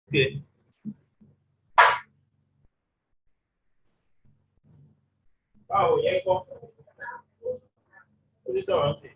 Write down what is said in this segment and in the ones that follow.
Okay. Báwo yẹn kọ́? Ó ti sọ̀rọ̀ sí.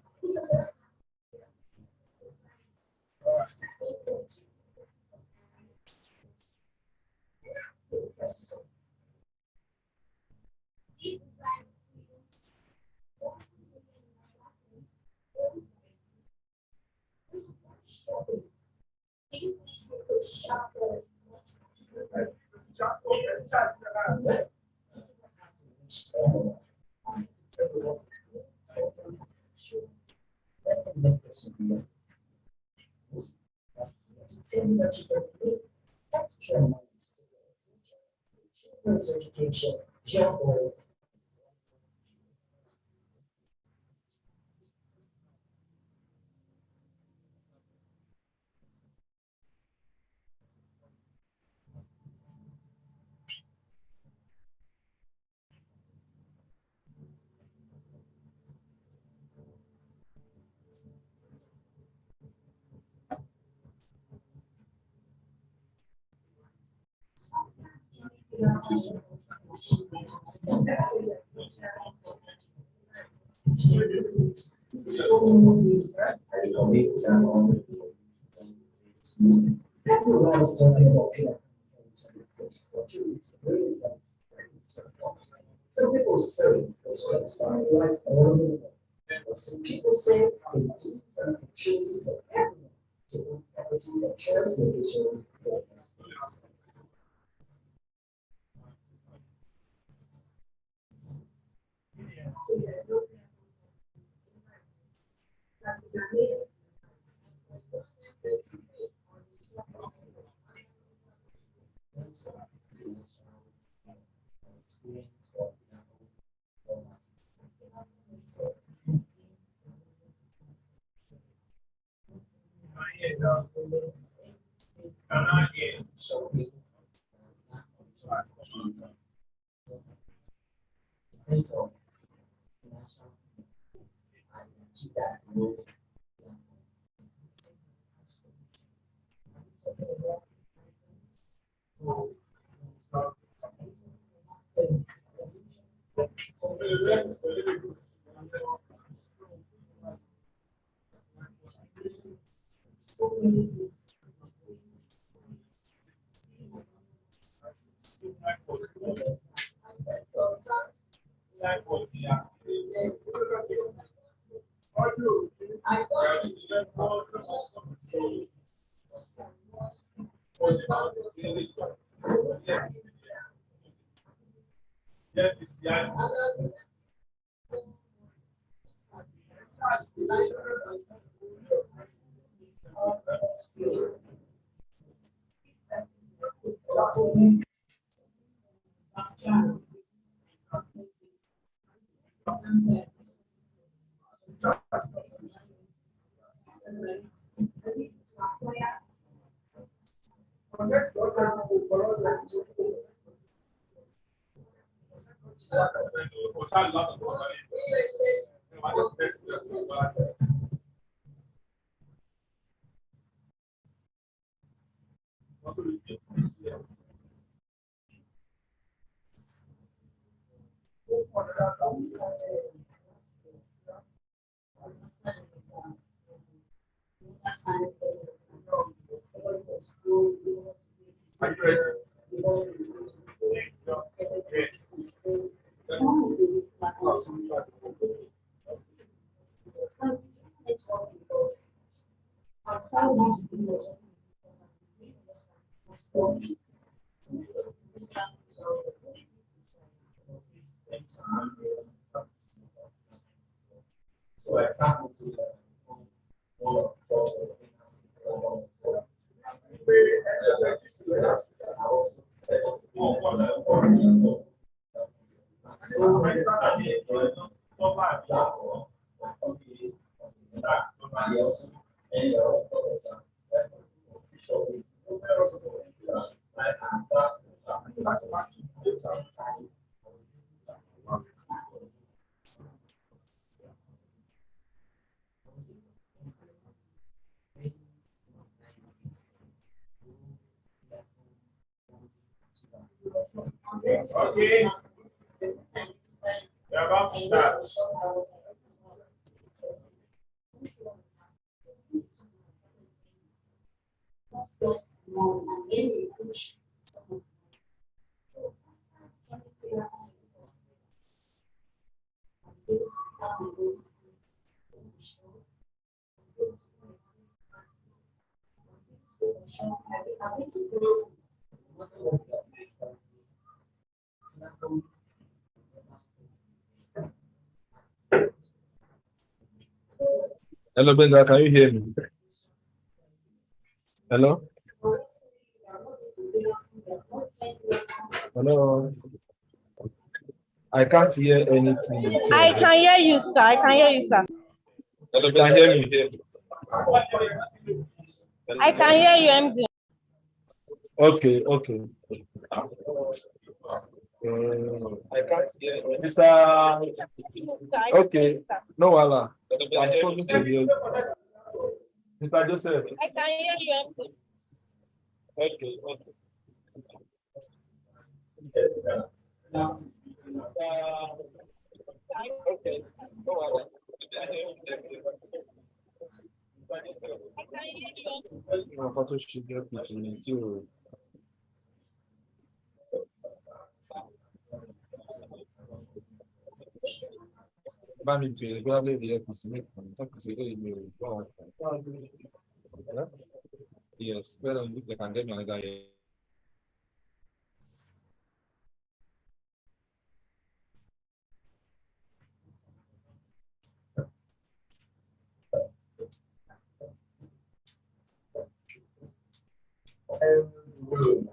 Everyone's talking about PR. Some people say it's fine life all over the world. Some people say they need an opportunity for everyone to own properties and choice locations. Okay. We're about to start. Hello, Benga, can you hear me? Hello? Hello? I can't hear anything. I can hear you, sir. I can hear you, sir. Hello, you can hear me? I can hear you, MD. Okay. I can't hear Mr. Okay, no, Allah. I'm talking to you. Mr. Joseph. I can hear you, MD. Okay. Okay, no, Allah. Uma foto chega pedindo. Vai me ver, agora eu ia conseguir. Tá conseguindo meu. Yes, espera um pouco da pandemia na daí.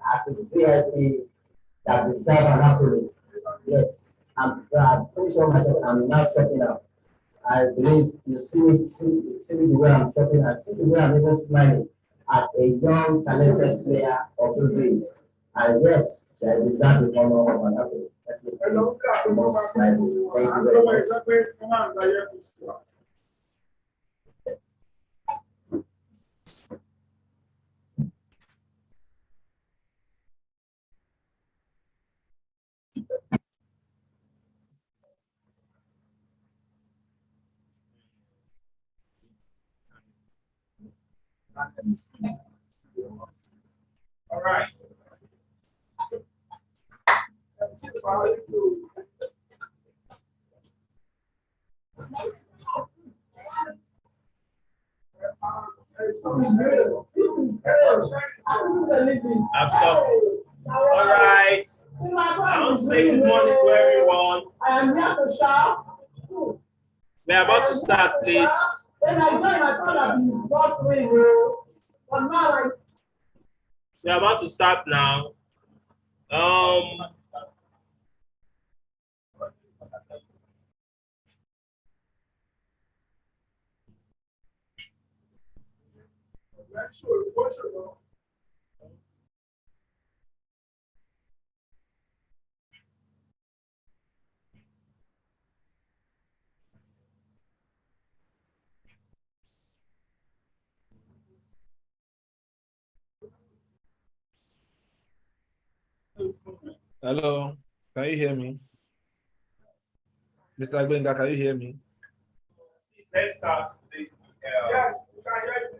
As a VIP that deserve an accolade. Yes, I'm pretty sure myself, I'm now stepping up. I believe you see me the way I'm shopping and see the way I'm even smiling as a young, talented player of those days. And yes, I deserve the honor of an accolade. Thank you very much. All right. I've stopped. All right. I want to say good morning to everyone. I am here to shout. We're about to start, please. When I joined, I thought that it was not real, but now I. We're about to start now. Hello, can you hear me? Mr. Benga, can you hear me? Let's start, please. Yes, we can hear you.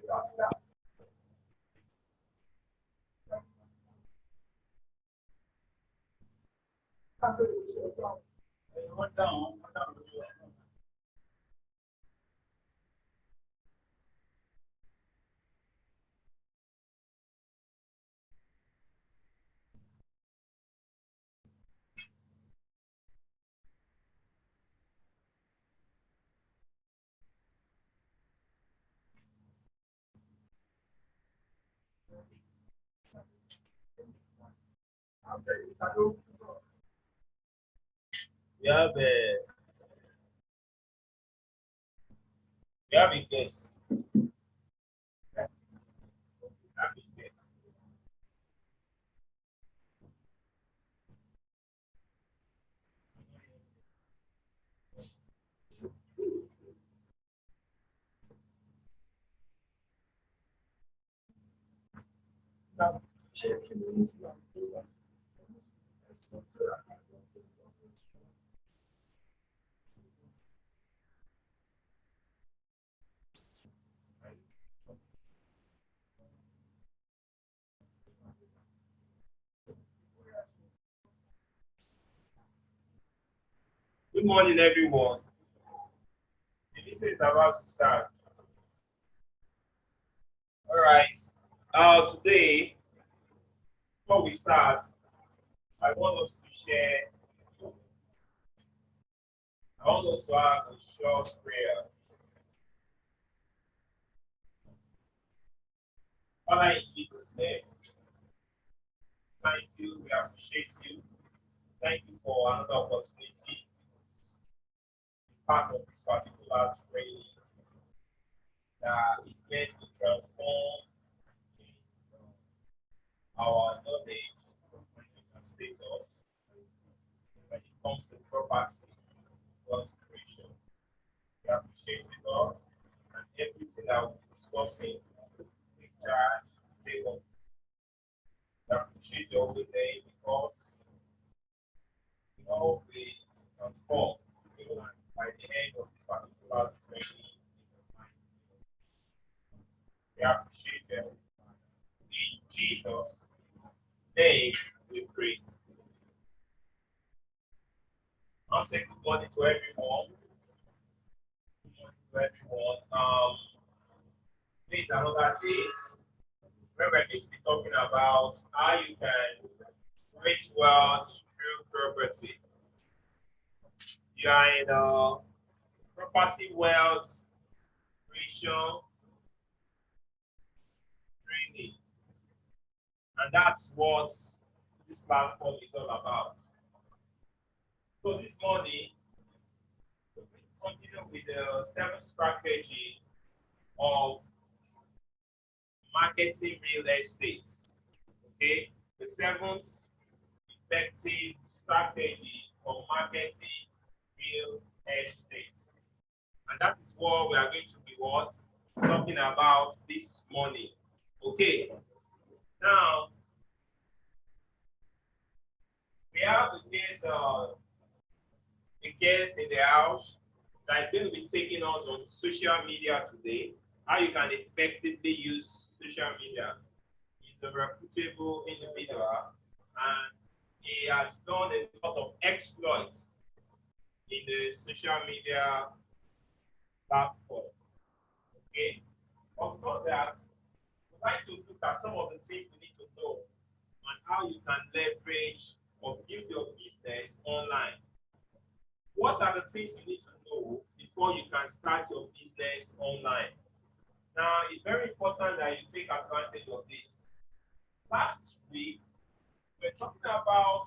We have a guest. Good morning, everyone. The meeting is about to start. All right. Today, before we start, I want us to share. I want us to have a short prayer. Father, in Jesus' name, thank you. We appreciate you. Thank you for another opportunity to be part of this particular training that is meant to transform our knowledge and status when it comes to property, God's creation. We appreciate it all and everything that we're discussing. Take charge, take up. We appreciate your holy name because we all will transform even by the end of this particular training. We appreciate them. In Jesus' name we pray. I'll say good morning to everyone. Good morning to everyone. This is another day where we're going to be talking about how you can create wealth through property. You are in property wealth creation training, and that's what this platform is all about. So this morning, we're going to continue with the 7th strategy of marketing real estate. Okay, the 7th effective strategy for marketing real estate, and that is what we are going to be talking about this morning. Okay, now we have a guest in the house that is going to be taking us on social media today. How you can effectively use social media. He's a reputable individual and he has done a lot of exploits in the social media platform. Okay, of course that we'd like to look at some of the things we need to know on how you can leverage or build your business online. What are the things you need to know before you can start your business online? Now, it's very important that you take advantage of this. Last week, we were talking about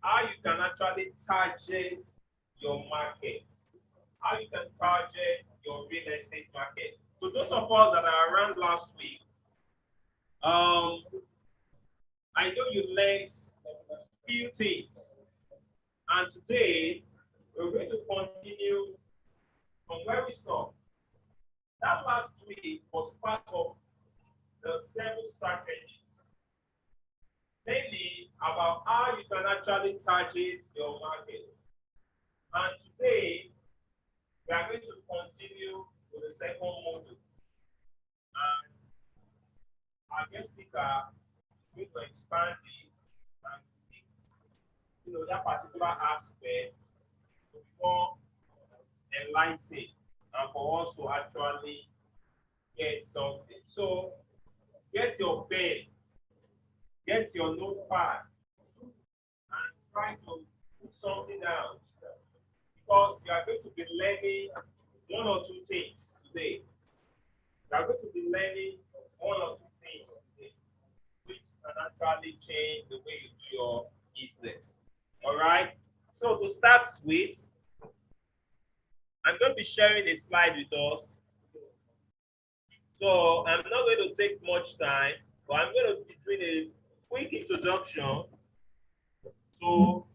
how you can actually target your market, how you can target your real estate market. So those of us that are around last week, I know you learned a few things. And today, we're going to continue from where we stopped. That last week was part of the 7 strategies, mainly about how you can actually target your market. And today, we are going to continue with the second module. And our guest speaker is going to expand it and that particular aspect to be more enlightening and for us to actually get something. So get your pen, get your notepad, and try to put something down because you are going to be learning 1 or 2 things today. You are going to be learning 1 or 2 things today, which can actually change the way you do your business. All right. So to start with, I'm going to be sharing a slide with us. So I'm not going to take much time, but I'm going to be doing a quick introduction to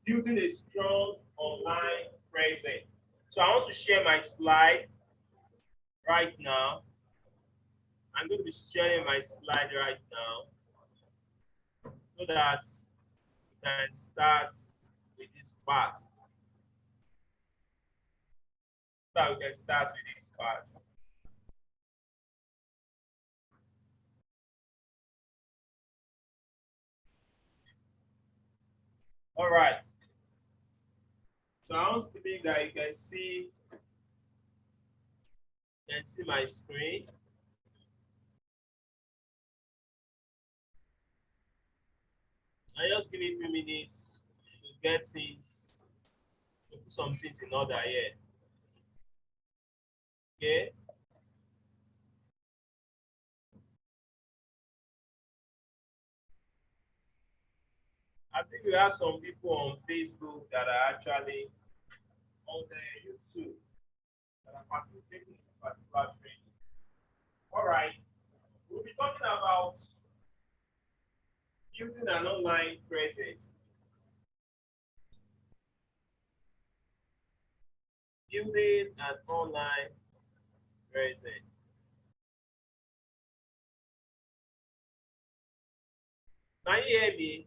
building a strong online presence. So I want to share my slide right now. I'm going to be sharing my slide right now. so that we can start with this part. So that we can start with this part. All right. So I want to believe that you can see my screen. I just give it a few minutes to get things, to put some things in order here. Okay. I think we have some people on Facebook that are actually on the YouTube that are participating in this particular training. All right. We'll be talking about building an online presence. Building an online presence. Can you hear me?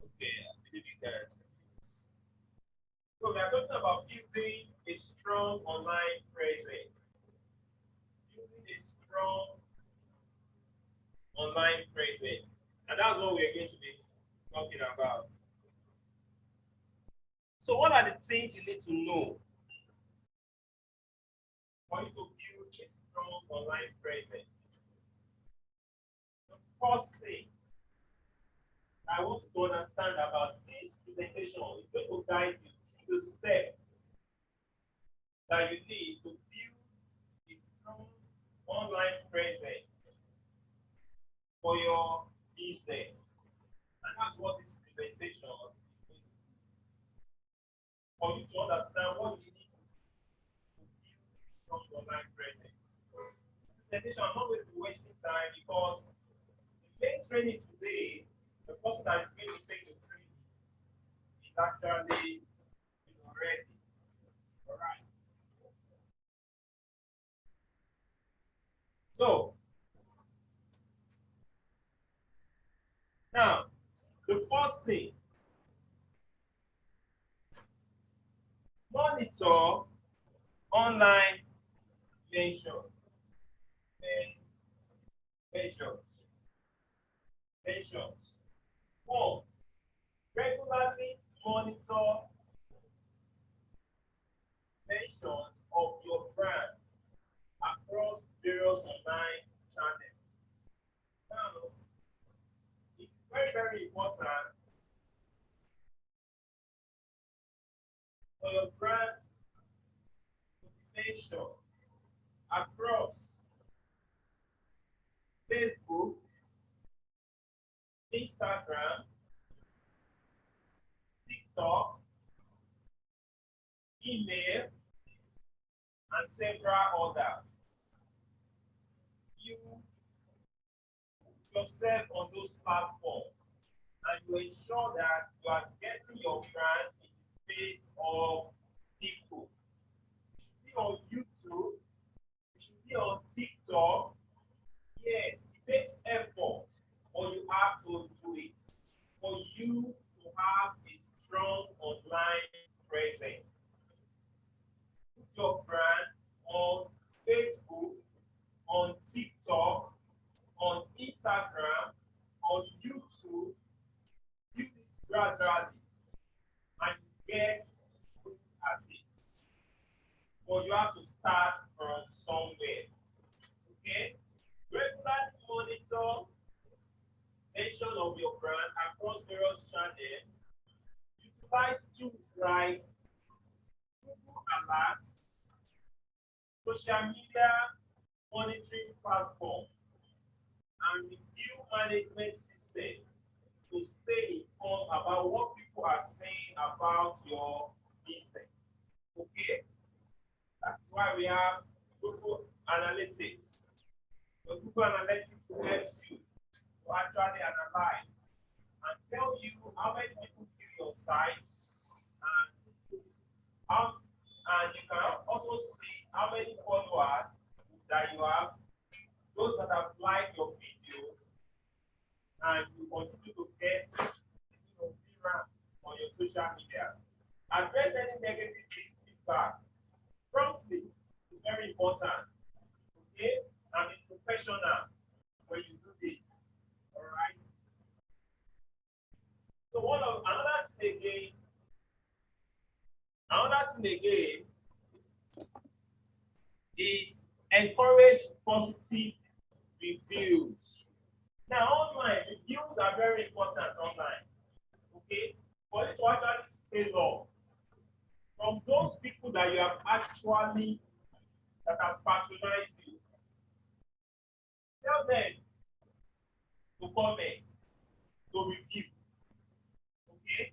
Okay, I believe you can. So we are talking about building a strong online presence. Building a strong online presence. And that's what we're going to be talking about. So what are the things you need to know for you to build a strong online presence? The first thing I want you to understand about this presentation is going to guide you through the steps that you need to build a strong online presence for your business. And that's what this presentation is. For you to understand what you need to build a strong online presence. This presentation, I'm not going to be wasting time because the main training today, the person that is going to take the training is actually ready. All right. So now, the first thing, monitor online mentions. One, regularly monitor mentions of your brand across various online channels. Now, it's very, very important for your brand to be mentioned across Facebook, Instagram, TikTok, email, and several others. You put yourself on those platforms and you ensure that you are getting your brand in the face of people. You should be on YouTube, you should be on TikTok. Yes, it takes effort, but you have to do it for you to have a strong online presence. Put your brand on Facebook, on TikTok, on Instagram, on YouTube. You gradually and get good at it. So you have to start from somewhere. Okay? Regularly monitor mention of your brand across various channels. Utilize tools like Google Alerts, social media monitoring platform, and review management system to stay informed about what people are saying about your business. Okay? That's why we have Google Analytics. So Google Analytics helps you to actually analyze and tell you how many people view your site and you can also see how many followers that you have those that have liked your videos and you continue to get feedback on your social media. Address any negative feedback promptly. It's very important. Okay? And be professional when you do this. All right. So another thing again is encourage positive reviews. Now, online reviews are very important online. Okay, for you to actually stay long from those people that you have actually that has patronized you. Tell them to comment, to review. Okay,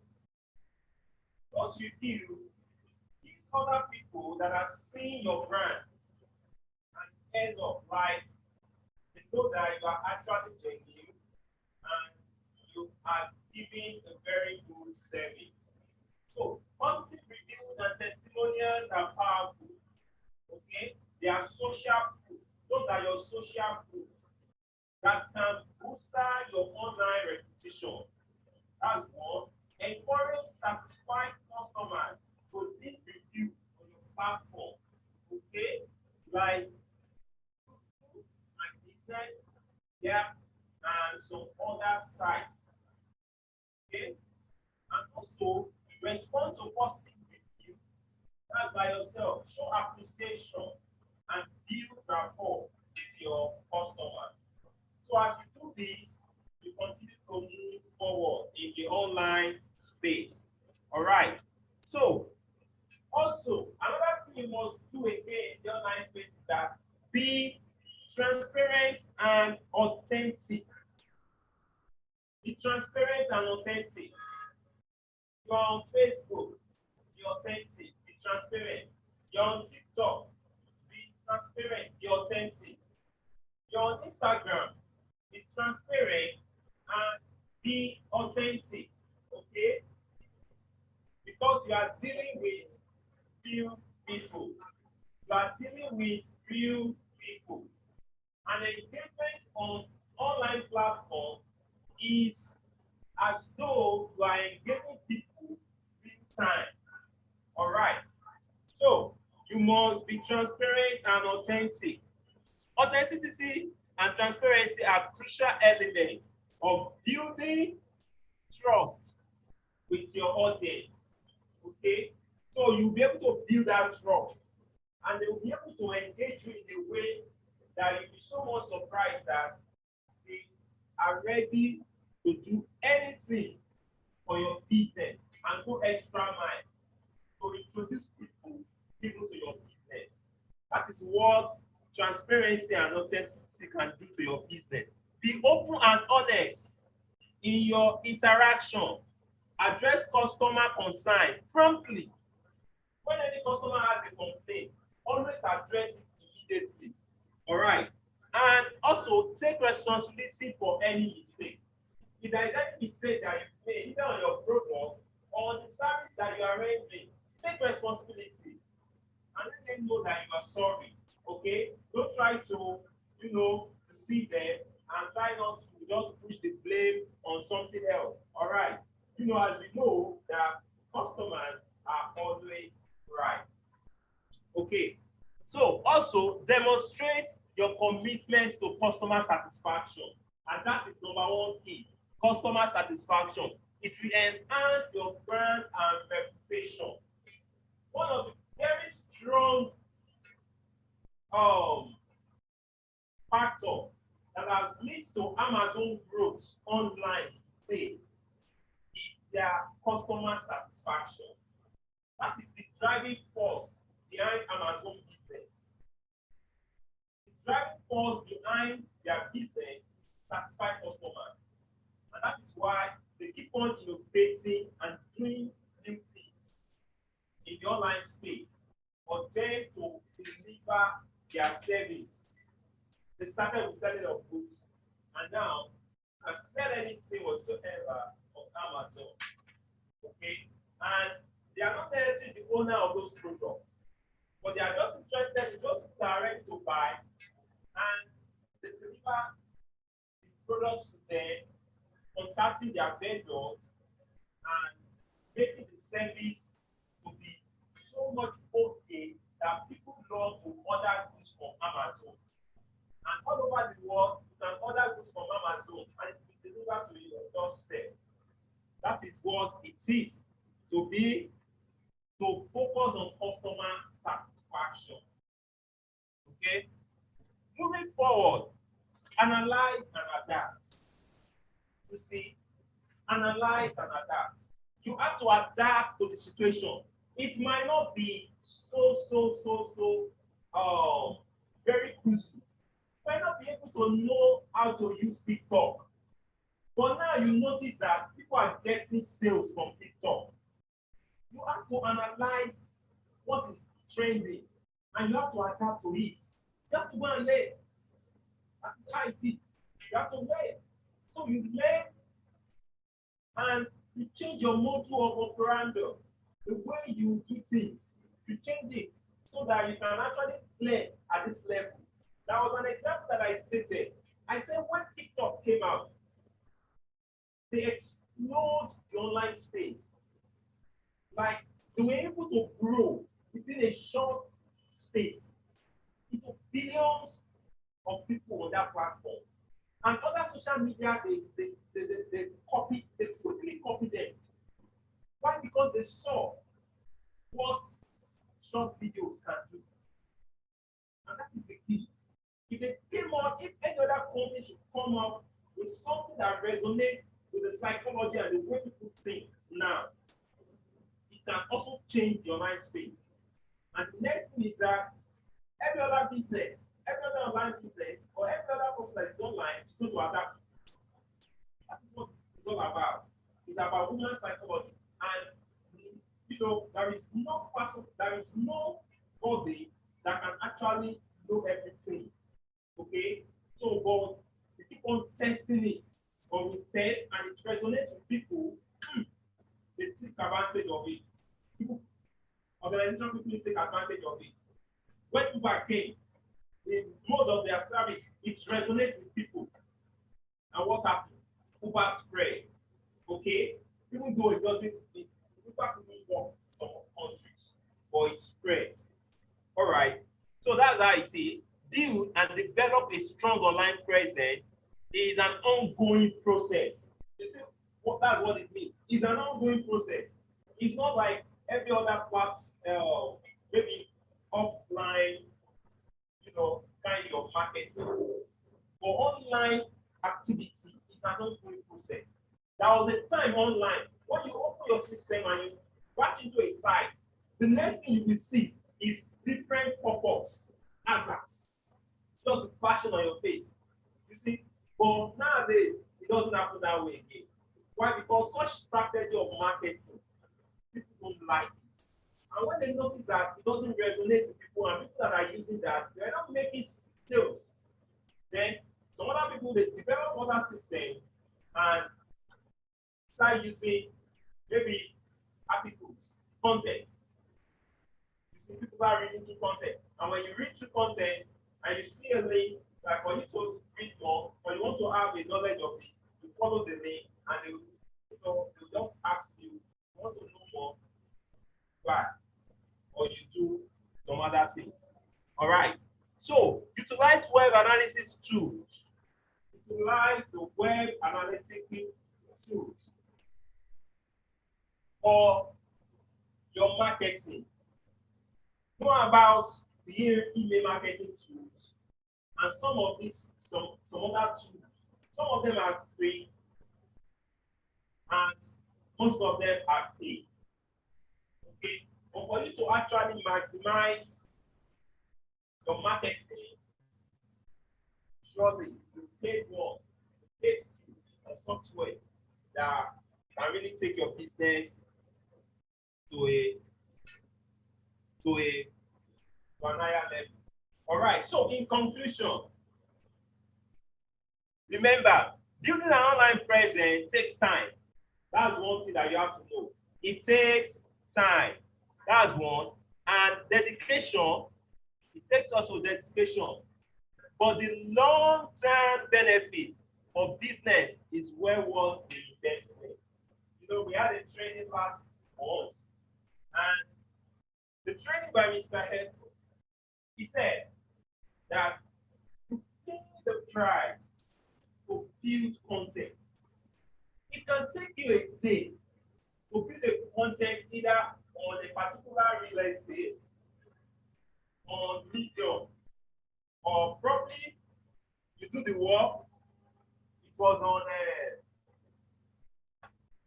those reviews these other people that are seeing your brand and ends of life, they know that you are actually genuine and you are giving a very good service. So positive reviews and testimonials are powerful. Okay, they are social proof. Those are your social proofs that can boost your online reputation. That's one. Encourage satisfied customers to leave review on your platform. Okay, like my business, yeah, and some other sites. Okay, and also respond to positive review. That's by yourself. Show appreciation and build rapport with your customers. So as you do this, you continue to move forward in the online space. All right. So also another thing you must do again in the online space is that be transparent and authentic. Be transparent and authentic. You're on Facebook, be authentic, be transparent. You're on TikTok, be transparent, be authentic. You're on Instagram, be transparent and be authentic. Okay? Because you are dealing with real people. You are dealing with real people. And engagement on online platform is as though you are engaging people real time. All right. So you must be transparent and authentic. Authenticity and transparency are crucial elements of building trust with your audience. Okay, so you'll be able to build that trust, and they will be able to engage you in a way that you'll be so much surprised that they are ready to do anything for your business and go extra mile to introduce people to your business. That is what transparency and authenticity can do to your business. Be open and honest in your interaction. Address customer concern promptly. When any customer has a complaint, always address it immediately. All right. And also take responsibility for any mistake. If there is any mistake that you made, either on your product or on the service that you are rendering, take responsibility and let them know that you are sorry. Okay? Don't try to, deceive them and try not to just push the blame on something else. All right. As we know that customers are always right. Okay. So also demonstrate your commitment to customer satisfaction. And that is number one key. Customer satisfaction. It will enhance your brand and reputation. One of the very strong factor that has led to Amazon growth online today is their customer satisfaction. That is the driving force behind Amazon business. The driving force behind their business is satisfied customers. And that is why they keep on innovating and doing new things in the online space for them to deliver their service. They started with selling of goods, and now you can sell anything whatsoever on Amazon. Okay, and they are not necessarily the owner of those products, but they are just interested in those who are ready to buy, and the deliver the products to them, contacting their vendors, and making the service to be so much okay that people love to order goods from Amazon. And all over the world, you can order goods from Amazon and it will be delivered to your doorstep. That is what it is to focus on customer satisfaction. Okay? Moving forward, analyze and adapt. You see, analyze and adapt. You have to adapt to the situation. It might not be very crucial. You might not be able to know how to use TikTok. But now you notice that people are getting sales from TikTok. You have to analyze what is trending and you have to adapt to it. You have to go and learn. That is how it is. You have to learn. So you learn and you change your model of operandi, the way you do things. You change it so that you can actually play at this level. That was an example that I stated. I said when TikTok came out, they explored the online space. Like they were able to grow within a short space into billions of people on that platform. And other social media, they quickly copy them. Why? Because they saw what short videos can do. And that is the key. If they came up, if any other company should come up with something that resonates with the psychology and the way people think now, it can also change the online space. And the next thing is that every other business, every other online business, or every other person that is online is going to adapt. That is what it's all about. It's about human psychology. And there is no person, there is no body that can actually know everything. Okay? So, but we keep on testing it, or we test and it resonates with people, they take advantage of it. Organizational people take advantage of it. When Uber came, the mode of their service, it resonates with people. And what happened? Uber spread. Okay? Even though it doesn't, Uber couldn't work in some countries, but it spread. All right. So that's how it is. Build and develop a strong online presence is an ongoing process. You see, that's what it means. It's an ongoing process. It's not like every other platform, maybe offline, kind of marketing. For online activity, it's an ongoing process. There was a time online when you open your system and you watch into a site, the next thing you will see is different pop-ups, adverts, just the fashion on your face. You see, but nowadays it doesn't happen that way again. Why? Because such strategy of marketing, people don't like it. And when they notice that it doesn't resonate with people and people that are using that, they're not making sales. Then some other people, they develop other systems and start using maybe articles, content. You see, people start reading through content. And when you read through content and you see a link, like when you want to read more, or you want to have a knowledge of this, you follow the link and they will just ask you, you want to know more, why? Or you do some other things. All right. So utilize web analysis tools. Utilize the web analytical tools for your marketing. Know about the email marketing tools and some of these, some other tools. Some of them are free and most of them are paid. Okay, but for you to actually maximize your marketing, surely you paid one, paid two, a software that can really take your business to an higher level. All right, so in conclusion, remember, building an online presence takes time. That's one thing that you have to know. It takes time. That's one. And dedication, it takes also dedication. but the long-term benefit for business is well worth the investment. You know, we had a training last month, and the training by Mr. Head, he said that to pay the price to build content, it can take you a day to build a content either on a particular real estate, on Medium, or probably you do the work. It was on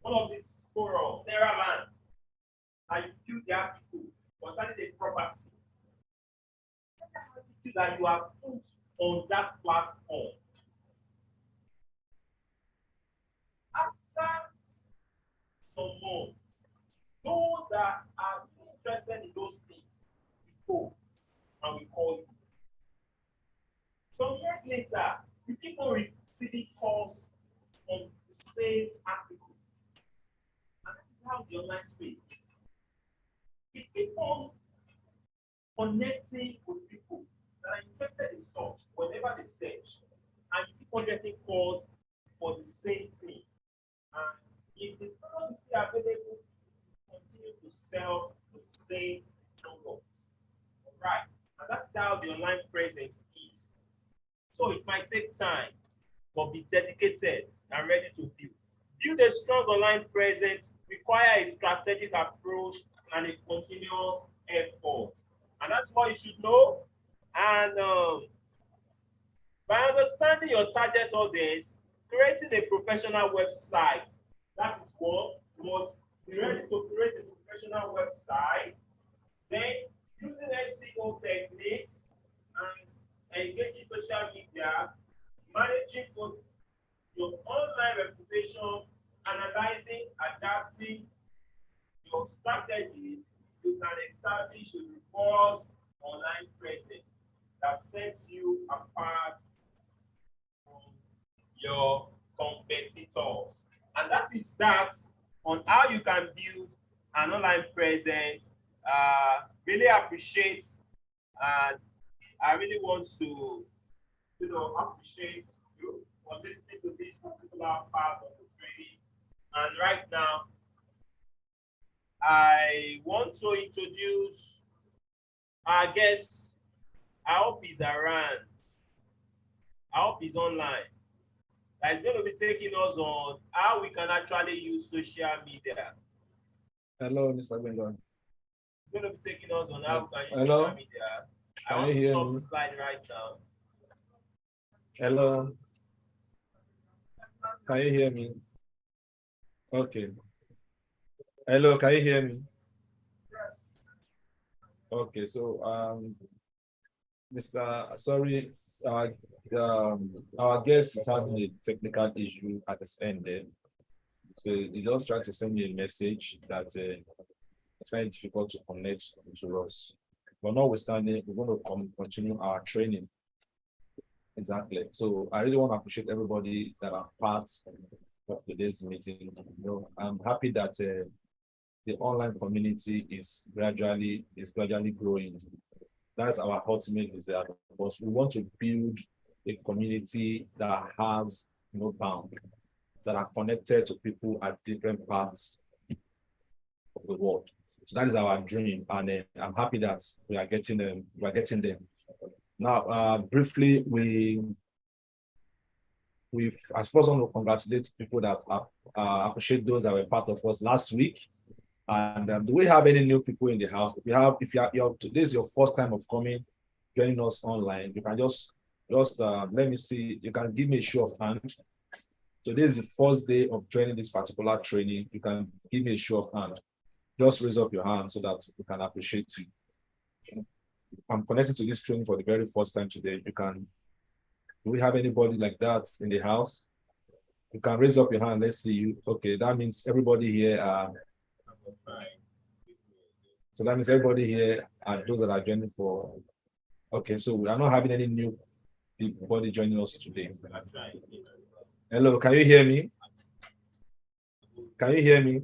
one of these forums, Neraland, and you build the article concerning the property. The article that you have put on that platform. After some months, those that are interested in those things, we go and we call you. Some years later, you keep on receiving calls on the same article. And that is how the online space is. It keeps on connecting with people that are interested in search whenever they search. And you keep on getting calls for the same thing. And if the product is still available, continue to sell the same products. All right. And that's how the online presence is. So it might take time, but be dedicated and ready to build. Build a strong online presence require a strategic approach and a continuous effort. And that's what you should know. And by understanding your target audience, creating a professional website, that is what you must be ready to create a professional website. Then using SEO techniques and engaging social media, managing your online reputation, analyzing, adapting your strategies, you can establish a robust online presence that sets you apart from your competitors. And that is that on how you can build an online presence. Really appreciate, and I really want to, appreciate you for listening to this particular part of the training. And right now, I want to introduce our guest. I hope he's around. I hope he's online. He's going to be taking us on how we can actually use social media. Hello, Mr. Bengon. He's going to be taking us on how we can use Hello? social media. I Can want you to hear stop me? the slide right now. Hello. Can you hear me? Okay. Hello, can you hear me? Okay, so Mr. Sorry, our guest is having a technical issue at the end there. So he's just trying to send me a message that it's very difficult to connect to us. But notwithstanding, we're going to continue our training. Exactly. So I really want to appreciate everybody that are part of today's meeting. I'm happy that the online community is gradually growing. That's our ultimate desire, because we want to build a community that has no bound, that are connected to people at different parts of the world. So that is our dream, and I'm happy that we are getting them. Now, briefly, I suppose want to congratulate people that appreciate those that were part of us last week. And do we have any new people in the house? If today is your first time of joining us online, you can just let me see. You can give me a show of hand. Today is the first day of joining this particular training. You can give me a show of hand. Just raise up your hand so that we can appreciate you. I'm connected to this training for the very first time today. Do we have anybody like that in the house? You can raise up your hand. Let's see you. Okay, that means everybody here so that means everybody here are those that are joining for. Okay, so we are not having any new people joining us today. Hello, can you hear me? Can you hear me?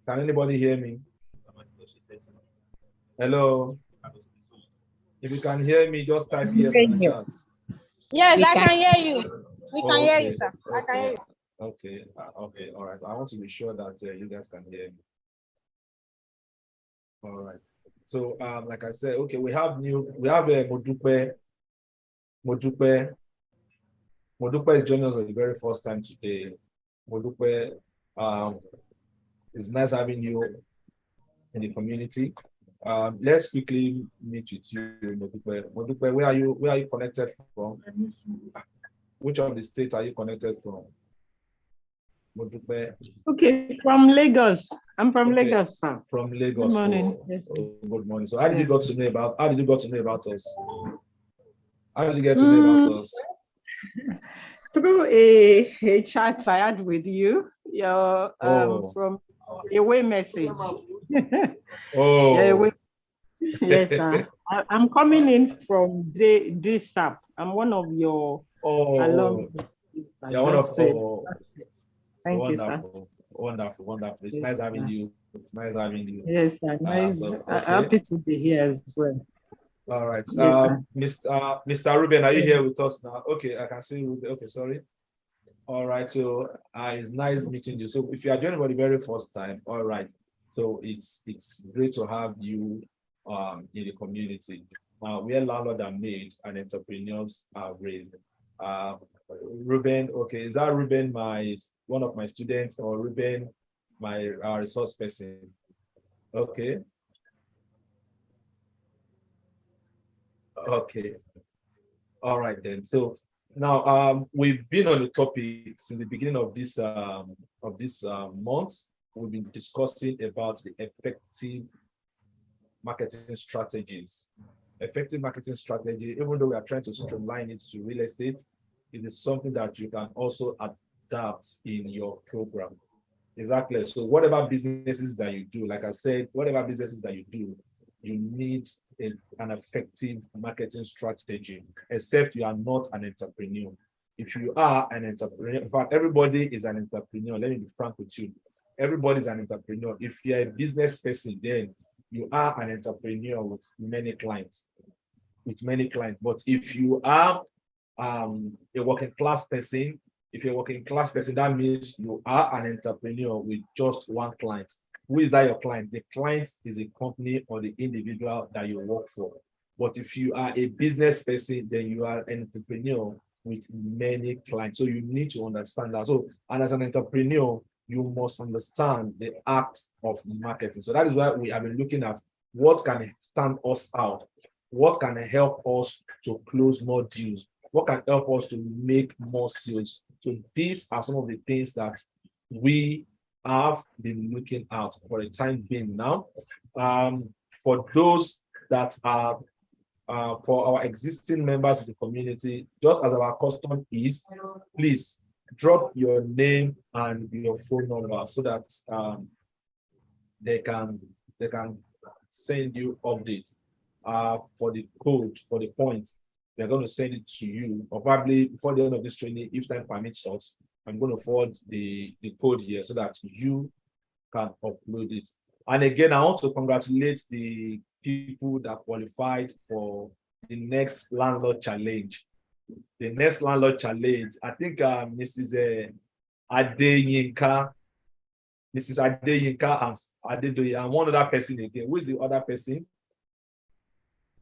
Can anybody hear me? Hello. If you can hear me, just type yes in the chat. Yes, We I can- can hear you. We can hear you, Okay, sir. I can hear you. Okay, okay, all right. I want to be sure that you guys can hear me. All right. So, like I said, okay, we have Modupe. Modupe. Modupe is joining us for the very first time today. Modupe, it's nice having you in the community. Let's quickly meet with you, Modupe. Modupe, where are you connected from? Which of the states are you connected from? Modupe. Okay, from Lagos. I'm from Okay. Lagos, sir. From Lagos. Good morning. Oh, Yes. oh, good morning. So how did you Yes. got to know about us? How did you get to know about us? Through a chat I had with you, your from away message. Oh, Yeah, yes, sir. I'm coming in from this app. I'm one of your alumni. Yeah, one of that's it. Thank you, sir. Wonderful. It's Yes, nice having sir. you. It's nice having you. Yes, sir. Nice. So, okay. Happy to be here as well. All right. Yes, sir. Mr. Ruben, are you here Yes. with us now? Okay, I can see you. Okay, sorry. All right. So it's nice meeting you. So if you are joining for the very first time, all right. So it's great to have you in the community. Where landlord are made and entrepreneurs are raised. Ruben, okay, is that Ruben one of my students, or Ruben my resource person? Okay. Okay. All right then. So now we've been on the topic since the beginning of this month. We've been discussing about the effective marketing strategies. Effective marketing strategy, even though we are trying to streamline it to real estate, it is something that you can also adapt in your program. Exactly. So whatever businesses that you do, like I said, whatever businesses that you do, you need an effective marketing strategy, except you are not an entrepreneur. If you are an entrepreneur, in fact, everybody is an entrepreneur. Let me be frank with you. Everybody is an entrepreneur. If you're a business person, then you are an entrepreneur with many clients. But if you are a working class person, that means you are an entrepreneur with just one client. Who is that your client? The client is a company or the individual that you work for. But if you are a business person, then you are an entrepreneur with many clients. So you need to understand that. So, and as an entrepreneur, you must understand the act of marketing. So that is why we have been looking at what can stand us out, what can help us to close more deals, what can help us to make more sales. So these are some of the things that we have been looking at for the time being now. For those that are for our existing members of the community, just as our custom is, please drop your name and your phone number so that they can send you updates for the code, for the points. They're going to send it to you, or probably before the end of this training, if time permits us. I'm going to forward the code here so that you can upload it. And again, I want to congratulate the people that qualified for the next landlord challenge. The next landlord challenge, I think Mrs. Adeyinka and Adedoye, and one other person again. Who is the other person?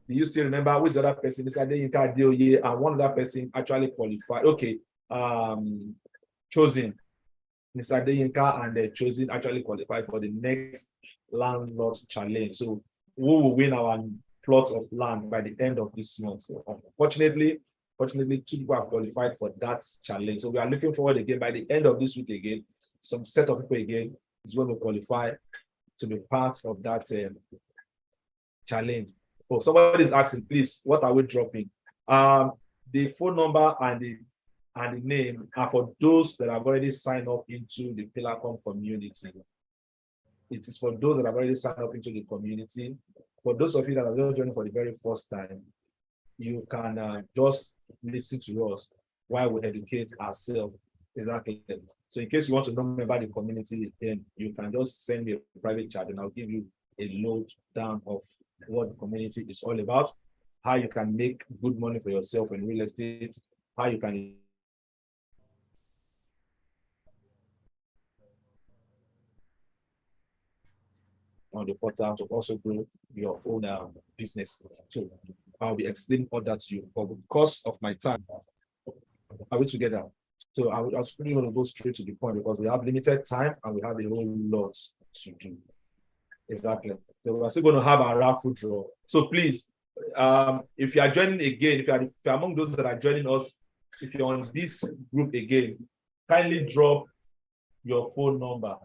Do you still remember who is the other person? Mrs. Adeyinka, Adedoye, and one other person actually qualified. Okay, chosen. Mr. Adeyinka and chosen actually qualified for the next landlord challenge. So we will win our plot of land by the end of this month. So unfortunately, 2 people have qualified for that challenge. So we are looking forward again by the end of this week again. Some set of people again is going to qualify to be part of that challenge. Oh, somebody is asking, please, what are we dropping? The phone number and the name are for those that have already signed up into the Pillarcom community. It is for those that have already signed up into the community. For those of you that are just joining for the very first time, you can just listen to us while we educate ourselves. Exactly. So in case you want to know more about the community, then you can just send me a private chat and I'll give you a load down of what the community is all about, how you can make good money for yourself in real estate, how you can on the portal to also grow your own business. So I'll be explaining all that to you. But because of my time, are we together? So I was really going to go straight to the point because we have limited time and we have a whole lot to do. Exactly. So we're still going to have a raffle draw. So please, if you are joining again, if you're among those that are joining us, if you're on this group again, kindly drop your phone number.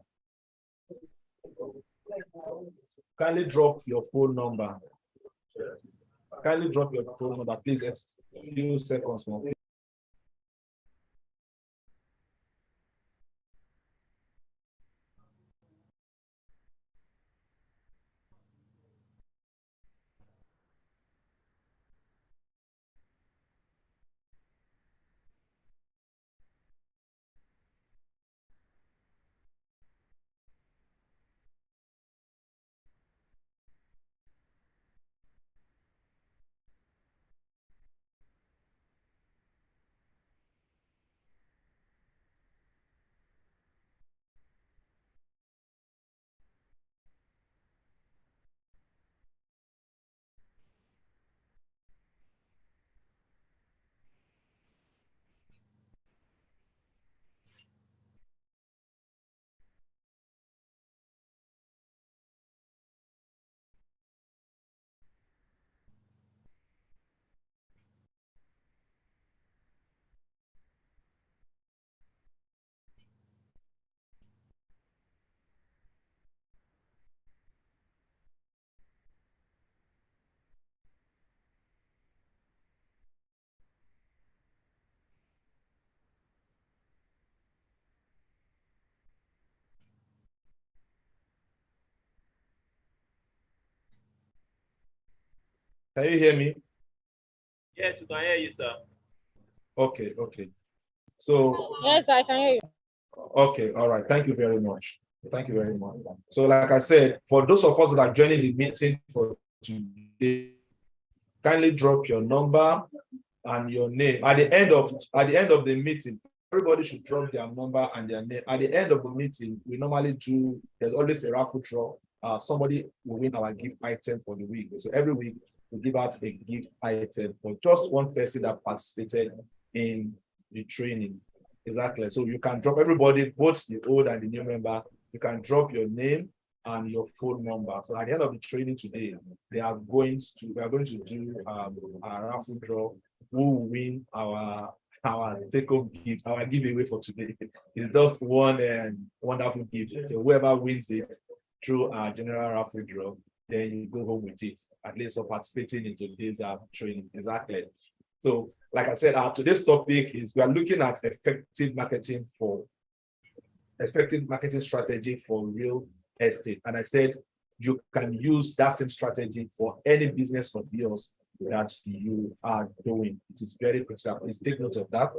Kindly drop your phone number. Kindly drop your phone number, please. A few seconds more. Can you hear me? Yes, we can hear you, sir. Okay, okay. So, Yes, I can hear you. okay, all right. Thank you very much. Thank you very much. So, like I said, for those of us that are joining the meeting for today, kindly drop your number and your name. At the end of the meeting, everybody should drop their number and their name. At the end of the meeting, we normally do, there's always a raffle draw. Somebody will win our gift item for the week. So every week we give out a gift item for just one person that participated in the training. Exactly. So you can drop everybody, both the old and the new member, you can drop your name and your phone number. So at the end of the training today, we are going to do a raffle draw. Who will win our take-home gift, our giveaway for today. It's just one wonderful gift. So whoever wins it through our general raffle draw, then you go home with it, at least for participating in today's training. Exactly. So, like I said, today's topic is we are looking at effective marketing strategy for real estate. And I said you can use that same strategy for any business of yours that you are doing. It is very critical. Please take note of that.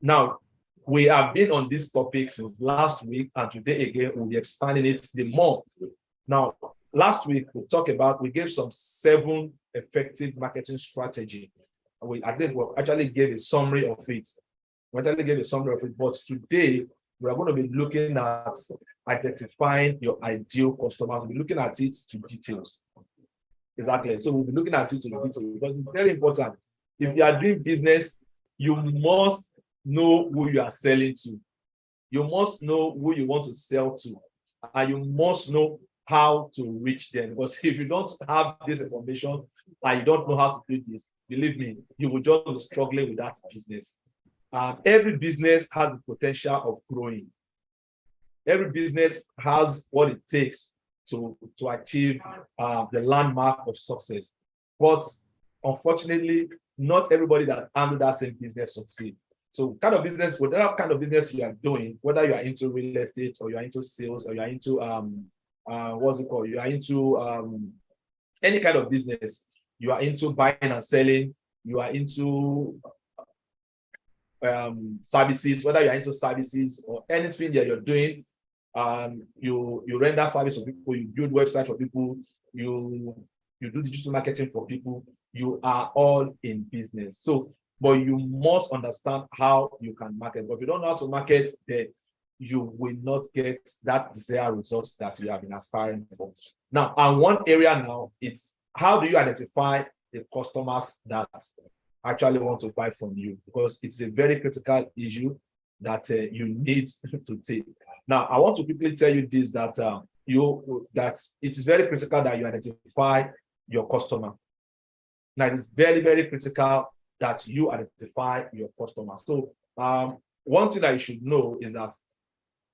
Now, we have been on this topic since last week, and today again we'll be expanding it the more. Now, last week we gave some 7 effective marketing strategy. I think we actually gave a summary of it. But today we are going to be looking at identifying your ideal customers. We'll be looking at it to details. Exactly. So we'll be looking at it to the details because it's very important. If you are doing business, you must know who you are selling to. You must know who you want to sell to. And you must know how to reach them. Because if you don't have this information and you don't know how to do this, believe me, you will just be struggling with that business. Every business has the potential of growing. Every business has what it takes to achieve the landmark of success. But unfortunately, not everybody that handles that same business succeed. So whatever kind of business you are doing, whether you are into real estate or you are into sales or you are into you are into any kind of business, you are into buying and selling, you are into services, whether you're into services or anything that you're doing, you render service for people, you build websites for people, you do digital marketing for people, you are all in business. So but you must understand how you can market. But if you don't know how to market, then you will not get that desired results that you have been aspiring for. Now, and one area now is how do you identify the customers that actually want to buy from you? Because it's a very critical issue that you need to take. Now, I want to quickly tell you this, that that it is very critical that you identify your customer. Now, it is very, very critical that you identify your customer. So one thing that you should know is that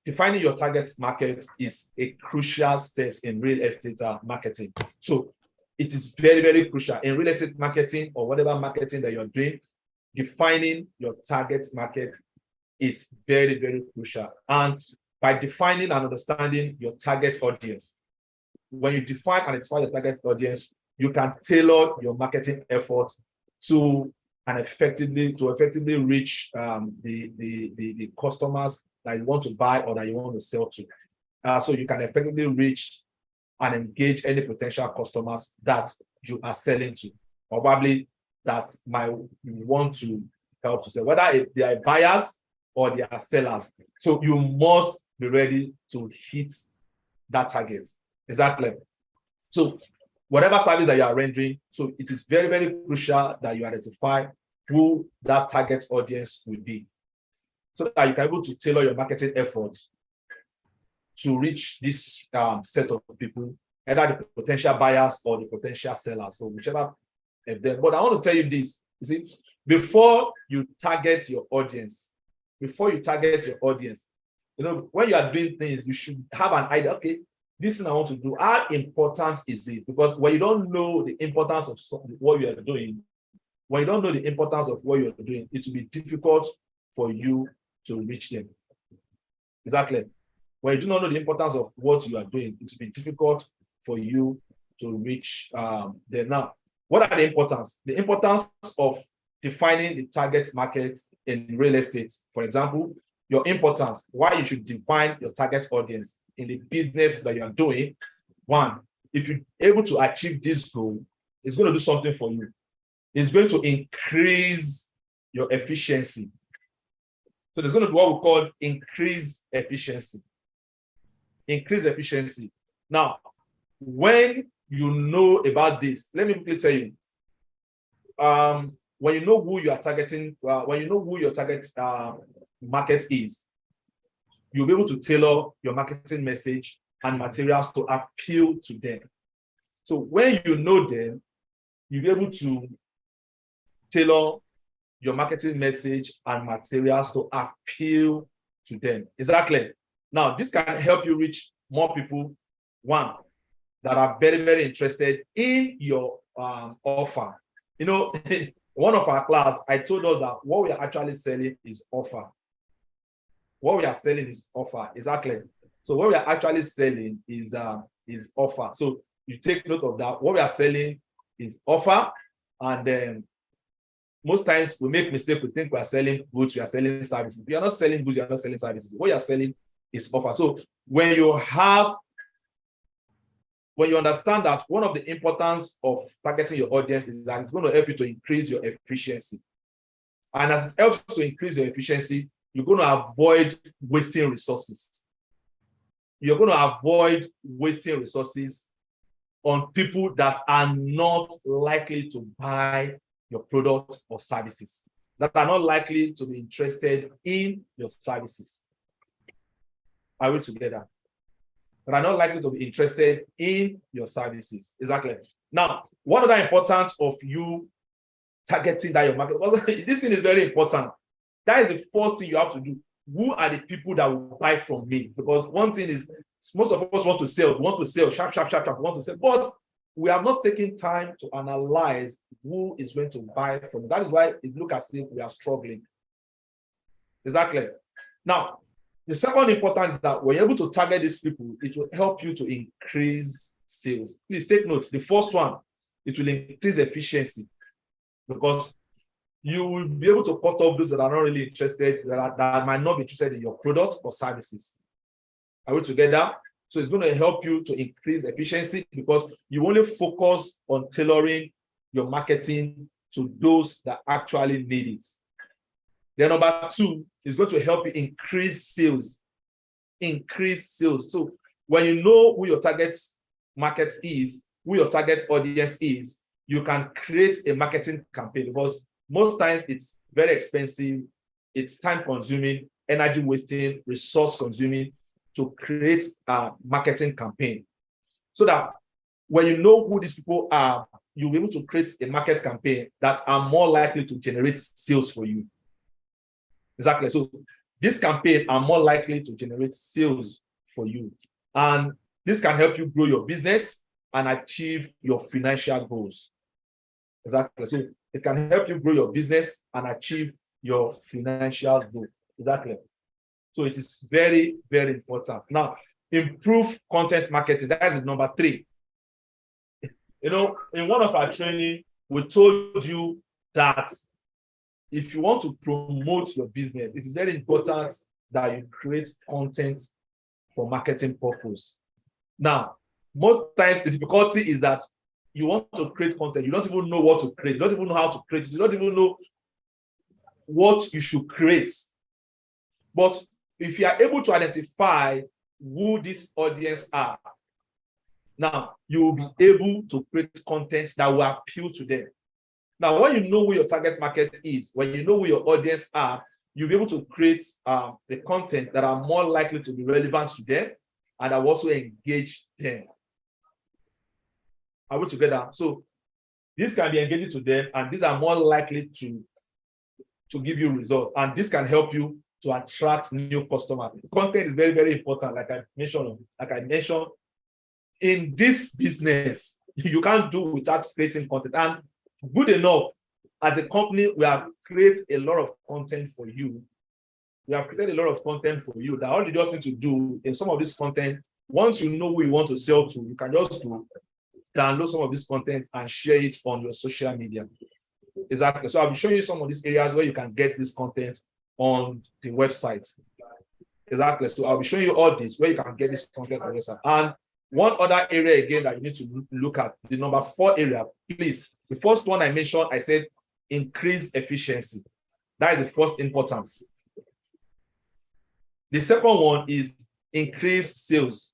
defining your target market is a crucial step in real estate marketing. So it is very, very crucial in real estate marketing or whatever marketing that you're doing. Defining your target market is very, very crucial. And by defining and understanding your target audience, when you define and identify your target audience, you can tailor your marketing effort to effectively reach the customers that you want to buy or that you want to sell to. So you can effectively reach and engage any potential customers that you are selling to, probably that might want to help to sell, whether they are buyers or they are sellers. So you must be ready to hit that target. Exactly. So whatever service that you are rendering, so it is very, very crucial that you identify who that target audience will be, so that you can be able to tailor your marketing efforts to reach this set of people, either the potential buyers or the potential sellers, so whichever of them. But I want to tell you this, you see, before you target your audience, you know, when you are doing things, you should have an idea, okay, this thing I want to do, how important is it? Because when you don't know the importance of what you are doing, it will be difficult for you to reach them. Exactly. When you do not know the importance of what you are doing, it will be difficult for you to reach them. Now, what are the importance? The importance of defining the target market in real estate. For example, your importance, why you should define your target audience in the business that you are doing. One, if you're able to achieve this goal, it's going to do something for you. It's going to increase your efficiency. So there's going to be what we call increased efficiency. Increased efficiency. Now, when you know about this, let me quickly tell you. When you know who you are targeting, when you know who your target market is, you'll be able to tailor your marketing message and materials to appeal to them. So when you know them, you'll be able to tailor your marketing message and materials to appeal to them. Exactly. Now, this can help you reach more people, one, that are very, very interested in your offer. You know, one of our class, I told us that what we are actually selling is offer. What we are selling is offer. Exactly. So what we are actually selling is offer. So you take note of that. What we are selling is offer, and then most times we make mistake. We think we are selling goods. We are selling services. We are not selling goods. We are not selling services. What you are selling is offer. So when you understand that one of the importance of targeting your audience is that it's going to help you to increase your efficiency. And as it helps to increase your efficiency, you're going to avoid wasting resources. You're going to avoid wasting resources on people that are not likely to buy your product or services, that are not likely to be interested in your services. Are we together? That are not likely to be interested in your services. Exactly. Now, what are the importance of you targeting that your market? This thing is very important. That is the first thing you have to do. Who are the people that will buy from me? Because one thing is, most of us want to sell, sharp, want to sell, but we have not taken time to analyze who is going to buy from me. That is why it looks as if we are struggling. Exactly. Now, the second importance is that when you're able to target these people, it will help you to increase sales. Please take note. The first one, it will increase efficiency, because you will be able to cut off those that are not really interested, that might not be interested in your products or services. Are we together? So it's going to help you to increase efficiency, because you only focus on tailoring your marketing to those that actually need it. Then number two is going to help you increase sales. Increase sales. So when you know who your target market is, who your target audience is, you can create a marketing campaign, because most times it's very expensive, it's time consuming, energy wasting, resource consuming to create a marketing campaign. So that when you know who these people are, you'll be able to create a market campaign that are more likely to generate sales for you. Exactly. So this campaign are more likely to generate sales for you. And this can help you grow your business and achieve your financial goals. Exactly. So it can help you grow your business and achieve your financial goals. Exactly. So it is very, very important. Now, improve content marketing. That is number three. You know, in one of our training, we told you that if you want to promote your business, it is very important that you create content for marketing purpose. Now, most times the difficulty is that you want to create content, you don't even know what to create, you don't even know how to create it, you don't even know what you should create. But if you are able to identify who this audience are, now you will be able to create content that will appeal to them. Now, when you know who your target market is, when you know who your audience are, you'll be able to create the content that are more likely to be relevant to them and that will also engage them. Are we together? So this can be engaging to them, and these are more likely to give you results. And this can help you to attract new customers. Content is very, very important, like I mentioned. In this business, you can't do without creating content. And good enough, as a company, we have created a lot of content for you. We have created a lot of content for you that all you just need to do in some of this content, once you know who you want to sell to, you can just download some of this content and share it on your social media. Exactly. So I'll be showing you some of these areas where you can get this content on the website. Exactly. So I'll be showing you all this where you can get this content on the website. And one other area again that you need to look at, the number 4 area, please. The first one I mentioned, I said increase efficiency. That is the first importance. The second one is increase sales.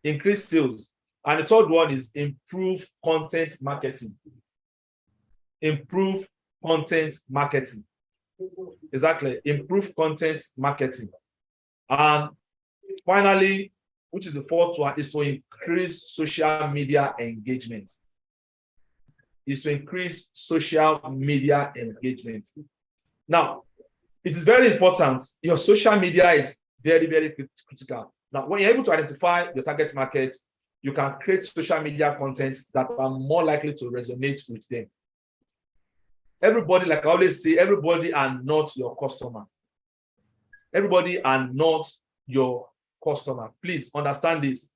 Increase sales. And the third one is improve content marketing. Improve content marketing. Exactly. Improve content marketing. And finally, which is the fourth one, is to increase social media engagement. Is to increase social media engagement. Now, it is very important. Your social media is very, very critical. Now, when you're able to identify your target market, you can create social media content that are more likely to resonate with them. Everybody, like I always say, everybody are not your customer. Everybody are not your customer. Please understand this.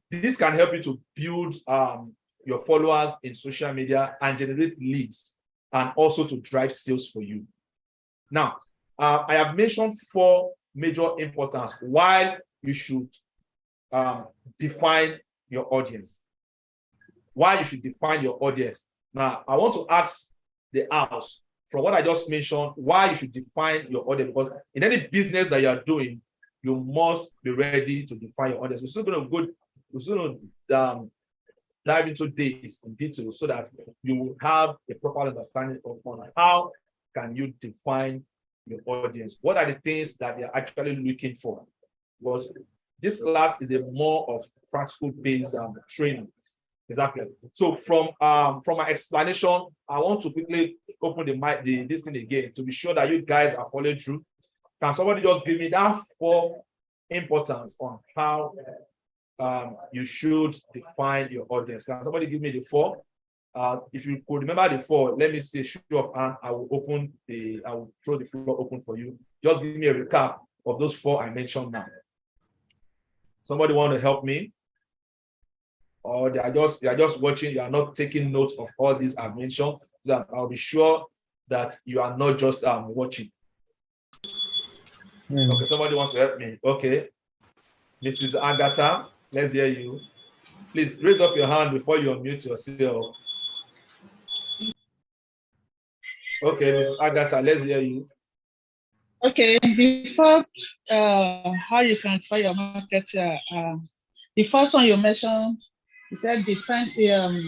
This can help you to build your followers in social media and generate leads, and also to drive sales for you. Now, I have mentioned 4 major importance why you should define your audience. Why you should define your audience. Now, I want to ask the house, from what I just mentioned, why you should define your audience. Because in any business that you are doing, you must be ready to define your audience. We're still going to dive into this in detail so that you will have a proper understanding of how can you define your audience. What are the things that they're actually looking for? Because this class is a more of practical based training. Exactly. So from my explanation, I want to quickly open this thing again to be sure that you guys are following through. Can somebody just give me that 4 importance on how you should define your audience? Can somebody give me the 4? If you could remember the 4, let me say show of hand. I will throw the floor open for you. Just give me a recap of those 4 I mentioned now. Somebody want to help me? Or they are just watching, you are not taking notes of all these I've mentioned, so that I'll be sure that you are not just watching. Okay, somebody wants to help me. Okay. Mrs. Agatha, let's hear you. Please raise up your hand before you unmute yourself. Okay, Ms. Agatha, let's hear you. Okay, the first, how you can identify your market share. The first one you mentioned, you said define The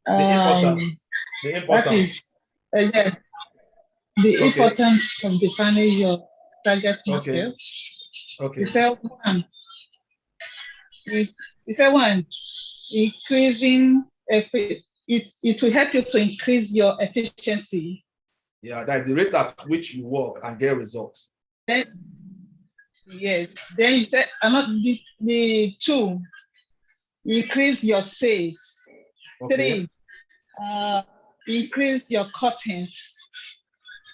importance. The that importance. is, yes, the Okay. importance of defining your target Okay. market. Okay. You said one, increasing it will help you to increase your efficiency. Yeah, that's the rate at which you work and get results. Then, yes. Then you said the two, increase your sales. Okay. 3, increase your contents.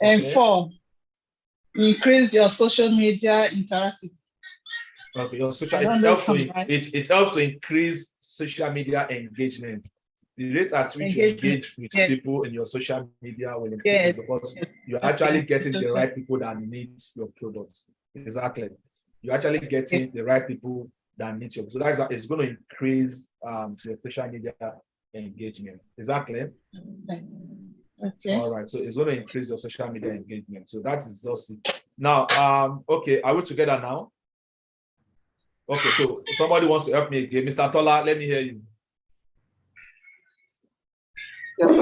And Okay. 4, increase your social media interactive. Okay, your social it helps to increase social media engagement. The rate at which you engage with people in your social media will increase because you're actually getting the right people that need your products. Exactly. You're actually getting the right people that need your. So that's it's going to increase your social media engagement. Exactly. Okay. All right. So it's going to increase your social media engagement. So that is just it. Now, okay, are we together now? Okay, so somebody wants to help me again. Mr. Tola, let me hear you. Yes,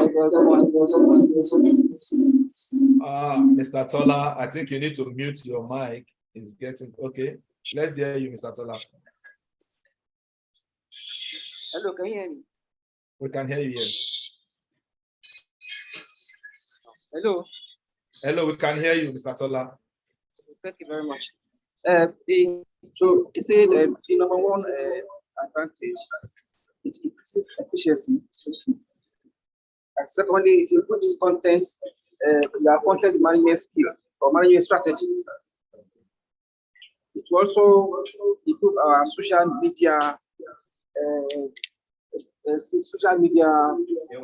Mr. Tola, I think you need to mute your mic. It's getting okay. Let's hear you, Mr. Tola. Hello, can you hear me? We can hear you, yes. Hello. Hello, we can hear you, Mr. Tola. Thank you very much. So you say the number one advantage, it increases efficiency. And secondly, it improves content, your content management skill or management strategy. It will also improve our social media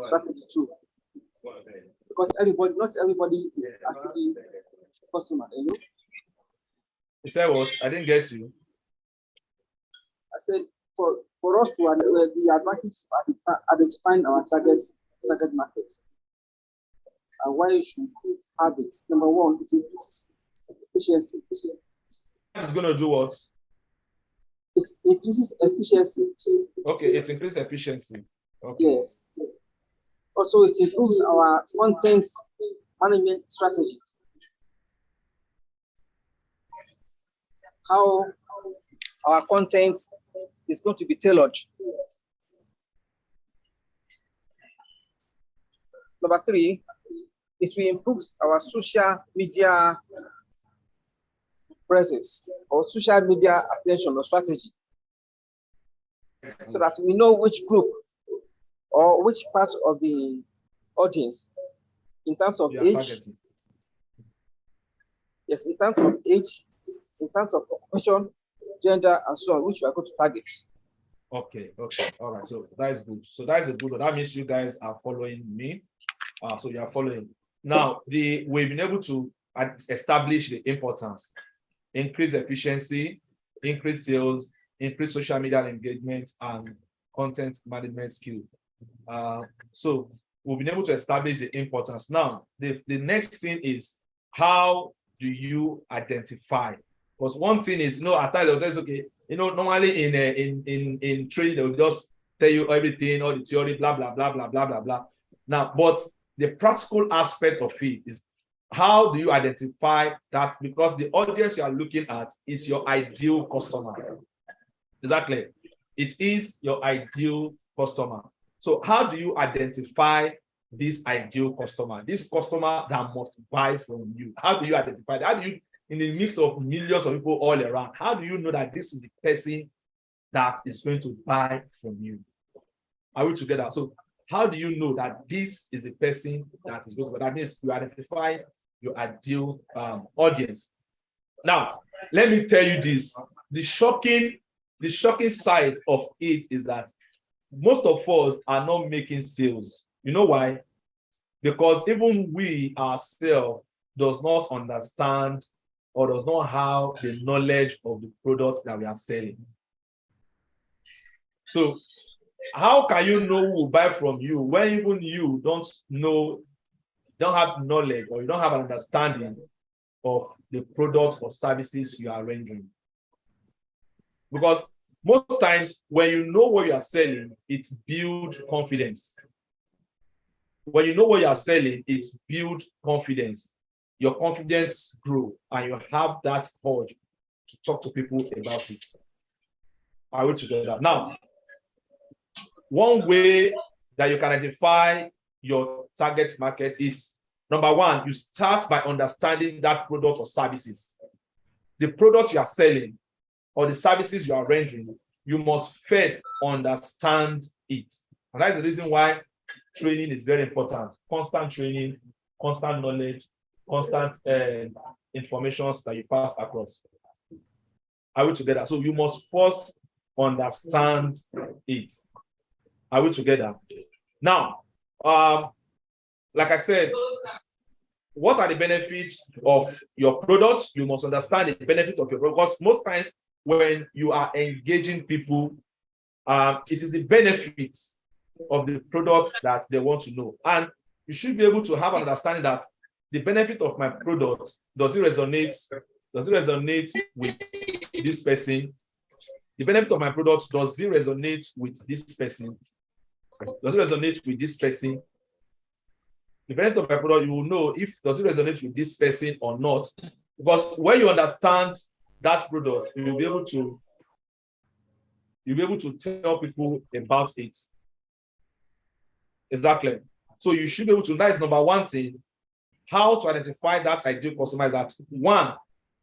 strategy too. Because not everybody is actually a customer, you know? You said what? I didn't get you. I said for us to the advantage of identifying our target markets and why you should have it. Number one, it increases efficiency. It's going to do what? It increases efficiency. Okay, it increases efficiency. Okay. Yes. Also, it improves our content management strategy. How our content is going to be tailored. Number 3, it will improve our social media presence or social media attention or strategy, so that we know which group or which part of the audience, in terms of age, targeting. Yes, in terms of age, in terms of occupation, gender, and so on, which we are going to target. Okay, all right. So that is good. So that is a good one. That means you guys are following me. So you are following. Now, we've been able to establish the importance, increase efficiency, increase sales, increase social media engagement, and content management skill. So we've been able to establish the importance. Now, the next thing is, how do you identify? Because one thing is, at times that's okay. Normally in training, they'll just tell you everything, all the theory, blah, blah, blah, blah, blah, blah, blah. Now, but the practical aspect of it is, how do you identify that? Because the audience you are looking at is your ideal customer. Exactly. It is your ideal customer. So how do you identify this ideal customer, this customer that must buy from you? How do you identify that? How do you, in the mix of millions of people all around, how do you know that this is the person that is going to buy from you? Are we together? So how do you know that this is the person that is going to buy? That means you identify your ideal audience. Now, let me tell you this. The shocking side of it is that most of us are not making sales. You know why? Because even we ourselves does not understand or does not have the knowledge of the products that we are selling. So how can you know who will buy from you when even you don't know don't have knowledge or you don't have an understanding of the product or services you are rendering. Because most times when you know what you are selling, it builds confidence. When you know what you are selling, it builds confidence. Your confidence grows and you have that urge to talk to people about it. Are we together? Now, one way that you can identify your target market is, number one, you start by understanding that product or services. The product you are selling or the services you are rendering, you must first understand it. And that's the reason why training is very important. Constant training, constant knowledge, constant information that you pass across. Are we together? So you must first understand it. Are we together? Now, like I said, what are the benefits of your products? You must understand the benefit of your product, because most times when you are engaging people, it is the benefits of the product that they want to know. And you should be able to have an understanding that the benefit of my product, does it resonate with this person? The benefit of my product, does it resonate with this person? Does it resonate with this person? The benefit of my product, you will know if does it resonate with this person or not. Because when you understand that product, you'll be able to tell people about it. Exactly. So you should be able to, that is number one thing, how to identify that ideal customer. That one,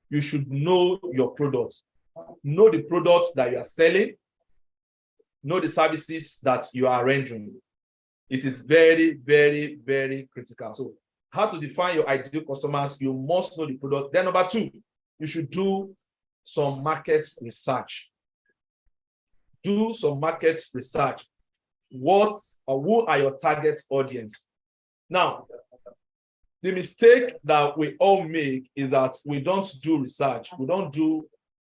you should know your products. Know the products that you are selling. Know the services that you are rendering. It is very, very, very critical. So how to define your ideal customers, you must know the product. Then number two, you should do some market research. Do some market research. What or who are your target audience? Now, the mistake that we all make is that we don't do research. We don't do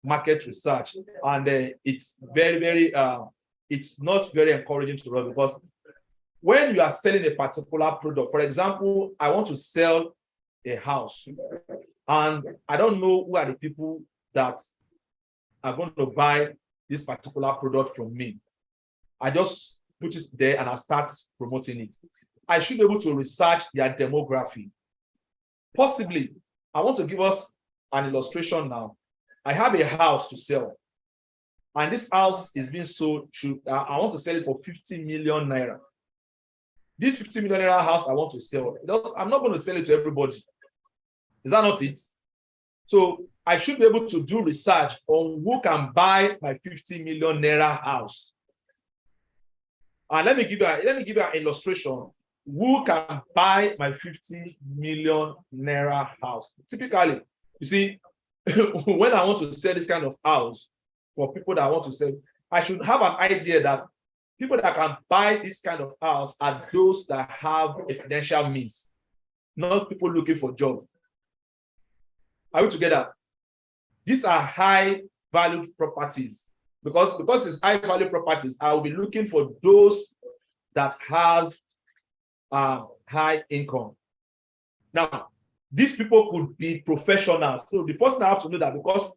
market research. And it's very, very, it's not very encouraging to us, because when you are selling a particular product, for example, I want to sell a house and I don't know who are the people that are going to buy this particular product from me. I just put it there and I start promoting it. I should be able to research their demography. Possibly, I want to give us an illustration now. I have a house to sell, and this house is being sold. I want to sell it for 50 million naira. This 50 million naira house I want to sell, I'm not going to sell it to everybody. Is that not it? So I should be able to do research on who can buy my 50 million naira house. And let me give you an illustration. Who can buy my 50 million naira house? Typically, you see, when I want to sell this kind of house for people that want to sell, I should have an idea that people that can buy this kind of house are those that have a financial means, not people looking for job. Are we together? These are high valued properties. Because it's high value properties, I will be looking for those that have high income. Now, these people could be professionals. So the first thing I have to know that, because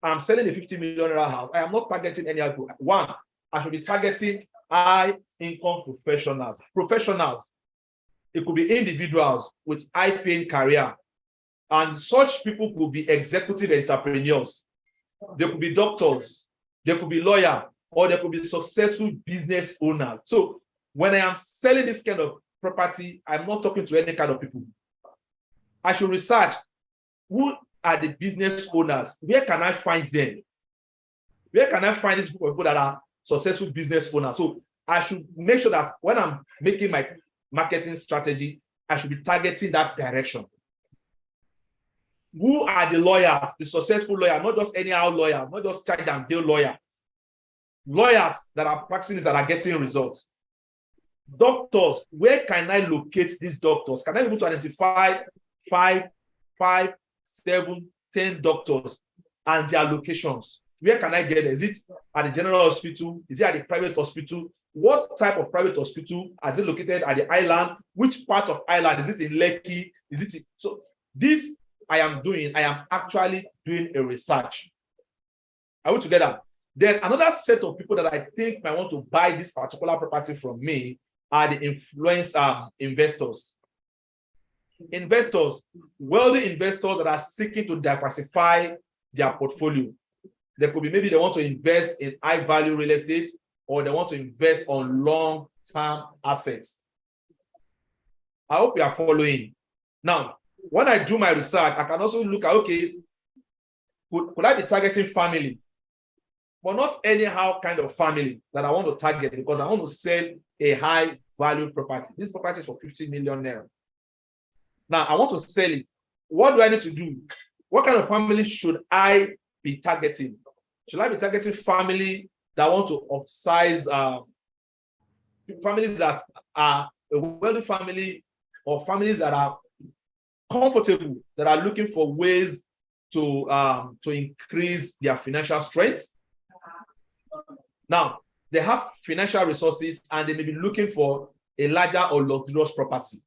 I'm selling a 50 million house, I am not targeting any other. One, I should be targeting high income professionals. Professionals, it could be individuals with high paying career. And such people could be executive entrepreneurs. They could be doctors, they could be lawyers, or they could be successful business owners. So when I am selling this kind of property, I'm not talking to any kind of people. I should research who are the business owners. Where can I find them? Where can I find these people that are successful business owners? So I should make sure that when I'm making my marketing strategy, I should be targeting that direction. Who are the lawyers, the successful lawyer, not just anyhow lawyer, not just charge and bill lawyer. Lawyers that are practicing, that are getting results. Doctors, where can I locate these doctors? Can I be able to identify 5, 7, 10 doctors and their locations? Where can I get it? Is it at the general hospital? Is it at the private hospital? what type of private hospital is it located at the island? Which part of island? Is it in Lekki? Is it so this I am actually doing a research. Are we together? Then another set of people that I think might want to buy this particular property from me are the influence investors. Investors, wealthy investors that are seeking to diversify their portfolio. There could be maybe they want to invest in high value real estate, or they want to invest on long-term assets. I hope you are following. Now, when I do my research, I can also look at, okay, could I be targeting family? But not anyhow kind of family that I want to target, because I want to sell a high value property. This property is for 50 million naira. Now, I want to sell it. What do I need to do? What kind of family should I be targeting? Should I be targeting family that want to upsize, families that are a wealthy family, or families that are comfortable, that are looking for ways to increase their financial strength? Now, they have financial resources and they may be looking for a larger or luxurious property.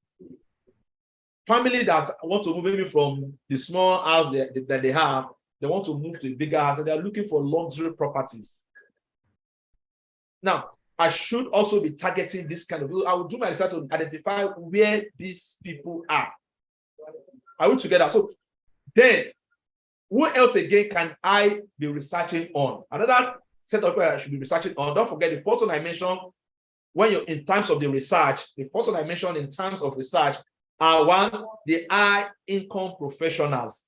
Family that want to move maybe from the small house that they have, they want to move to a bigger house, and they are looking for luxury properties. Now, I should also be targeting this kind of people. I will do my research to identify where these people are. Are we together? So then, what else again can I be researching on? Another set of people I should be researching on. Don't forget the first one I mentioned when you're in terms of the research. The first one I mentioned in terms of research are one, the high income professionals.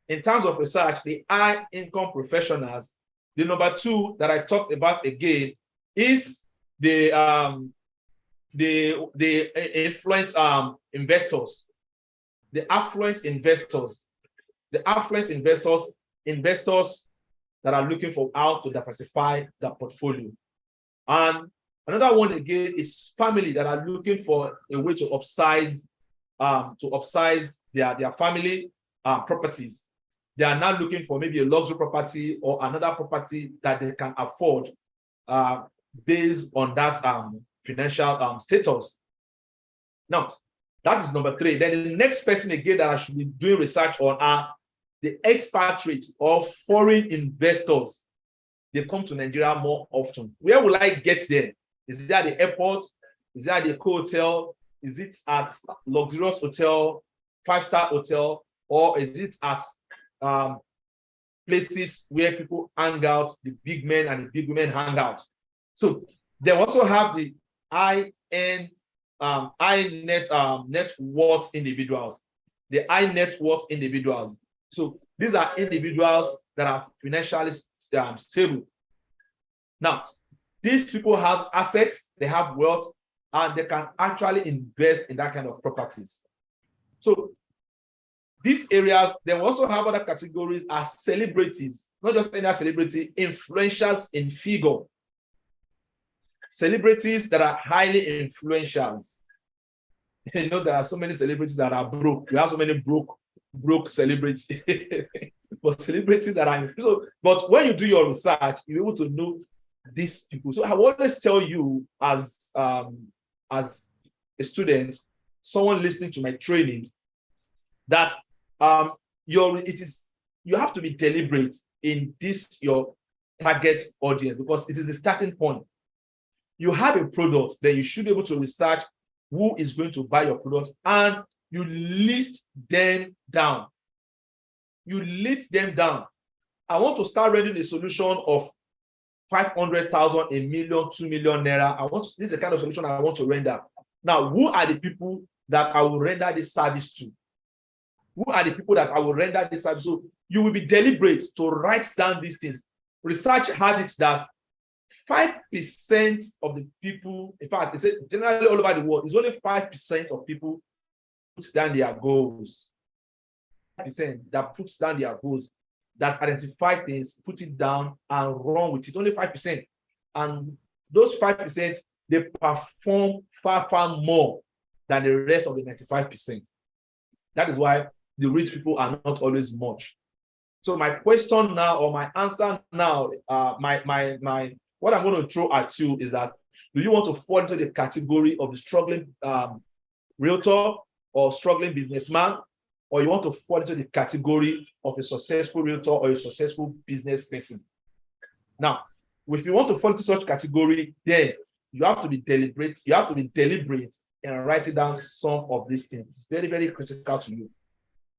In terms of research, the high income professionals. The number two that I talked about again is the influence investors, the affluent investors, investors that are looking for how to diversify their portfolio. And another one again is family that are looking for a way to upsize their family properties. They are now looking for maybe a luxury property or another property that they can afford based on that financial status. Now, that is number three. Then the next person again that I should be doing research on are the expatriates or foreign investors. They come to Nigeria more often. Where will I get them? Is it at the airport? Is it at the hotel? Is it at luxurious hotel, 5-star hotel, or is it at places where people hang out, the big men and the big women hang out? So they also have the high net worth individuals, the high net worth individuals. So these are individuals that are financially stable. Now, these people have assets, they have wealth, and they can actually invest in that kind of properties. So these areas, they also have other categories as celebrities, not just any celebrity, influencers in figure. Celebrities that are highly influential. You know, there are so many celebrities that are broke. You have so many broke celebrities. But celebrities that are influential. But when you do your research, you're able to know these people. So I always tell you as a student, someone listening to my training, that you have to be deliberate in this your target audience, because it is the starting point. You have a product, then you should be able to research who is going to buy your product, and you list them down. You list them down. I want to start reading a solution of 500,000, a million, 2 million naira. This is the kind of solution I want to render. Now, who are the people that I will render this service to? Who are the people that I will render this service? So you will be deliberate to write down these things. Research had it that 5% of the people, in fact, it's generally all over the world, it's only 5% of people put down their goals. 5% that puts down their goals, that identify things, put it down and run with it. Only 5%. And those 5%, they perform far, far more than the rest of the 95%. That is why the rich people are not always much. So my question now, or my answer now, what I'm going to throw at you is that, do you want to fall into the category of the struggling realtor or struggling businessman, or you want to fall into the category of a successful realtor or a successful business person? Now, if you want to fall into such category, then you have to be deliberate. You have to be deliberate and writing down some of these things. It's very, very critical to you.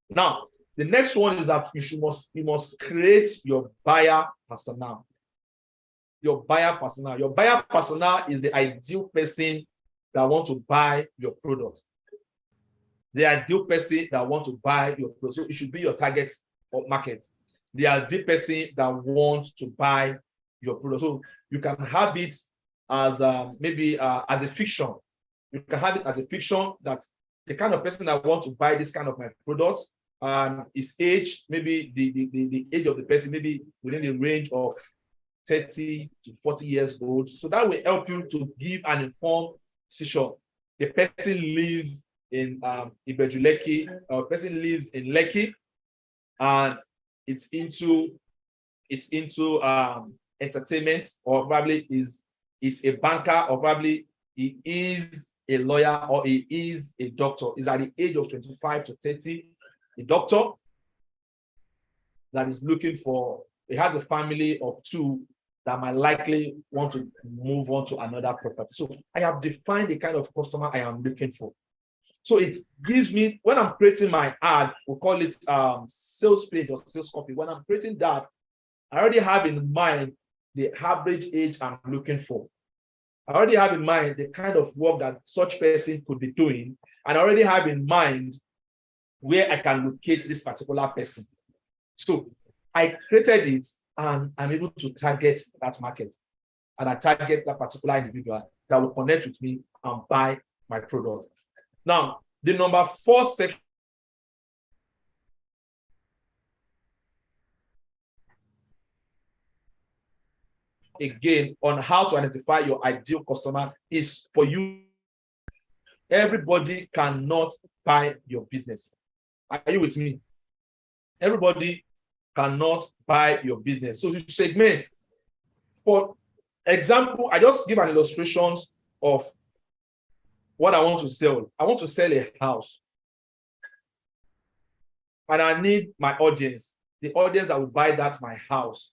Now, the next one is that you must create your buyer persona. Your buyer persona. Your buyer persona is the ideal person that want to buy your product. The ideal person that want to buy your product. So it should be your target market. The ideal person that wants to buy your product. So you can have it as maybe as a fiction. You can have it as a fiction that the kind of person that wants to buy this kind of my product, his age, maybe the age of the person, maybe within the range of 30 to 40 years old. So that will help you to give an informed decision. The person lives in Ibeju-Lekki, or person lives in Lekki, and it's into entertainment, or probably is a banker, or probably he is a lawyer, or he is a doctor. Is at the age of 25 to 30, a doctor that is looking for, he has a family of 2 that might likely want to move on to another property. So I have defined the kind of customer I am looking for. So it gives me, when I'm creating my ad, we'll call it sales page or sales copy. When I'm creating that, I already have in mind the average age I'm looking for. I already have in mind the kind of work that such person could be doing, and I already have in mind where I can locate this particular person. So I created it, and I'm able to target that market. And I target that particular individual that will connect with me and buy my product. Now, the number 4 section again on how to identify your ideal customer is for you. Everybody cannot buy your business. Are you with me? Everybody cannot buy your business. So you segment. For example, I just give an illustration of what I want to sell. I want to sell a house. And I need my audience. The audience that will buy that my house.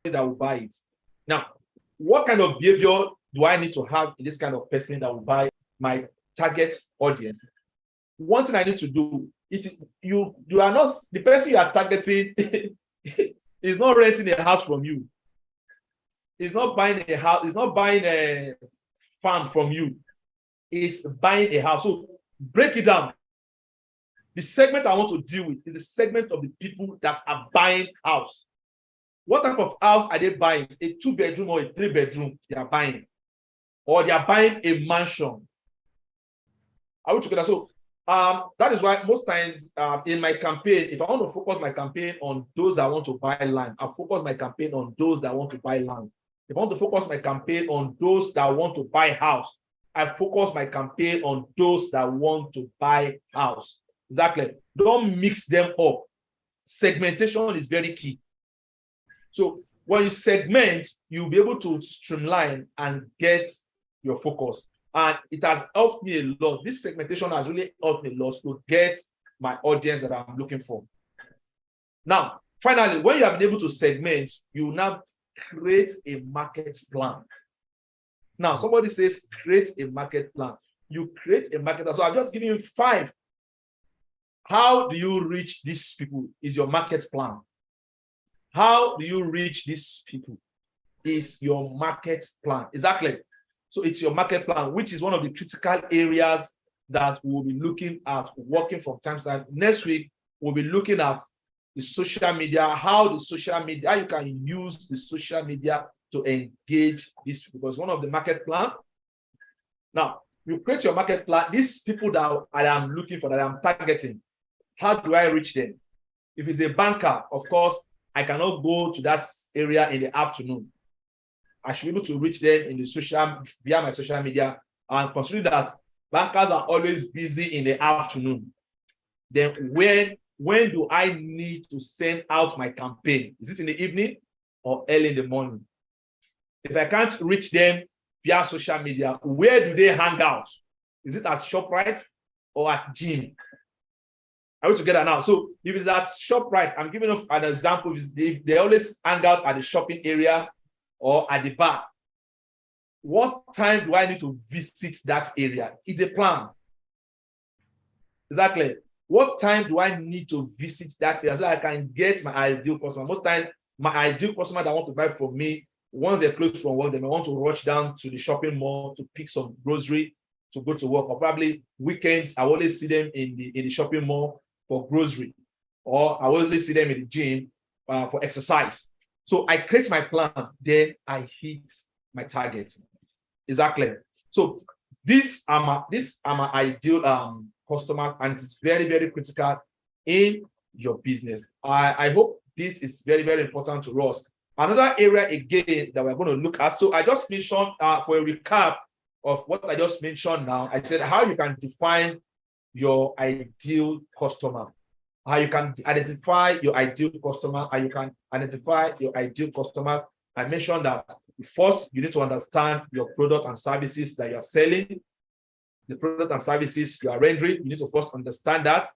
That will buy it. Now, what kind of behavior do I need to have in this kind of person that will buy my target audience? One thing I need to do, you are not, the person you are targeting is not renting a house from you. He's not buying a house, he's not buying a farm from you. He's buying a house. So break it down. The segment I want to deal with is the segment of the people that are buying house. What type of house are they buying? A 2-bedroom or a 3-bedroom they are buying? Or they are buying a mansion? Are we together? So that is why most times in my campaign, if I want to focus my campaign on those that want to buy land, I focus my campaign on those that want to buy land. If I want to focus my campaign on those that want to buy house, I focus my campaign on those that want to buy house. Exactly. Don't mix them up. Segmentation is very key. So when you segment, you'll be able to streamline and get your focus. And it has helped me a lot. This segmentation has really helped me a lot to get my audience that I'm looking for. Now, finally, when you have been able to segment, you now create a market plan. Now, somebody says, create a market plan. You create a market plan. So I'm just giving you 5. How do you reach these people is your market plan. How do you reach these people is your market plan. Exactly. So it's your market plan, which is one of the critical areas that we'll be looking at working from time to time. Next week, we'll be looking at the social media, how you can use the social media to engage these people. Because one of the market plan. Now, you create your market plan. These people that I am looking for, that I'm targeting, how do I reach them? If it's a banker, of course, I cannot go to that area in the afternoon. I should be able to reach them in the via my social media, and consider that bankers are always busy in the afternoon. Then when do I need to send out my campaign? Is it in the evening or early in the morning? If I can't reach them via social media, where do they hang out? Is it at ShopRite or at gym? Are we together now? So if it's at ShopRite, I'm giving you an example. They always hang out at the shopping area or at the bar. What time do I need to visit that area? It's a plan. Exactly. What time do I need to visit that area so I can get my ideal customer? Most times, my ideal customer that want to buy from me, once they're close from work, they may want to rush down to the shopping mall to pick some grocery to go to work, or probably weekends. I always see them in the shopping mall for grocery, or I always see them in the gym for exercise. So I create my plan, then I hit my target. Is that clear? So these are my ideal customers, and it's very, very critical in your business. I hope this is very, very important to us. Another area again that we're going to look at. So I just mentioned for a recap of what I just mentioned now, I said how you can define your ideal customer, how you can identify your ideal customer, how you can identify your ideal customers. I mentioned that first, you need to understand your product and services that you're selling, the product and services you are rendering. You need to first understand that.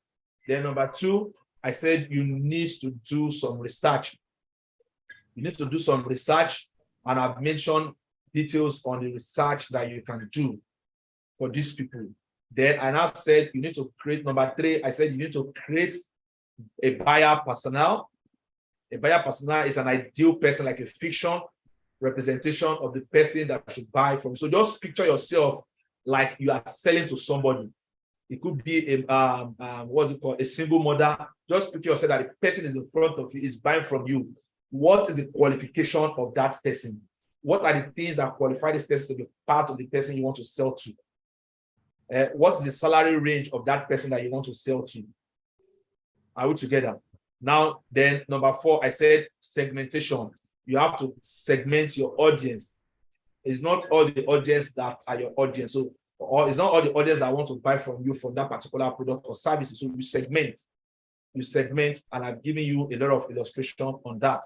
Then number two, I said you need to do some research. You need to do some research, and I've mentioned details on the research that you can do for these people. Then I now said you need to create, number three, I said you need to create a buyer personnel. A buyer personnel is an ideal person, like a fiction representation of the person that should buy from. So just picture yourself like you are selling to somebody. It could be what's it called, a single mother. Just picture yourself that the person is in front of you, is buying from you. What is the qualification of that person? What are the things that qualify this person to be part of the person you want to sell to? What is the salary range of that person that you want to sell to? Are we together? Now, then number four, I said segmentation. You have to segment your audience. It's not all the audience that are your audience. So, or it's not all the audience that want to buy from you from that particular product or services. So you segment, and I've given you a lot of illustration on that.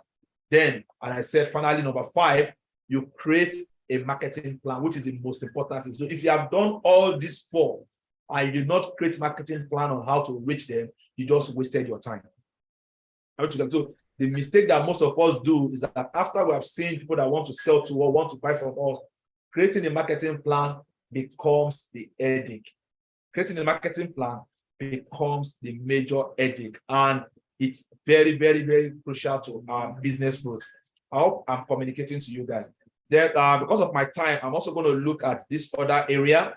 Then, and I said finally, number five, you create a marketing plan, which is the most important thing. So if you have done all these four and you did not create marketing plan on how to reach them, you just wasted your time. So the mistake that most of us do is that after we have seen people that want to sell to or want to buy from us, creating a marketing plan becomes the headache. Creating a marketing plan becomes the major headache, and it's very, very, very crucial to our business growth. I hope I'm communicating to you guys. Then, because of my time, I'm also going to look at this other area.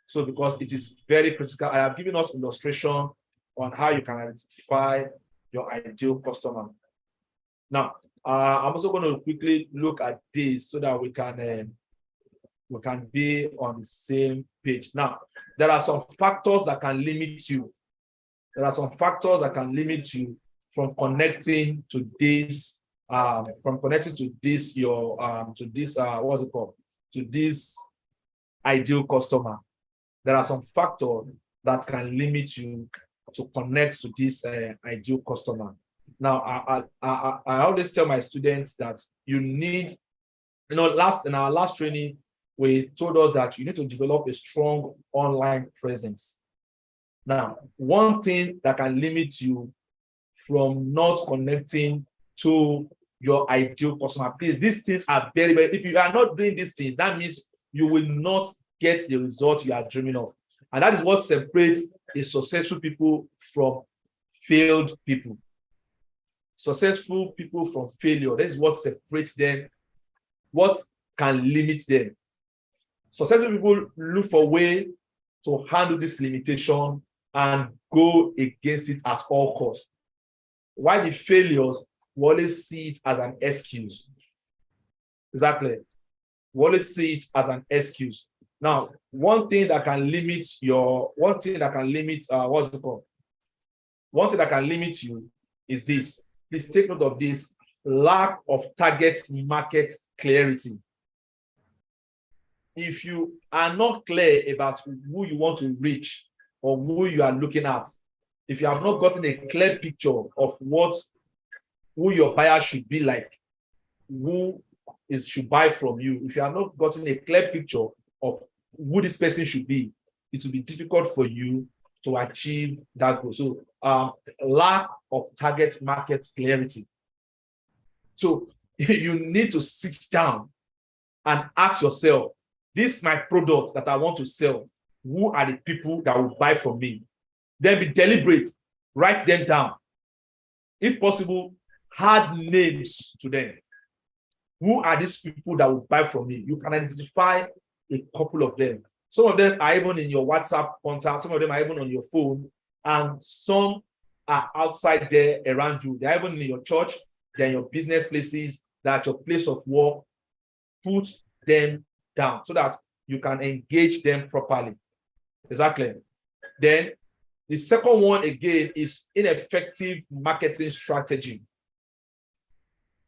So because it is very critical, I have given us illustration on how you can identify your ideal customer. Now, I'm also going to quickly look at this so that we can be on the same page. Now, there are some factors that can limit you. There are some factors that can limit you from connecting to this, to this ideal customer. There are some factors that can limit you to connect to this ideal customer. Now, I always tell my students that you need, in our last training, we told us that you need to develop a strong online presence. Now, one thing that can limit you from not connecting to your ideal customer, please, these things are very, very, if you are not doing these things, that means you will not get the result you are dreaming of. And that is what separates a successful people from failed people. Successful people from failure, that is what separates them, what can limit them. Successful people look for a way to handle this limitation and go against it at all costs. While the failures, we always see it as an excuse. Exactly. We always see it as an excuse. Now, one thing that can limit you is this. Please take note of this: lack of target market clarity. If you are not clear about who you want to reach or who you are looking at, if you have not gotten a clear picture of who your buyer should be like, should buy from you, if you have not gotten a clear picture of who this person should be, it will be difficult for you to achieve that goal. So lack of target market clarity. So you need to sit down and ask yourself, this is my product that I want to sell. Who are the people that will buy from me? Then be deliberate, write them down. If possible, add names to them. Who are these people that will buy from me? You can identify a couple of them. Some of them are even in your WhatsApp contact. Some of them are even on your phone. And some are outside there around you. They're even in your church. They're in your business places. They're at your place of work. Put them down so that you can engage them properly. Exactly. Then the second one again is ineffective marketing strategy.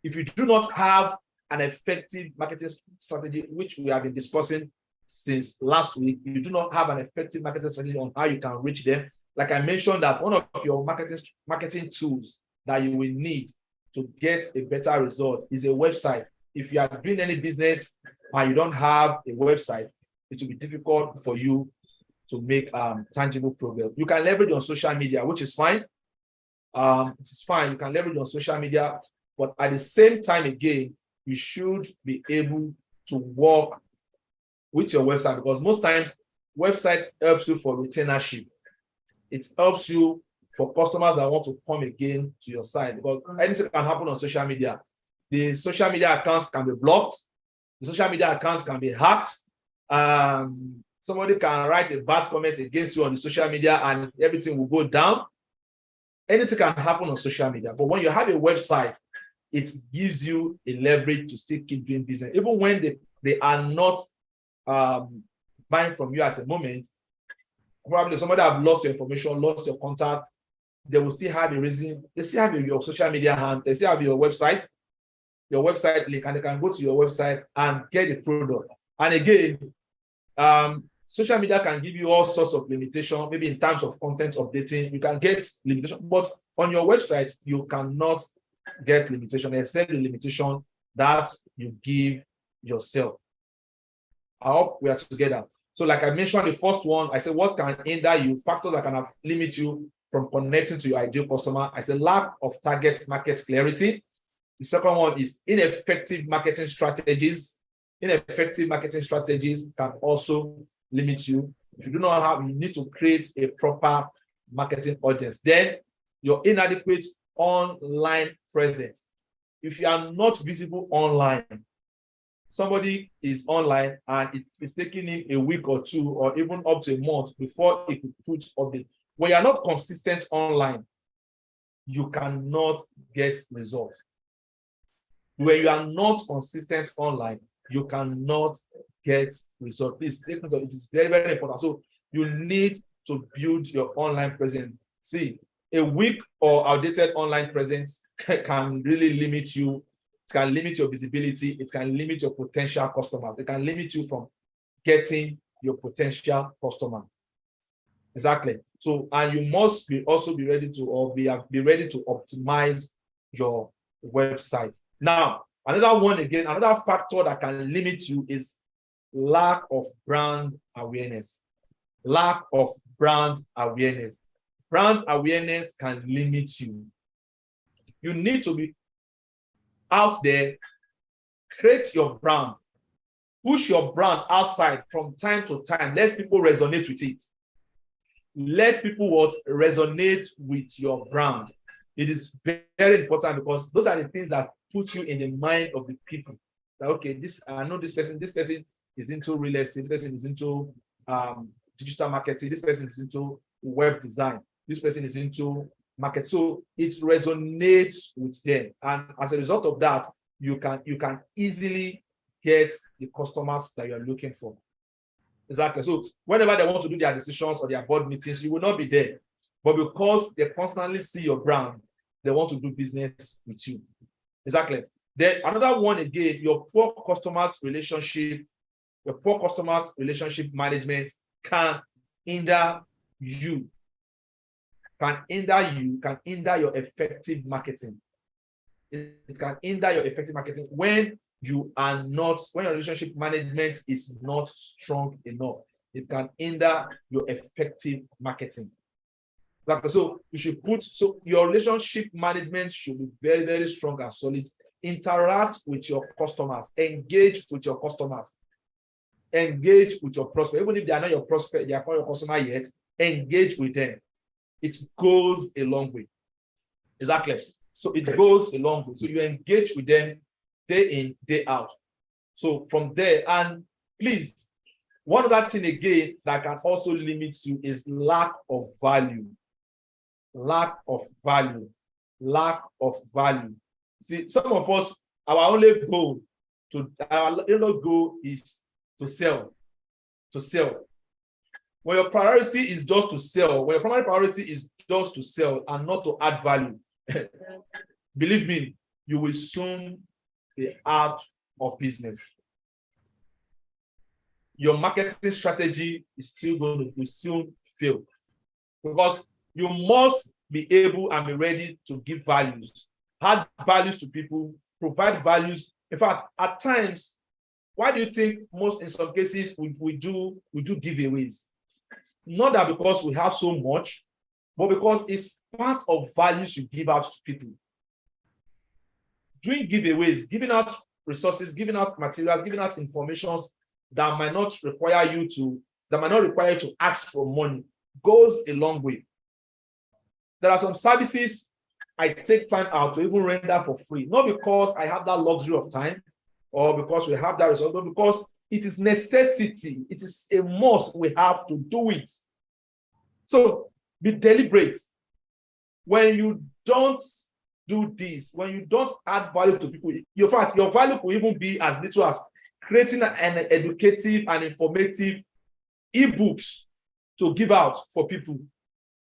If you do not have an effective marketing strategy, which we have been discussing since last week, you do not have an effective marketing strategy on how you can reach them. Like I mentioned, that one of your marketing tools that you will need to get a better result is a website. If you are doing any business and you don't have a website, it will be difficult for you to make tangible progress. You can leverage on social media, which is fine. It's fine. You can leverage on social media, but at the same time, again, you should be able to work with your website, because most times website helps you for retainership. It helps you for customers that want to come again to your site, because anything can happen on social media. The social media accounts can be blocked. The social media accounts can be hacked. Somebody can write a bad comment against you on the social media and everything will go down. Anything can happen on social media. But when you have a website, it gives you a leverage to still keep doing business. Even when they are not buying from you at the moment, probably somebody have lost your information, lost your contact, they will still have a reason. They still have your social media hand. They still have your website link, and they can go to your website and get the product. And again, social media can give you all sorts of limitations, maybe in terms of content updating, you can get limitation, but on your website, you cannot get limitation, except the limitation that you give yourself. I hope we are together. So like I mentioned, the first one, I said, what can hinder you? Factors that can limit you from connecting to your ideal customer. I said, lack of target market clarity. The second one is ineffective marketing strategies. Ineffective marketing strategies can also limit you. If you do not have, you need to create a proper marketing audience. Then your inadequate online presence. If you are not visible online, somebody is online and it is taking him a week or two or even up to a month before he could put update. When you are not consistent online, you cannot get results. When you are not consistent online, you cannot get results. Please take note of it. It is very, very important. So you need to build your online presence. See, a weak or outdated online presence can really limit you. It can limit your visibility. It can limit your potential customers. It can limit you from getting your potential customer. Exactly. So, and you must also be ready to optimize your website. Now, another one again, another factor that can limit you is lack of brand awareness. Lack of brand awareness. Brand awareness can limit you. You need to be out there, create your brand, push your brand outside from time to time. Let people resonate with it. Let people resonate with your brand. It is very important, because those are the things that put you in the mind of the people. That, okay, I know this person is into real estate, this person is into digital marketing, this person is into web design, this person is into market. So it resonates with them. And as a result of that, you can easily get the customers that you're looking for. Exactly. So whenever they want to do their decisions or their board meetings, you will not be there. But because they constantly see your brand, they want to do business with you. Exactly. Then another one again, your poor customers relationship management can hinder you can hinder you, can hinder your effective marketing. It can hinder your effective marketing when you are not, when your relationship management is not strong enough. It can hinder your effective marketing. So you should so your relationship management should be very, very strong and solid. Interact with your customers, engage with your customers, engage with your prospect. Even if they are not your prospect, they are not your customer yet, engage with them. It goes a long way. Exactly. So it goes a long way. So you engage with them day in, day out. So from there, and please, one other thing again that can also limit you is lack of value. Lack of value. Lack of value. See, some of us, our only goal is to sell. To sell. When your priority is just to sell, when your primary priority is just to sell and not to add value, believe me, you will soon be out of business. Your marketing strategy is still going to soon fail, because you must be able and be ready to give values, add values to people, provide values. In fact, at times, why do you think in some cases we do giveaways? Not that because we have so much, but because it's part of values you give out to people. Doing giveaways, giving out resources, giving out materials, giving out information that might not require you to ask for money goes a long way. There are some services I take time out to even render for free, not because I have that luxury of time or because we have that resource, but because it is necessity. It is a must. We have to do it. So be deliberate. When you don't do this, when you don't add value to people, your value could even be as little as creating an educative and informative ebooks to give out for people.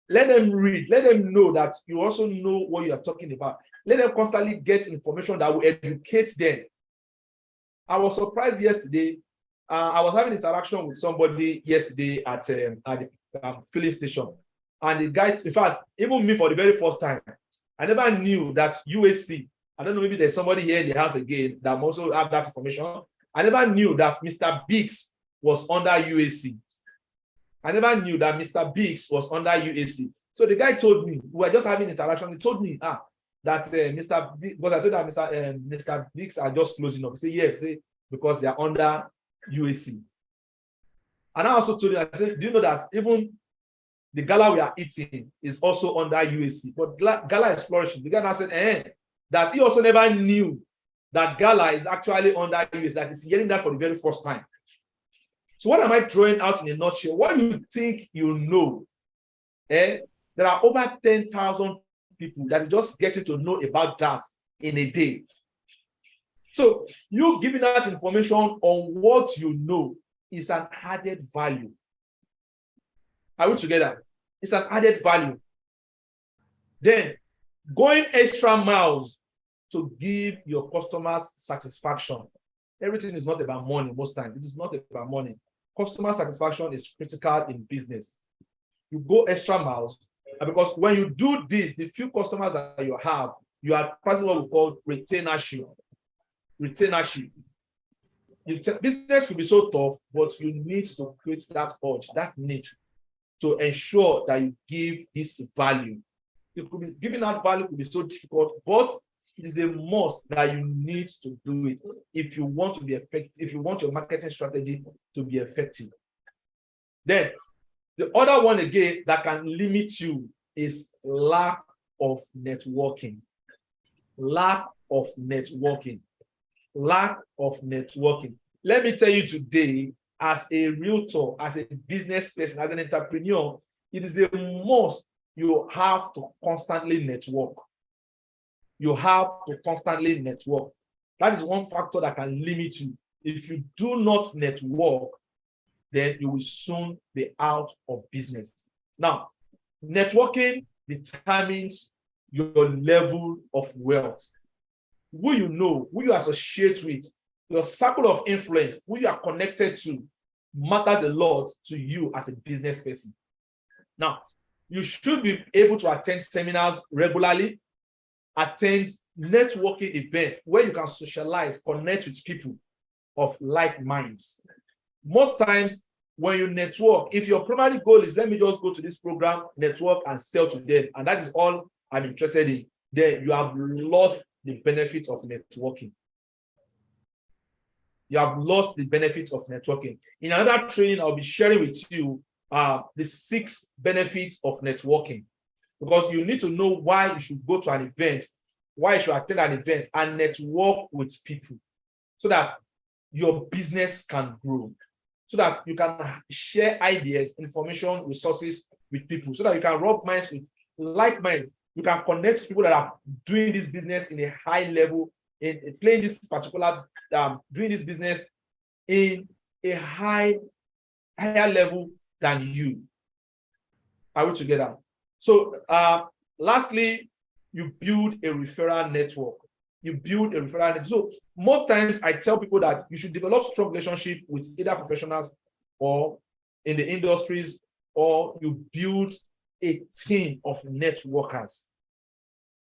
Let them read. Let them know that you also know what you are talking about. Let them constantly get information that will educate them. I was surprised yesterday. I was having interaction with somebody yesterday at the filling station. And the guy, in fact, even me for the very first time, I never knew that UAC, I don't know, maybe there's somebody here in the house again that also have that information. I never knew that Mr. Biggs was under UAC. I never knew that Mr. Biggs was under UAC. So the guy told me, we were just having interaction, he told me that Mr. Biggs, because I told that Mr. Biggs are just closing up. He said, yes, because they are under UAC. And I also told him, I said, do you know that even the gala we are eating is also under UAC, but gala is flourishing. The guy now said, that he also never knew that gala is actually under UAC, that he's hearing that for the very first time. So what am I throwing out in a nutshell? What you think you know? There are over 10,000 people that are just getting to know about that in a day. So you giving out information on what you know is an added value. Are we together? It's an added value. Then going extra miles to give your customers satisfaction. Everything is not about money most times. It is not about money. Customer satisfaction is critical in business. You go extra miles, because when you do this, the few customers that you have, you are passing what we call retainership. Retainership. Business could be so tough, but you need to create that urge, that need to ensure that you give this value. It could be giving out value could be so difficult, but it is a must that you need to do it if you want to be effective, if you want your marketing strategy to be effective. Then the other one again that can limit you is lack of networking. Lack of networking. Lack of networking. Let me tell you today, as a realtor, as a business person, as an entrepreneur, it is a must. You have to constantly network. You have to constantly network. That is one factor that can limit you. If you do not network, then you will soon be out of business. Now, networking determines your level of wealth. Who you know, who you associate with, your circle of influence, who you are connected to, matters a lot to you as a business person. Now, You should be able to attend seminars regularly, attend networking events where you can socialize, connect with people of like minds. Most times when you network, if your primary goal is, let me just go to this program, network and sell to them, and that is all I'm interested in, then you have lost the benefit of networking. You have lost the benefit of networking. In another training, I'll be sharing with you the 6 benefits of networking, because you need to know why you should go to an event, why you should attend an event and network with people so that your business can grow, so that you can share ideas, information, resources with people, so that you can rub minds with like minds. You can connect people that are doing this business in a high level, in playing this particular, doing this business in a higher level than you. Are we together? So lastly, you build a referral network. You build a referral network. So most times I tell people that you should develop strong relationship with either professionals or in the industries, or you build a team of networkers.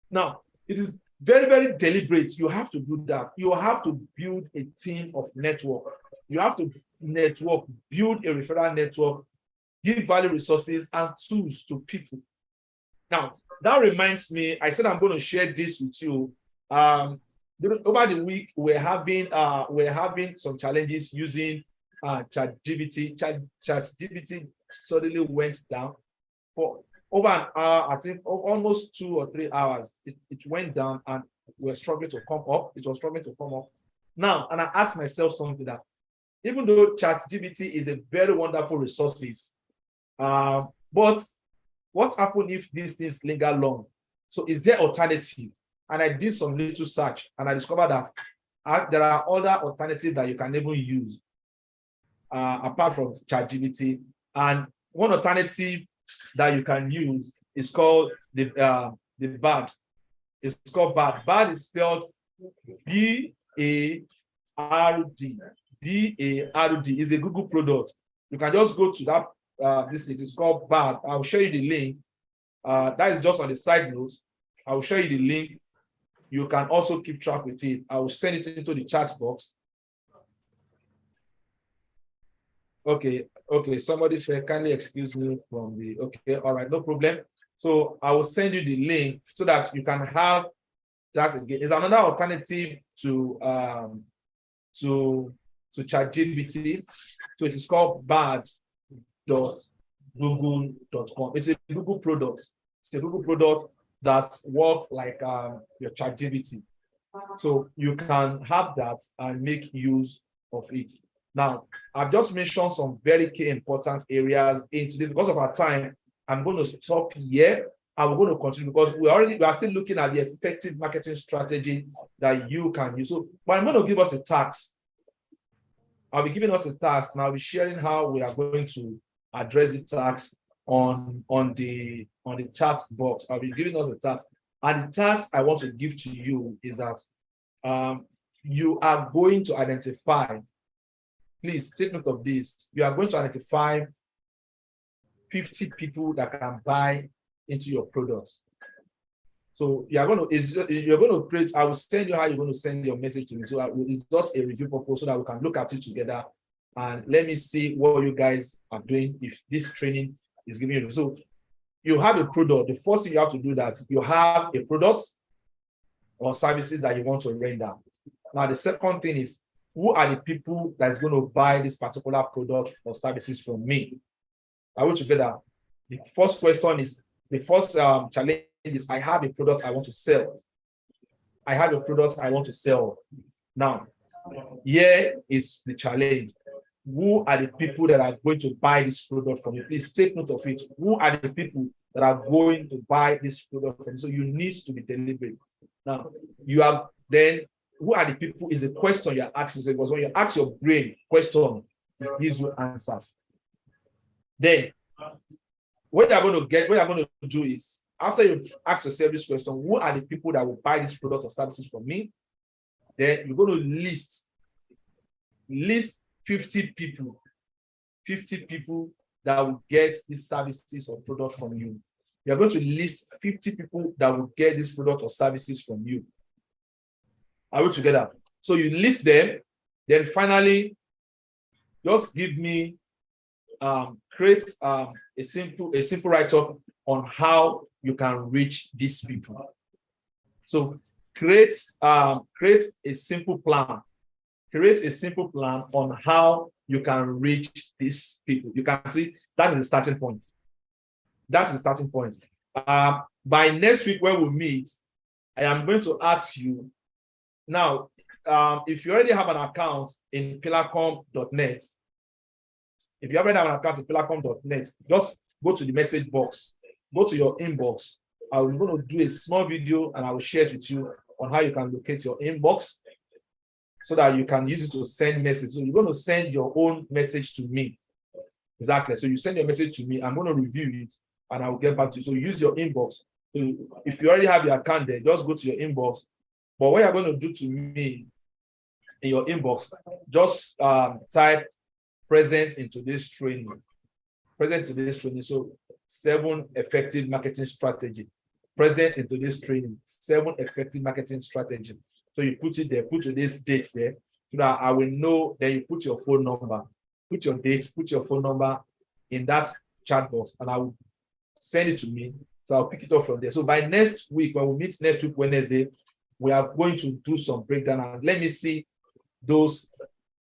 Now, it is very, very deliberate. You have to do that. You have to build a team of network. You have to network, build a referral network, give value resources and tools to people. Now, that reminds me, I said I'm going to share this with you. Over the week, we're having some challenges using ChatGPT. ChatGPT suddenly went down for over an hour. I think almost 2 or 3 hours. It went down and we're struggling to come up. It was struggling to come up. Now, and I asked myself something, that even though ChatGPT is a very wonderful resource, but what happens if these things linger long? So is there alternative? And I did some little search and I discovered that there are other alternatives that you can even use apart from ChatGPT. And one alternative that you can use is called the BARD. It's called BARD. BARD is spelled B-A-R-D. B-A-R-D is a Google product. You can just go to that. This is called BARD. I'll show you the link. That is just on the side notes. I will show you the link. You can also keep track with it. I will send it into the chat box. Okay. Somebody said, kindly excuse me from the, okay, all right, no problem. So I will send you the link so that you can have that again. It's another alternative to ChatGPT. So it is called bard.google.com. It's a Google product. It's a Google product that works like your ChatGPT. So you can have that and make use of it. Now, I've just mentioned some very key important areas in today. Because of our time, I'm going to stop here and we're going to continue because we are still looking at the effective marketing strategy that you can use. So, but I'm going to give us a task. I'll be giving us a task and I'll be sharing how we are going to address the task on the chat box. I'll be giving us a task. And the task I want to give to you is that you are going to identify, please take note of this, you are going to identify 50 people that can buy into your products. So you're going to create, I will send you how you're going to send your message to me. So it's just a review purpose so that we can look at it together and let me see what you guys are doing if this training is giving you. So you have a product. The first thing you have to do that you have a product or services that you want to render. Now, the second thing is, who are the people that is going to buy this particular product or services from me? Are we together? The first question is, the first challenge is, I have a product I want to sell. I have a product I want to sell. Now, here is the challenge. Who are the people that are going to buy this product from you? Please take note of it. Who are the people that are going to buy this product from you? So you need to be deliberate. Now, you have then, who are the people is the question you're asking. So because when you ask your brain question, it gives you answers. Then, what you're going to do is, after you've asked yourself this question, who are the people that will buy this product or services from me? Then you're going to list 50 people that will get these services or products from you. you're going to list 50 people that will get this product or services from you. Are we together? So you list them, then finally, just give me, create a simple write-up on how you can reach these people. So create a simple plan. Create a simple plan on how you can reach these people. You can see that is the starting point. That's the starting point. By next week when we meet, I am going to ask you now, if you already have an account in pillarcom.net, if you already have an account in pillarcom.net, just go to the message box, go to your inbox. I'm going to do a small video and I will share it with you on how you can locate your inbox so that you can use it to send messages. So you're going to send your own message to me. Exactly. So you send your message to me, I'm going to review it and I will get back to you. So use your inbox. So if you already have your account there, just go to your inbox. But what you're going to do to me in your inbox, just type present into this training. Present to this training. So 7 effective marketing strategy. Present into this training. 7 effective marketing strategy. So you put it there, put today's date there, so that I will know. Then you put your phone number, put your date, put your phone number in that chat box, and I will send it to me. So I'll pick it up from there. So by next week, when we meet next week, Wednesday, we are going to do some breakdown. And let me see those.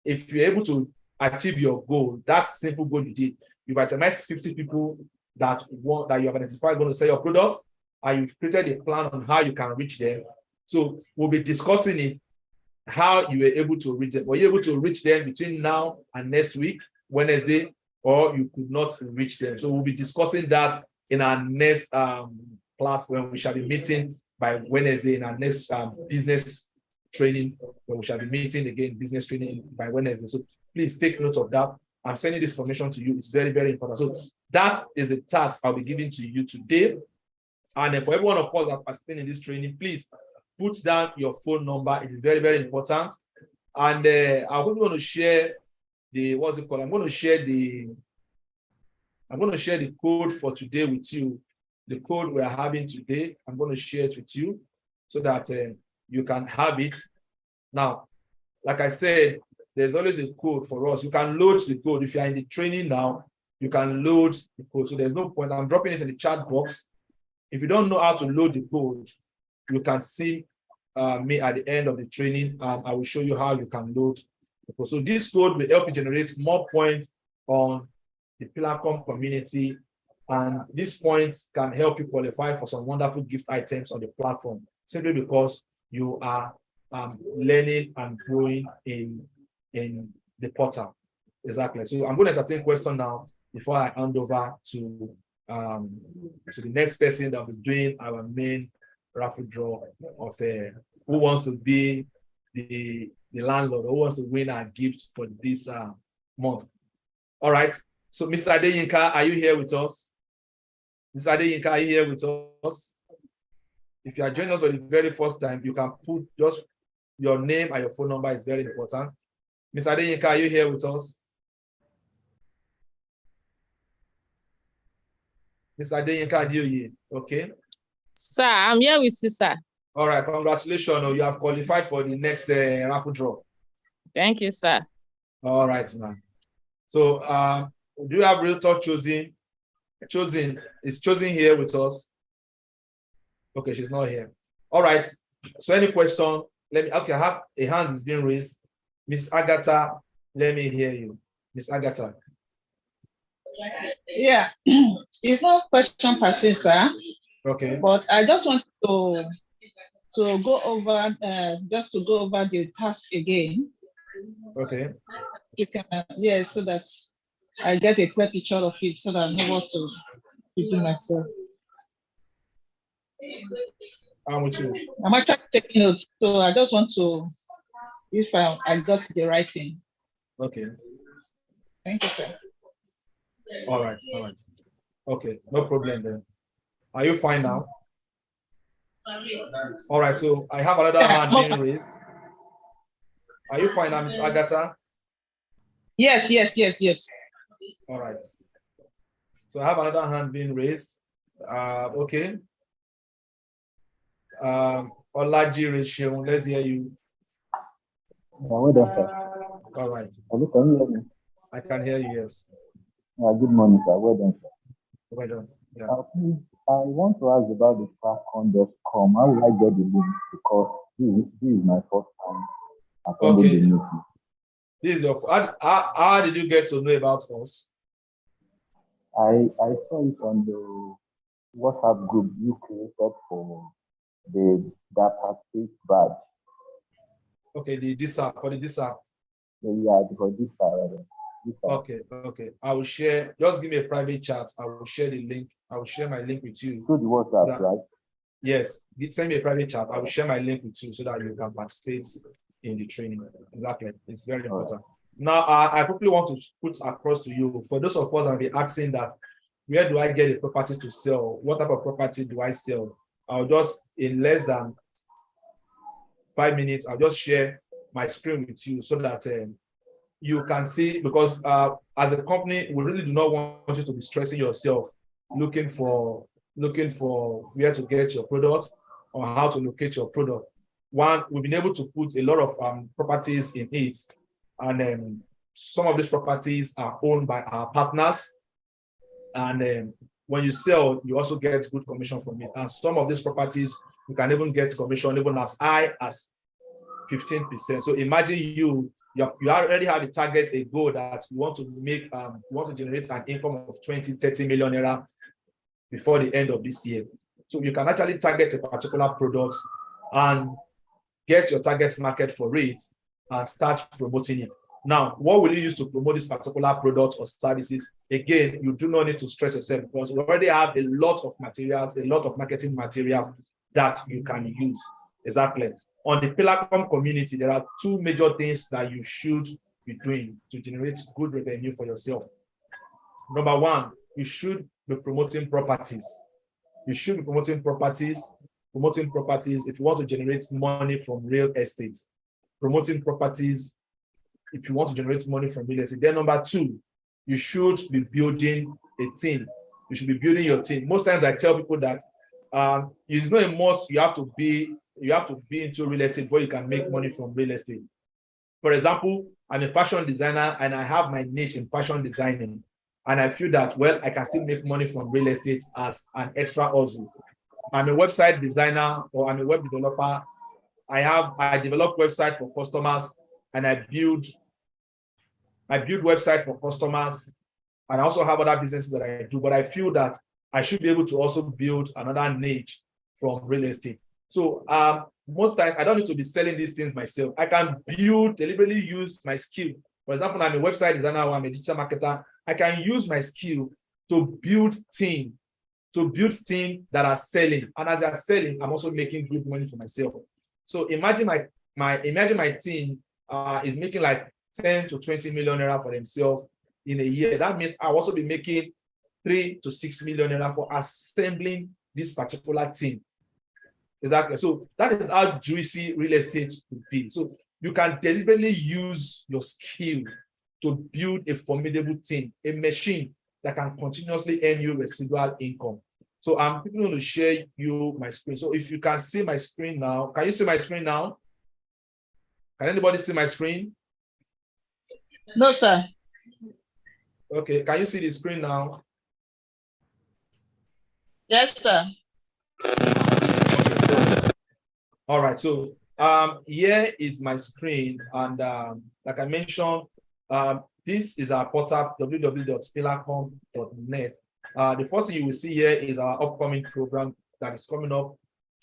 If you're able to achieve your goal, that simple goal you did, you've itemized 50 people that you have identified going to sell your product, and you've created a plan on how you can reach them. So we'll be discussing it, how you were able to reach them. Were you able to reach them between now and next week, Wednesday, or you could not reach them? So we'll be discussing that in our next class when we shall be meeting by Wednesday in our next business training, when we shall be meeting again, business training by Wednesday. So please take note of that. I'm sending this information to you. It's very, very important. So that is the task I'll be giving to you today. And for everyone of us that are participating in this training, please put down your phone number. It is very, very important. And I'm going to share the, what's it called? I'm going to share the code for today with you. The code we are having today, I'm going to share it with you so that you can have it. Now, like I said, there's always a code for us. You can load the code. If you're in the training now, you can load the code. So there's no point. I'm dropping it in the chat box. If you don't know how to load the code, you can see me at the end of the training. I will show you how you can load the code. So this code will help you generate more points on the Pillarcom community. And these points can help you qualify for some wonderful gift items on the platform, simply because you are learning and growing in the portal. Exactly. So I'm going to entertain question now before I hand over to the next person that will be doing our main raffle draw of who wants to be the landlord, who wants to win our gift for this month. All right. So Mr. Adeyinka, are you here with us? Mr. Adeyinka, are you here with us? If you are joining us for the very first time, you can put just your name and your phone number. Is very important. Mr. Adeyinka, are you here with us? Mr. Adeyinka, are you here? Okay. Sir, I'm here with you, sir. All right, congratulations. You have qualified for the next raffle draw. Thank you, sir. All right, man. So do you have Realtor Chosen? Is Chosen here with us? Okay, she's not here. All right. So any question? Let me, okay, I have a hand is being raised. Miss Agatha, let me hear you. Miss Agatha. Yeah, it's not question per se, sir. Okay. But I just want to go over the task again. Okay. You can, yes, so that I get a clear picture of it, so that I know what to do myself. I'm with you. I'm actually taking notes, so I just want to, if I got the right thing. Okay. Thank you, sir. All right. All right. Okay, no problem then. Are you fine now? All right, so I have another hand being raised. Are you fine now, Miss Agatha? Yes. All right. So I have another hand being raised. Okay. Olaji Ratio, let's hear you. Well done, sir. All right. Hello, can you hear me? I can hear you, yes. Good morning, sir. Well done, sir. Well done. Yeah. Please, I want to ask about the Flacon.com. How will I get the link? Because this is my first time attending the meeting. This is your. How did you get to know about us? I saw it on the WhatsApp group you created for the data space badge. Okay, this app. Yeah, for this app. Okay. I will share. Just give me a private chat. I will share the link. I will share my link with you. So the WhatsApp, right? Yes. Send me a private chat. I will share my link with you so that you can participate in the training. Exactly. It's very important. Now, I quickly want to put across to you, for those of us that will be asking that, where do I get a property to sell? What type of property do I sell? I'll just, in less than 5 minutes, I'll just share my screen with you so that you can see, because as a company, we really do not want you to be stressing yourself, looking for where to get your product or how to locate your product. One, we've been able to put a lot of properties in it, and some of these properties are owned by our partners. And when you sell, you also get good commission from it. And some of these properties, you can even get commission even as high as 15%. So imagine you already have a target, a goal that you want to make, you want to generate an income of 20-30 million naira before the end of this year. So you can actually target a particular product and get your target market for it and start promoting it. Now, what will you use to promote this particular product or services? Again, you do not need to stress yourself because we already have a lot of materials, a lot of marketing materials that you can use. Exactly. On the Pillarcom community, there are 2 major things that you should be doing to generate good revenue for yourself. Number 1, you should be promoting properties. You should be promoting properties if you want to generate money from real estate. Promoting properties if you want to generate money from real estate. Then number 2, you should be building a team. You should be building your team. Most times I tell people that it's not a must you have to be into real estate before you can make money from real estate. For example, I'm a fashion designer and I have my niche in fashion designing. And I feel that, well, I can still make money from real estate as an extra hustle. I'm a website designer or I'm a web developer. I develop websites for customers and I build websites for customers. And I also have other businesses that I do, but I feel that I should be able to also build another niche from real estate. So most times I don't need to be selling these things myself. I can deliberately use my skill. For example, I'm a website designer or I'm a digital marketer. I can use my skill to build teams that are selling. And as they're selling, I'm also making good money for myself. So imagine my team is making like 10 to 20 million naira for themselves in a year. That means I'll also be making 3 to 6 million naira for assembling this particular team. Exactly. So that is how juicy real estate could be. So you can deliberately use your skill to build a formidable team, a machine that can continuously earn you residual income. So I'm going to share you my screen. So if you can see my screen now, can you see my screen now? Can anybody see my screen? No, sir. Okay, can you see the screen now? Yes, sir. All right, so here is my screen, and like I mentioned, this is our portal, www.pillarcom.net. The first thing you will see here is our upcoming program that is coming up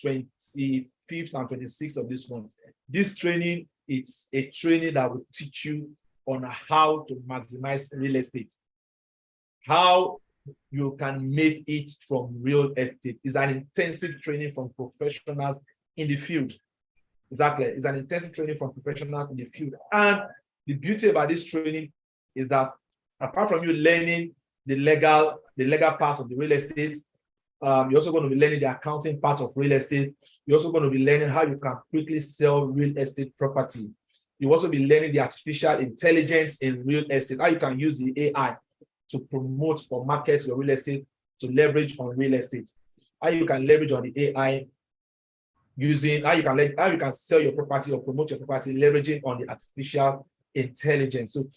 25th and 26th of this month. This training is a training that will teach you on how to maximize real estate, how you can make it from real estate. It's an intensive training from professionals in the field. Exactly. It's an intensive training from professionals in the field. And the beauty about this training is that apart from you learning the legal part of the real estate, you're also going to be learning the accounting part of real estate. You're also going to be learning how you can quickly sell real estate property. You'll also be learning the artificial intelligence in real estate, how you can use the AI to promote or market your real estate to leverage on real estate, how you can leverage on the AI, using how you can sell your property or promote your property, leveraging on the artificial intelligence. So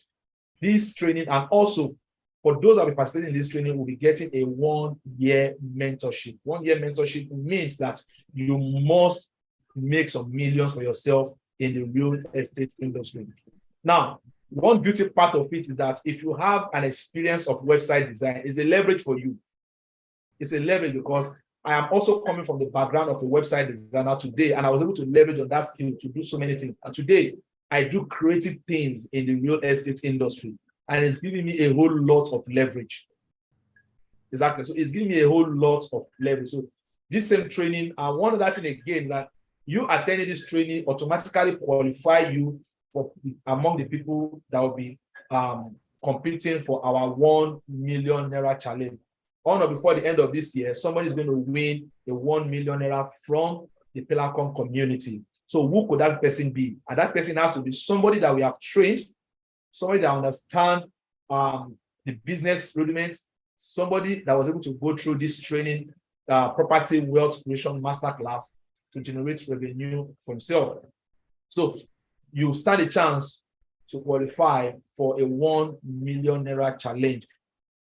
this training, and also for those that will be participating in this training, will be getting a 1-year mentorship. 1-year mentorship means that you must make some millions for yourself in the real estate industry. Now, one beauty part of it is that if you have an experience of website design, it's a leverage for you. It's a leverage because I am also coming from the background of a website designer today, and I was able to leverage on that skill to do so many things. And today, I do creative things in the real estate industry, and it's giving me a whole lot of leverage. Exactly. So it's giving me a whole lot of leverage. So this same training, and one of that thing again, that you attending this training automatically qualify you for among the people that will be competing for our 1 million naira challenge. On or before the end of this year, somebody is going to win a 1 million naira from the Pelarcom community. So who could that person be? And that person has to be somebody that we have trained, somebody that understands the business rudiments, somebody that was able to go through this training, property wealth creation masterclass to generate revenue for himself. So you stand a chance to qualify for a 1 million naira challenge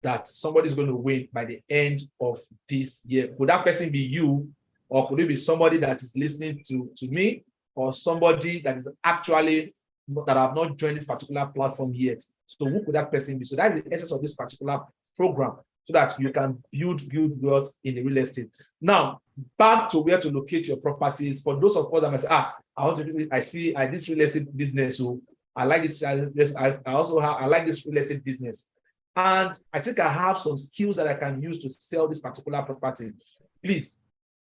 that somebody is going to win by the end of this year. Could that person be you, or could it be somebody that is listening to me, or somebody that is actually that have not joined this particular platform yet? So who could that person be? So that is the essence of this particular program, so that you can build wealth in the real estate. Now, back to where to locate your properties. For those of us that might say, I want to do, I this real estate business, so I like this. I like this real estate business. And I think I have some skills that I can use to sell this particular property. Please,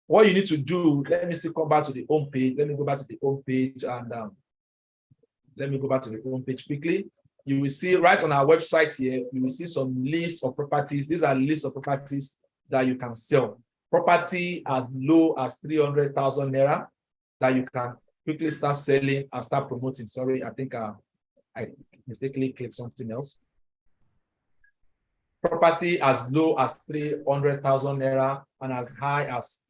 what you need to do, let me still come back to the home page. Let me go back to the home page, and let me go back to the home page quickly. You will see right on our website here, you will see some list of properties. These are lists of properties that you can sell. Property as low as 300,000 naira that you can quickly start selling and start promoting. Sorry, I think I mistakenly clicked something else. Property as low as 300,000 naira and as high as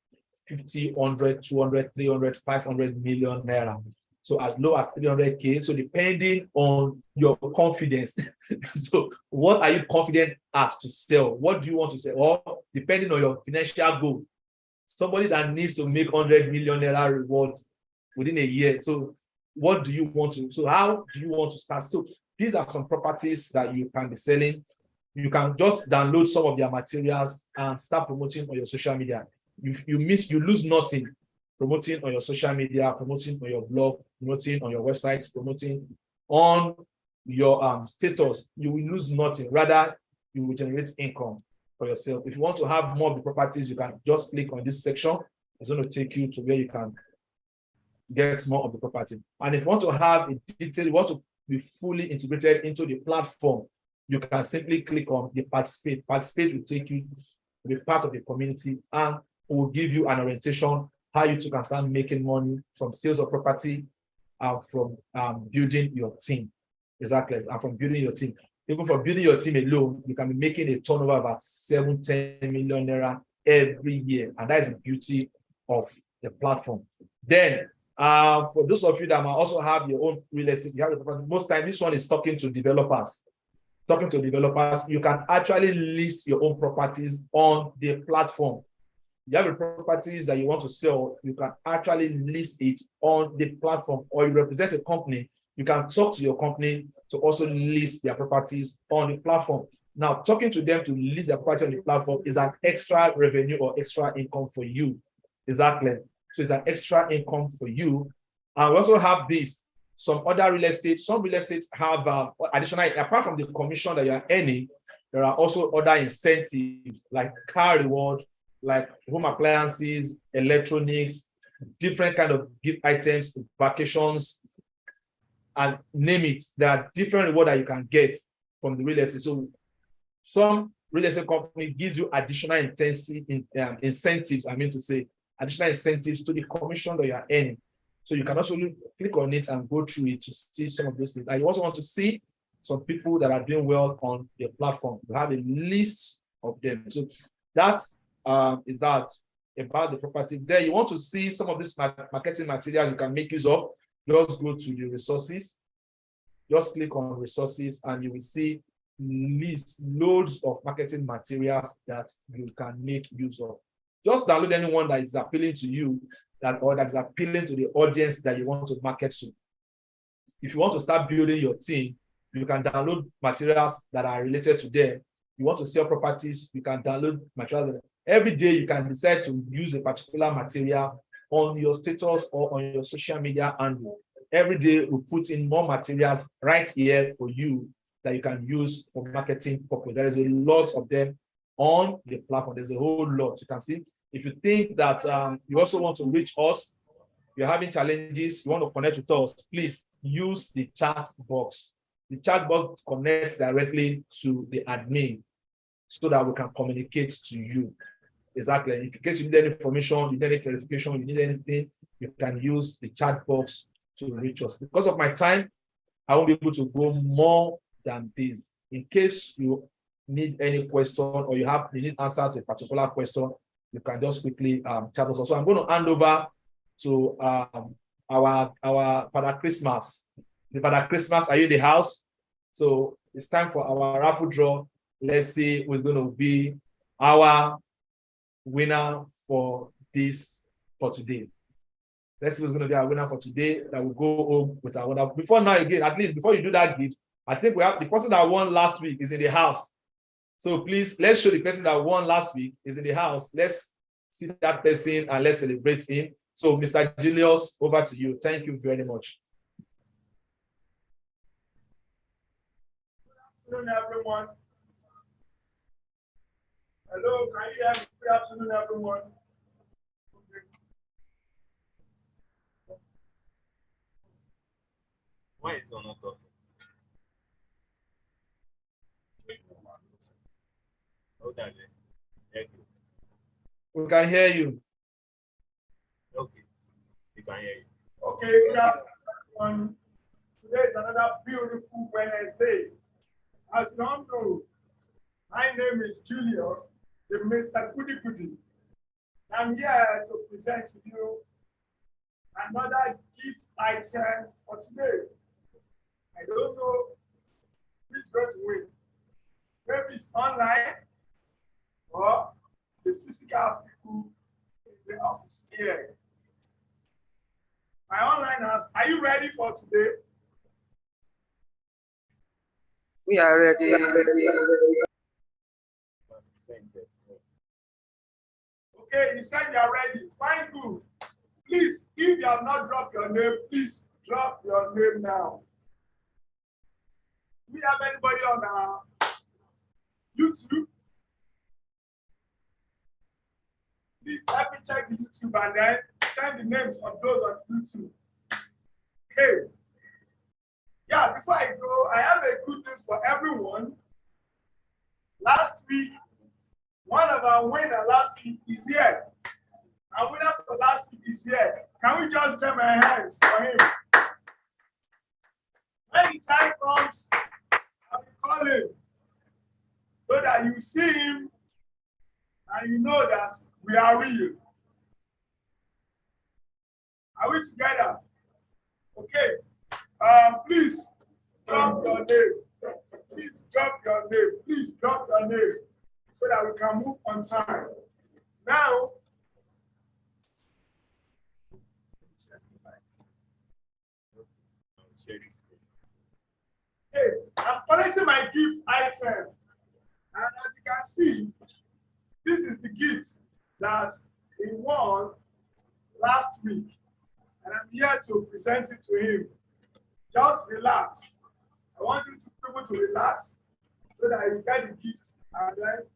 50, 100, 200, 300, 500 million naira. So as low as 300K. So depending on your confidence. So what are you confident at to sell? What do you want to sell? Or depending on your financial goal. Somebody that needs to make 100 million naira reward within a year. So what do you want to? So how do you want to start? So these are some properties that you can be selling. You can just download some of their materials and start promoting on your social media. You lose nothing promoting on your social media, promoting on your blog, promoting on your websites, promoting on your status. You will lose nothing. Rather, you will generate income for yourself. If you want to have more of the properties, you can just click on this section. It's going to take you to where you can get more of the property. And if you want to have a detail, you want to be fully integrated into the platform, you can simply click on the participate. Participate will take you to be part of the community and will give you an orientation how you can start making money from sales of property and from building your team. Exactly. And from building your team. Even for building your team alone, you can be making a turnover of about 7-10 million naira every year. And that is the beauty of the platform. Then, for those of you that might also have your own real estate, you have most time this one is talking to developers. You can actually list your own properties on the platform. You have the properties that you want to sell, you can actually list it on the platform, or you represent a company, you can talk to your company to also list their properties on the platform. Now, talking to them to list their property on the platform is an extra revenue or extra income for you. Exactly. So it's an extra income for you. And we also have this. Some other real estate, some real estates have additional, apart from the commission that you are earning, there are also other incentives like car reward, like home appliances, electronics, different kind of gift items, vacations, and name it. There are different rewards that you can get from the real estate. So some real estate company gives you additional incentives, additional incentives to the commission that you are earning. So you can also click on it and go through it to see some of those things. And you also want to see some people that are doing well on the platform. You have a list of them. So That is that about the property. Then you want to see some of these marketing materials you can make use of. Just go to the resources. Just click on resources and you will see loads of marketing materials that you can make use of. Just download anyone that is appealing to you or that is appealing to the audience that you want to market to. If you want to start building your team, you can download materials that are related to them. You want to sell properties, you can download materials. Every day you can decide to use a particular material on your status or on your social media handle. Every day we put in more materials right here for you that you can use for marketing purpose. There is a lot of them on the platform. There's a whole lot. You can see. If you think that you also want to reach us, you're having challenges, you want to connect with us, please use the chat box. The chat box connects directly to the admin so that we can communicate to you. Exactly. In case you need any information, you need any clarification, you need anything, you can use the chat box to reach us. Because of my time, I won't be able to go more than this. In case you need any question or you need answer to a particular question, you can just quickly chat us. So I'm going to hand over to our Father Christmas. The Father Christmas, are you in the house? So it's time for our raffle draw. Let's see who's going to be our winner for today. Let's see who's going to be our winner for today. That will go home with our winner. Before now, again, at least before you do that gift, I think we have the person that won last week is in the house. So please, let's show the person that won last week is in the house. Let's see that person and let's celebrate him. So Mr. Julius, over to you. Thank you very much. Good afternoon, everyone. Hello, can you hear me? Good afternoon, everyone. Why is it not talking? Hold on. Thank you. We can hear you. Okay, we can hear you. Okay, good afternoon. Today is another beautiful Wednesday. As you all know, my name is Julius, the Mr. Goody Goody. I'm here to present to you another gift item for today. I don't know who's going to win. Maybe it's online or the physical people in the office here. My online house, are you ready for today? We are ready. Okay, you said you are ready. Fine, good. Please, if you have not dropped your name, please drop your name now. Do we have anybody on YouTube? Please help me check the YouTube and then send the names of those on YouTube. Okay. Yeah, before I go, I have a good news for everyone. Last week, one of our winners last week is here. Our winner for last week is here. Can we just jam our hands for him? When the time comes, I will call him so that you see him and you know that we are real. Are we together? Okay. Please drop your name. Please drop your name. Please drop your name so that we can move on time. Now, hey, I'm collecting my gift item. And as you can see, this is the gift that he won last week. And I'm here to present it to him. Just relax. I want you people to relax so that you get the gift. And then,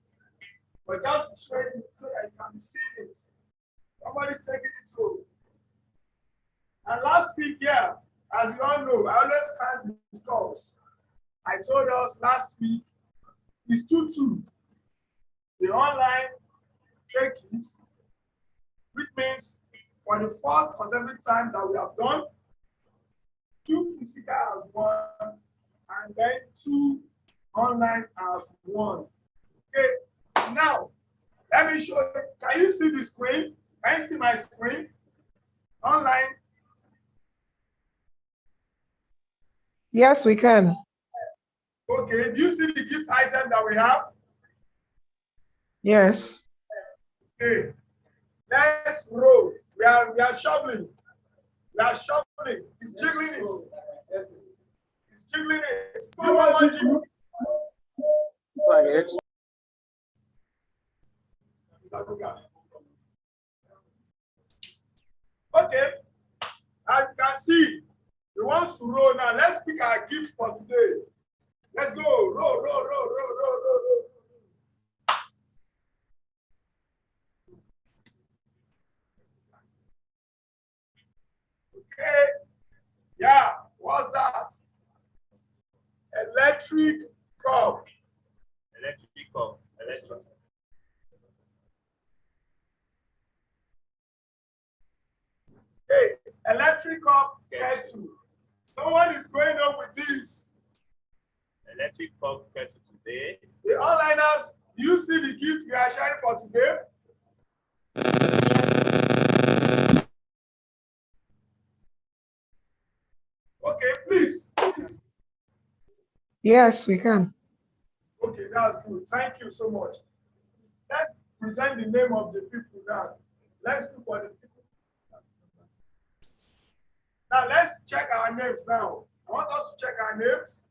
but just show it so that you can see it. Somebody's taking it home. And last week, yeah, as you all know, I always can't discuss. I told us last week is 2-2. The online trade kit, which means for the fourth consecutive time that we have done, 2 physical as one, and then 2 online as one. Okay, now Let me show you. Can you see the screen? Can you see my screen? Online. Yes, we can. Okay, do you see the gift item that we have? Yes. Okay, let's roll. We are shoveling. We are shoveling. It's jiggling it. It's jiggling it. Do one more jiggle. Go ahead. Okay, as you can see, we want to roll now. Let's pick our gift for today. Let's go. Roll, roll, roll, roll, roll, roll, roll. Okay. Yeah, what's that? Electric cup. Electric cup. Electric. Hey, electric cup kettle. Someone is going on with this. Electric cup kettle today. The onliners, do you see the gift we are sharing for today? Okay, please. Yes, we can. Okay, that's good. Thank you so much. Let's present the name of the people now. Let's look for the people. Now let's check our names now. I want us to check our names.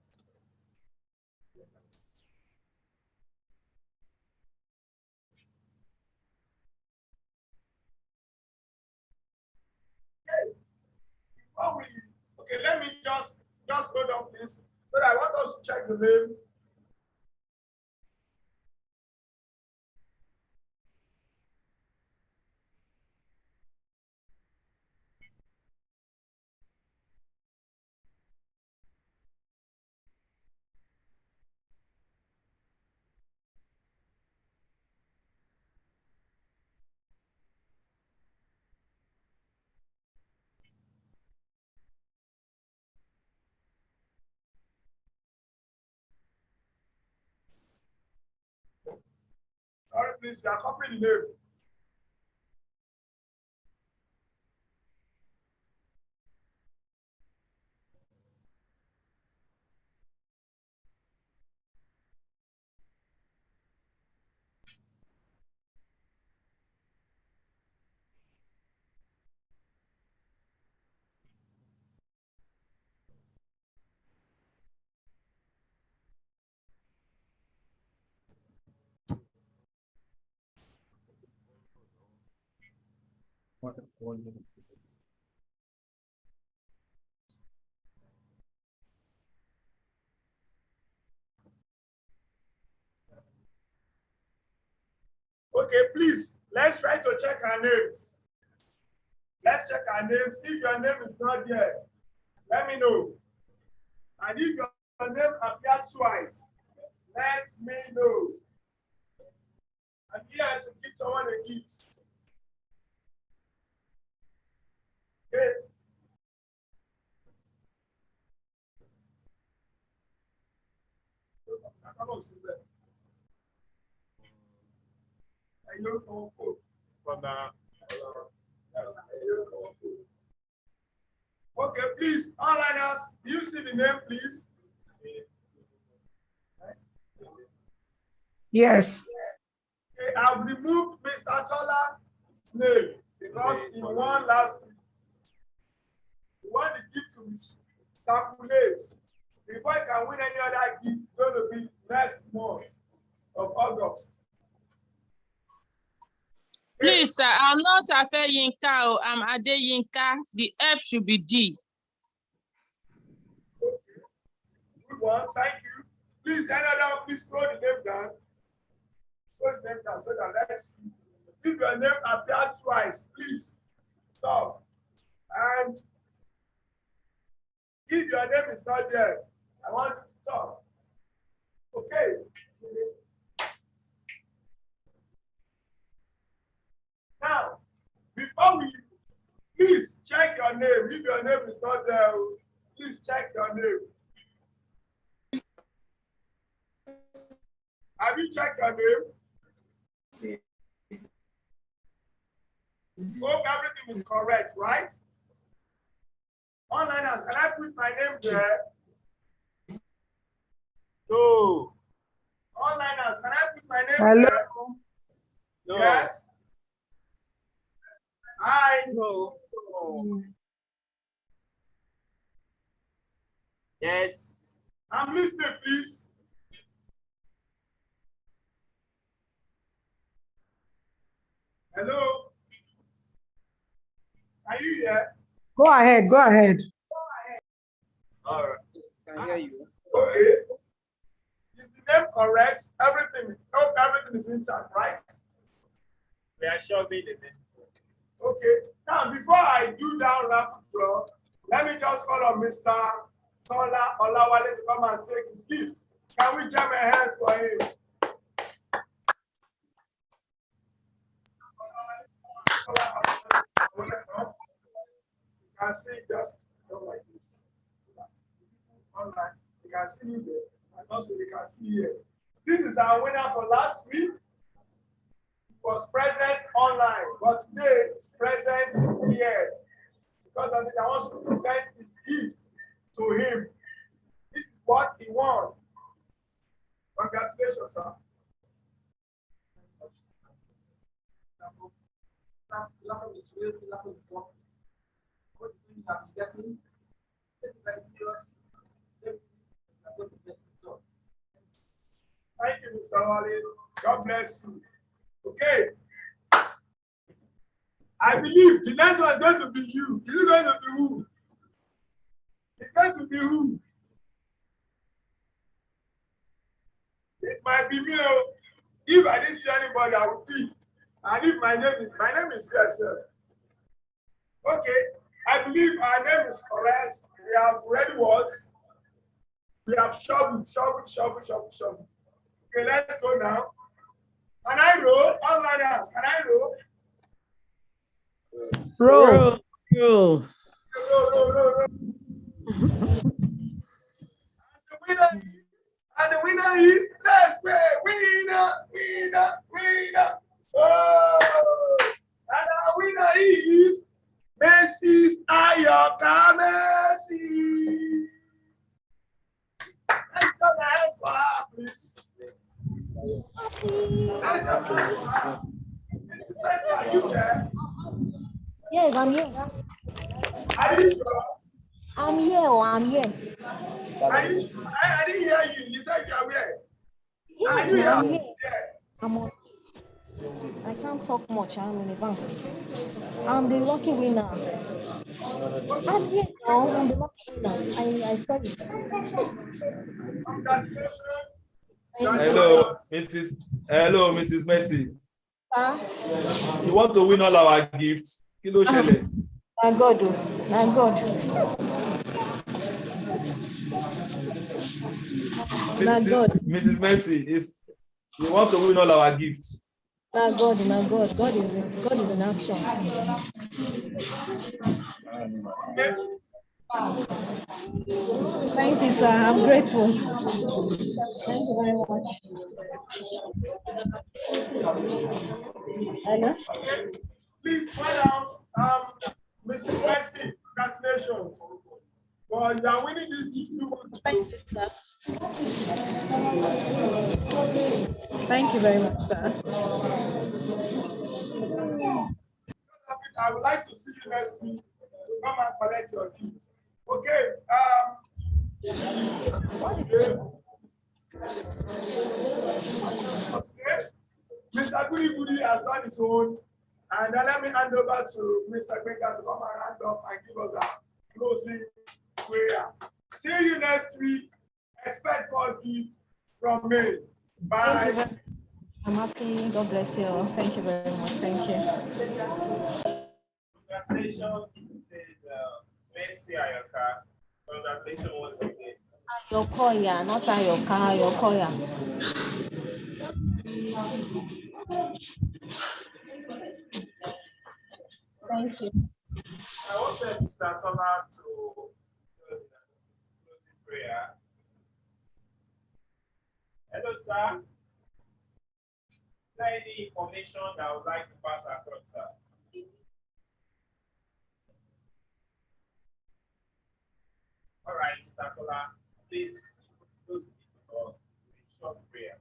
Okay, let me just go down, please. But I want us to check the name. Sorry, please, we are copying the name. Okay, please, let's try to check our names. Let's check our names. If your name is not there, let me know. And if your name appears twice, let me know. I'm here to give someone a gift. Okay. Okay, please, all liners, do you see the name, please? Yes. Okay, I've removed Mr. Tola's name because he won last week. He won the gift to circulate. Before you can win any other gift, it's going to be next month of August. Please, sir, I'm not Afe Yinka. I'm Ade Yinka. The F should be D. Okay. Good one. Thank you. Please, another, please scroll the name down. Scroll the name down so that let's see. If your name appears twice, please stop. And if your name is not there, I want you to stop. Okay. Now, before we, please check your name. If your name is not there, please check your name. Have you checked your name? Hope everything is correct, right? Onliners, can I put my name there? No. Onliners, can I put my name Hello? there? No. Yes. Hi. No. Yes. I'm listening, please. Hello. Are you here? Go ahead, go ahead. All right. Can hear you. Okay. Is the name correct? Everything. Hope everything is intact, right? They are showing me the name. Okay. Now, before I do down rapid draw, let me just call on Mr. Tola Olawale to come and take his gift. Can we jam our hands for him? You can see just go like this. Online, you can see you there, and also you can see here. This is our winner for last week. Was present online, but today is present here. Because of it, I want to present his gift to him. This is what he won. Congratulations, sir. Thank you, Mr. Wale. God bless you. Okay. I believe the next one is going to be you. Is it going to be who? It's going to be who? It might be me. If I didn't see anybody, I will pick. And if my name is there, sir. Okay. I believe our name is correct. We have red words. We have shovel. Okay, let's go now. Can I roll? Online hands. Can I roll? Roll. Roll. And the winner is, let's play. Winner. Oh! And our winner is Mrs. Ayoka Messi. Let's go the hands for her, please. Are you there? Yes, I'm here. Are you sure? I'm here. Are you sure? I didn't hear you. You said you are where? Are you Yes, I'm here? here. I can't talk much. I'm in the bank. I'm the lucky winner. I'm here now. I'm the lucky winner. I saw it. Hello, Mrs. Messi. Huh? You want to win all our gifts? Kilo Shele. My God. Mrs. Messi, you want to win all our gifts? My God. God is in action. Thank you, sir. I'm grateful. Thank you very much. Hello? Please find out, Mrs. Messi, congratulations. Well, you are winning this gift too much. Thank you, sir. Thank you very much, sir. I would like to see you next week to come and collect your gift. Okay. Today, Mr. Goody has done his own, and then let me hand over to Mr. Gbenga to come and hand up and give us a closing prayer. See you next week. Expect more gift from me. Bye. I'm happy. God bless you. Thank you very much. Thank you. Congratulations, Messi Ayoka. Congratulations once again. Ayokoya, not Ayoka, Ayokoya. Thank you. I want Mr. Thomas to close the prayer. Hello, sir. Is there any information that I would like to pass across, sir? All right, Mr. Kola, please close the meeting for us with a short prayer.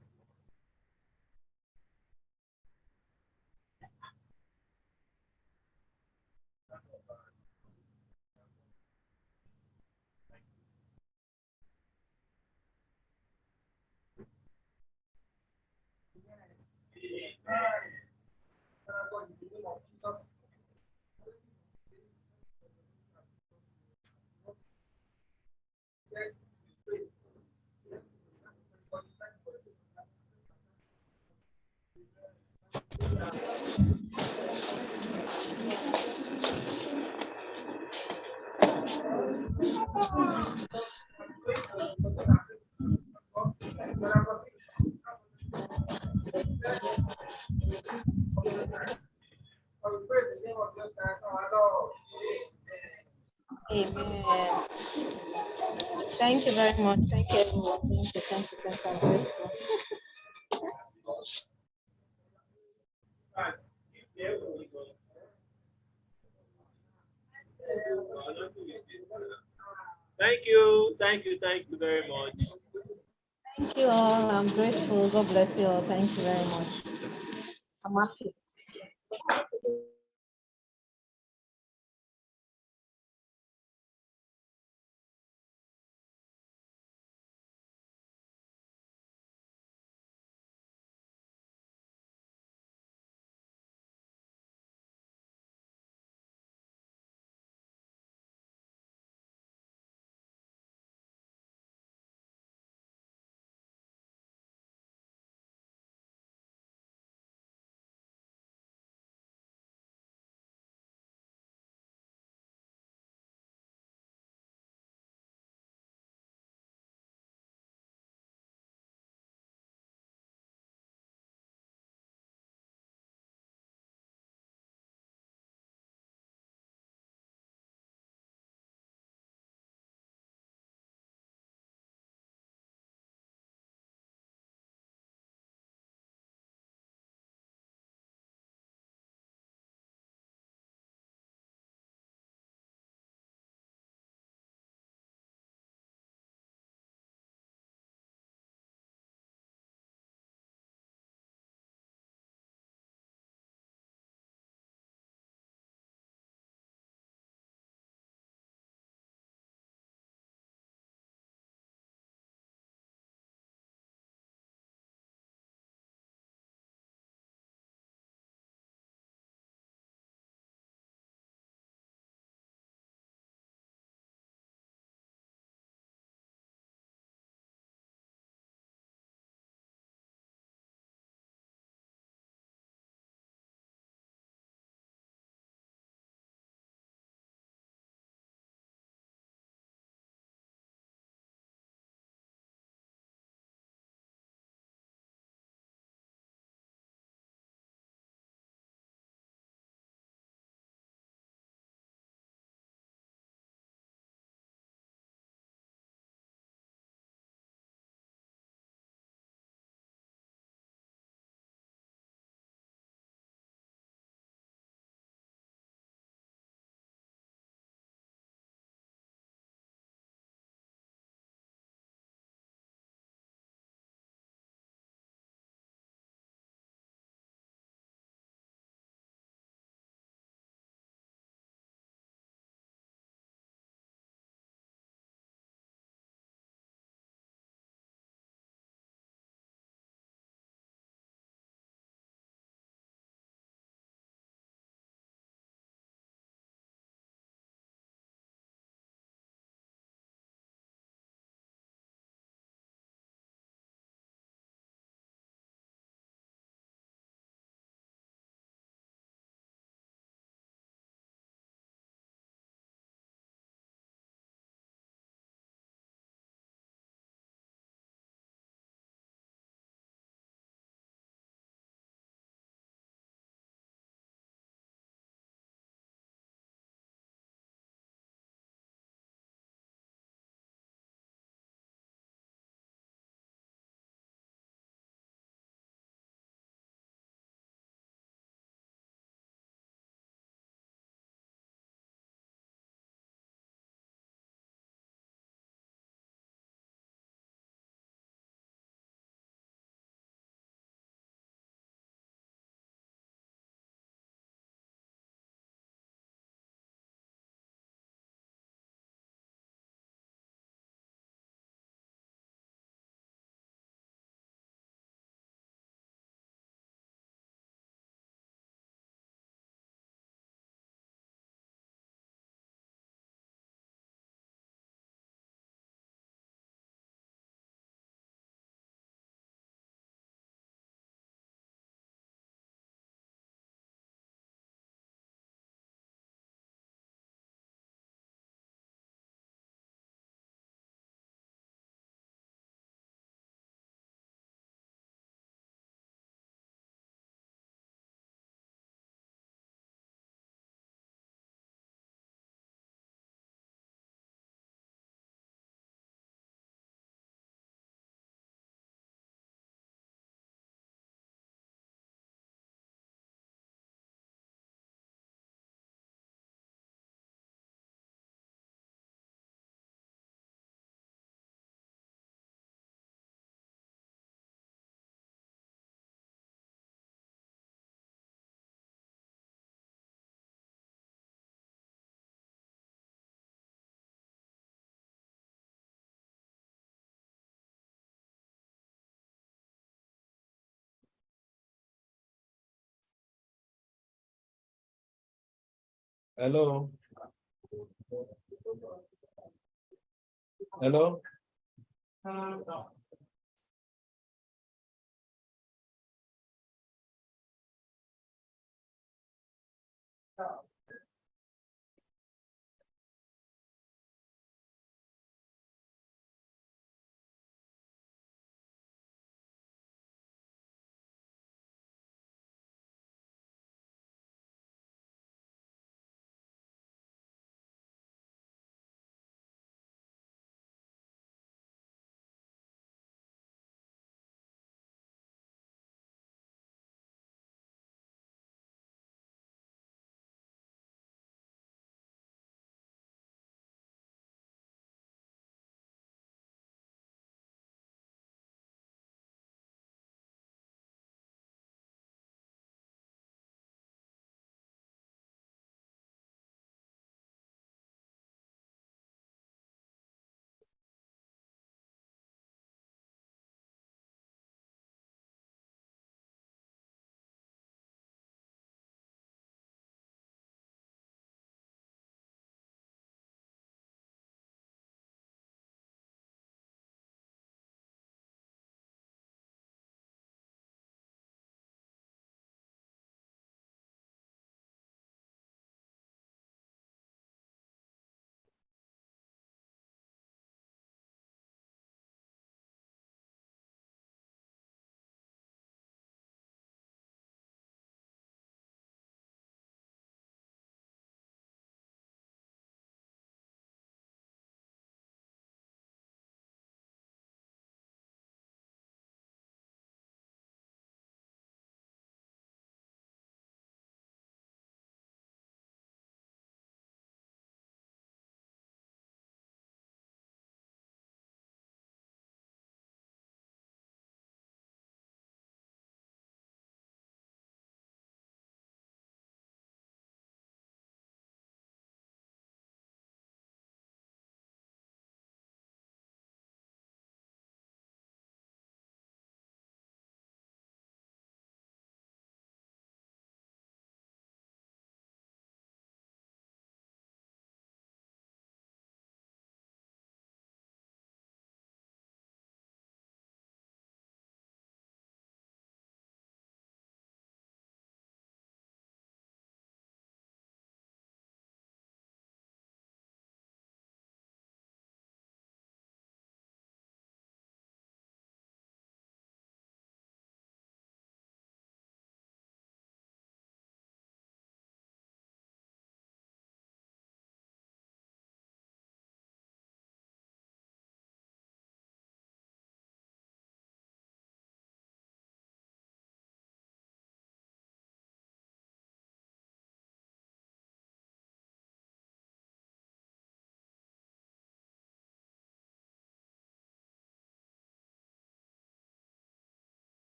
Amen. Thank you very much. Thank you, everyone. Thank you. Thank you. Thank you. I'm grateful. Thank you very much. Thank you all. I'm grateful. God bless you all. Thank you very much. I'm happy. Hello. Hello.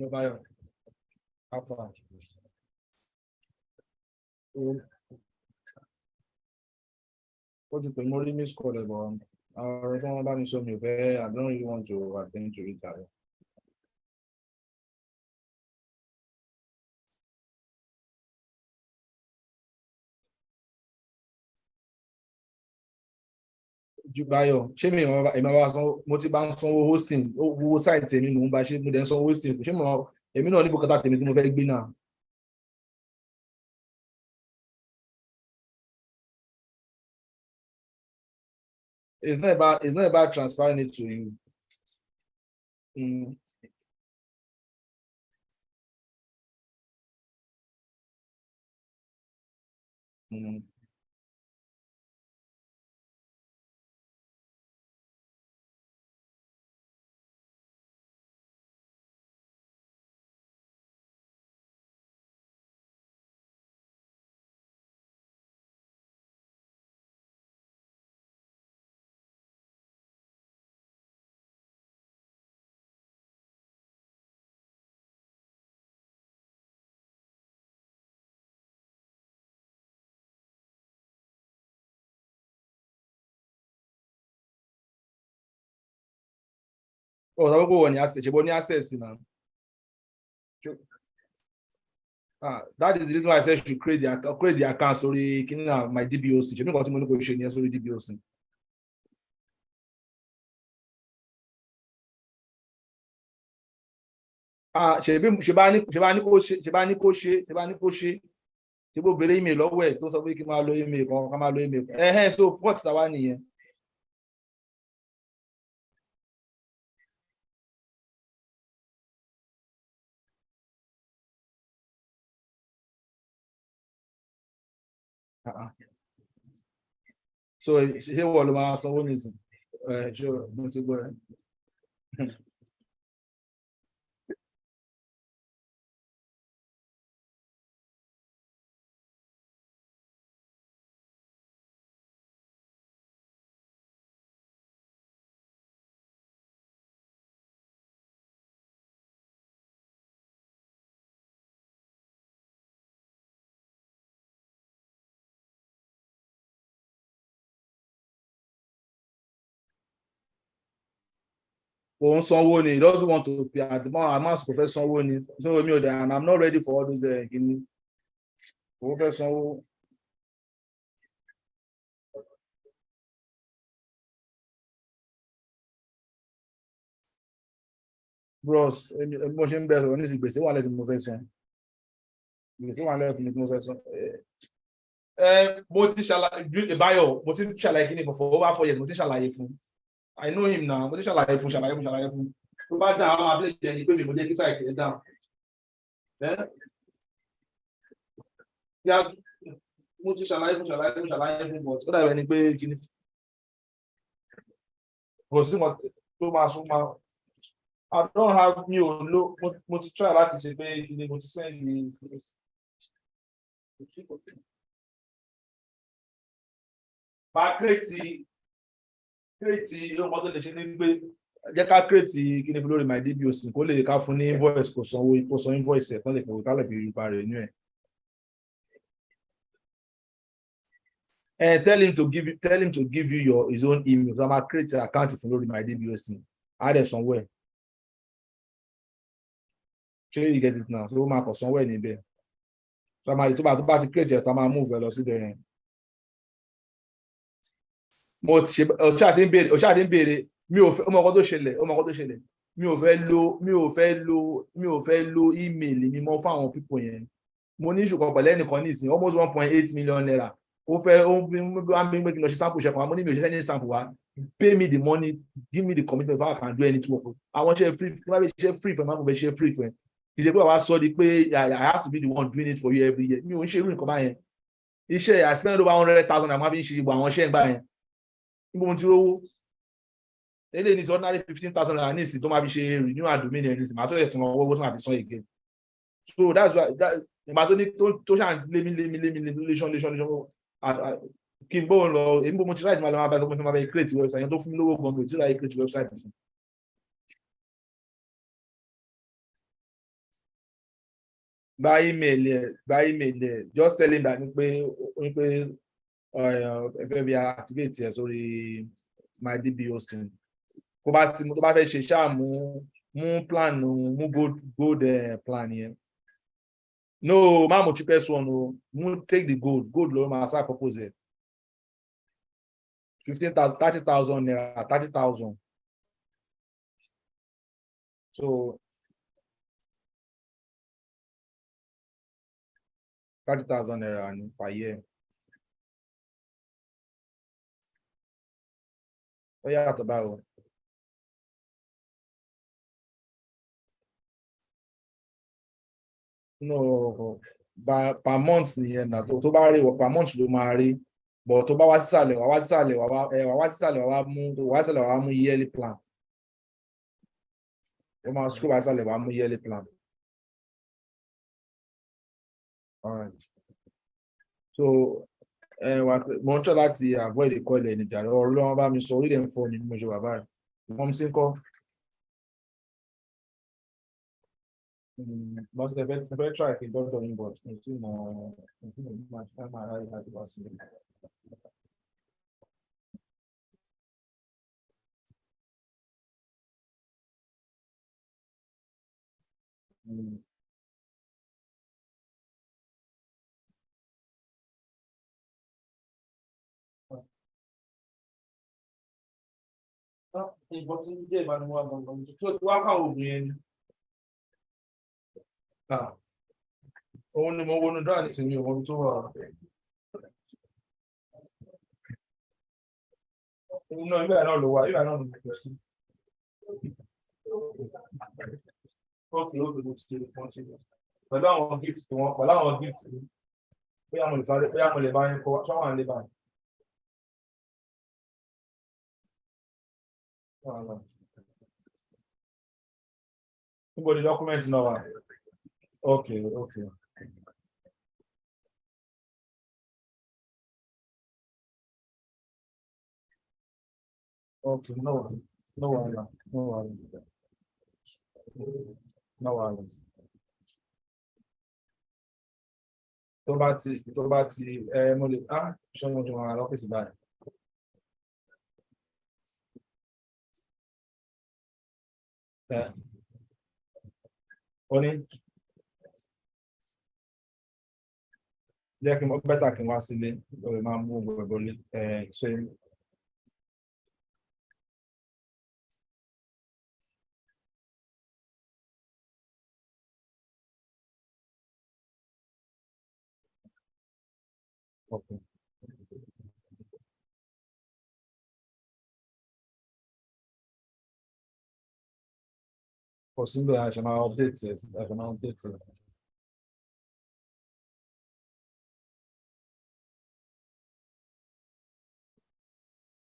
No Bayo. How far? What's the memory miss call about? I don't know about so many. I don't really want to attend to it. Jùbáyọ̀ ṣé mi ìmọ̀ wa san mo ti bá ń sanwó hosting owó site èmi mò ń bá ṣe mo dẹ̀ ń sanwó hosting ṣé mo èmi náà ní bùkátà tèmi tí mo fẹ́ gbé náà. It's not about transferring it to you. Mm. Mm. Oh, that go on your access. You want access now. That is the reason why I said you should create the account. Sorry, can you my DBOC? You know what I'm going to share? Sorry, DBOC. Ṣe bá ní kó ṣe ṣe bó bèrè email lọ́wọ́ ẹ̀ tó sọ pé kí máa lo email kan ká máa lo email so fort tàwa nìyẹn. So ṣé wọ́n ló máa sanwó nìsín ṣé mo ti gbọ́ ẹ. Òun sanwó ni, he doesn't want to pay at the moment. I'm kò fẹ́ sanwó ni, so mi ò dẹ̀ I'm not ready for all those kìíní. Òun fẹ́ sanwó. Bros, mo ṣe ń bẹ̀rẹ̀ ní ìgbésí wà lẹ́yìn mo fẹ́ san. Ìgbésí wà lẹ́yìn mo fẹ́ san. Mo ti ṣàlàyé Báyọ̀, mo ti ṣàlàyé kí ni for over 4 years, mo ti ṣàlàyé fún. I know him now. Mo ti ṣàlàyé fún. Tó bá dá àwọn abẹ́lẹ̀ jẹ́ ni pé mi mo jẹ́ kí sáìtì ẹ̀ dáhùn. Mo ti ṣàlàyé fún but ó dàbẹ̀ ni pé kí ni. Kò sí wọn tó máa sún máa. I don't have mi ò lo mo ti try láti ṣe pé kí ni mo ti send the. Máa create ohun kan tó lè ṣe ní pé jẹ́ ká create kí ni lórí my DBOC kó lè ká fún ní invoice kó san invoice ẹ̀ tán lè fọwọ́ kálẹ̀ fi rí ipa rẹ̀ nínú ẹ̀. Tell him to give you his own email. So I'm gonna create an account fún lórí my DBOC. Add it somewhere. Sure you get it now. So máa kọ somewhere níbẹ̀. So máa tó bá ti create ẹ̀ tó máa move ẹ lọ sí bẹ̀rẹ̀. Mo ti ṣe ọ̀ṣà tí ń béèrè mi ò fẹ́ ọmọ ọkọ tó ṣẹlẹ̀ mi ò fẹ́ lo email mi mọ́ fún àwọn people yẹn. Mo ní ìṣùkọ pẹ̀lú ẹnìkan ní ìsìn almost 1.8 million naira. Ó fẹ́ ó ń gbé kí n lọ ṣe sample ṣẹ̀kan mo ní mi ò ṣe ní sample wa pay me the money give me the commitment before I can do anything work. Àwọn ṣe free tí wọ́n bẹ ṣe free fún ẹ máa ń bẹ ṣe free fún ẹ. Ìṣe pé wàá sọ di pé I have to be the one doing it for you every year. Mi ò ń ṣe irú nǹkan báyẹn. Iṣẹ́ I spend over 100,000 àmọ́ fi ń ṣe ìwà àwọn iṣẹ́ ìgbà yẹn. Níbo mo ti rówó eléyìí ní ordinary 15,000 naira ní ìsìn tó máa fi ṣe renew and domain ẹ̀ ní ìsìn màá tó yẹ tún owó tó máa fi san again. So that's why ìgbà tó ní tó ṣàn lémi léṣan kí n bó lọ èmi bó mo ti ráìtì máa lọ máa bá tó máa bẹ create website yẹn tó fún mi lówó gan mi ò tí ráì create website fún. by email, just tell him that if we activate here, sorry, my DB hosting. Go back to plan, good plan here. No, Mamo cheapest one, no, take the gold loan, my side proposal. 15,000, 30,000 naira, 30,000. So 30,000 naira per year. Oh yeah, to buy one. No, per month nìyẹn na tó bá rí per month ló máa rí, but tó bá wá sísàlẹ̀ wá mú yearly plan. Ó máa scroll wá sísàlẹ̀ wá mú yearly plan. All right. So mo ń tọ́ láti avoid ìkọlẹ̀ ìjà ọ̀rọ̀ lọ́wọ́ bá mi sọ orílẹ̀ ń fọ́ ni mo ṣe wà báyìí. Wọ́n sì ń kọ́. But the better try if you don't know but much time I had to pass it. Òun ni mo wọnú dáa ní ìsinmi òun tó wà. Òun náà ibẹ̀ náà ló wà, ibẹ̀ náà ló kò sí. Ókè mo ti ṣe ìpọ́n sí. Pẹ̀lú àwọn gift wọn, pẹ̀lú àwọn gift mi. Bóyá mo lè bá yín kọ́, ṣọ́wọ́n lè bá yín. Níbo ni document náà wà? Okay. Okay, no worries. Tó bá ti mo lè ṣé mo ti wà lọ́fíìsì báyìí. Ó ní jẹ́ kí n bẹ́tà kí n wá sílé lórí máa mú gbogbo ṣe. Okay. Possibly I should now update it.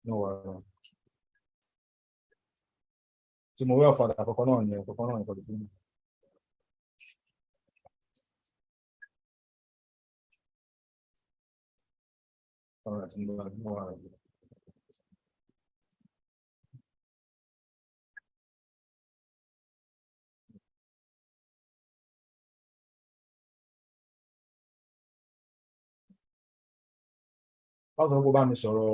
No worries. So mo wẹ́ ọ̀fadà àkọ́kọ́ náà ní ìkọ̀dù fún mi. All right, no worries. Báwo bá mi sọ̀rọ̀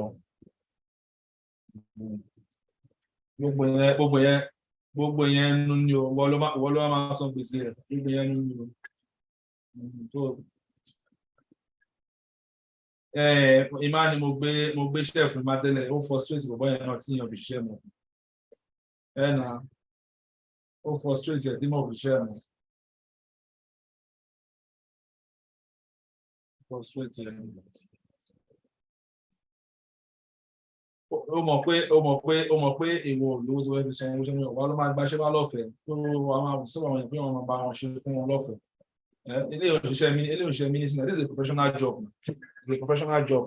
gbogbo yẹn nínú ni o wọ́n ló máa san gbèsè rẹ̀ gbogbo yẹn nínú tó ìmá ni mo gbé chef ìmá tẹ́lẹ̀ ó frustrate bọ̀bọ́ yẹn náà tí yàn fi ṣiṣẹ́ mọ́ ẹ̀nà ó frustrate ẹ̀ tí mo fi ṣiṣẹ́ mọ́ frustrate ẹ̀. Ó mọ̀ pé èèwọ̀ olówó tó fẹ́ fi san owó ṣe wọ́n ló máa gbaṣẹ́ wá lọ́fẹ̀ẹ́ tó wọ́n máa sọ àwọn èèyàn pé wọ́n máa bá wọn ṣe fún wọn lọ́fẹ̀ẹ́. Ilé òṣìṣẹ́ ministry, this is a professional job. It's a professional job.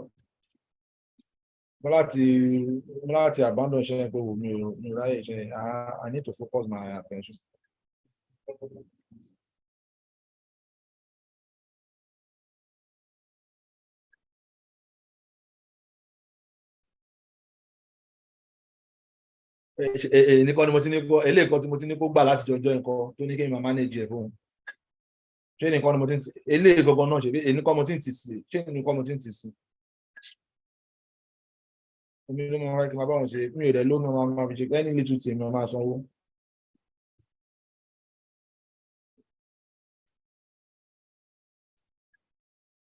Láti abandon iṣẹ́ pé wò mí ò ráyè ṣe I need to focus my attention. Nìkan ni mo ti ní kó eléyìí kan tí mo ti ní kó gbà láti jọjọ́ nǹkan tó ní kí n máa manage ẹ̀ fún un. ṣé nìkan ni mo ti ń tì eléyìí gangan náà ṣe bí èyí nìkan mo ti ń tì sí ṣé nìkan mo ti ń tì sí. Èmi ló máa ń kí n máa bá wọn ṣe mi ò dẹ̀ lómi máa fi ṣe pé ẹni little tì mi máa sanwó.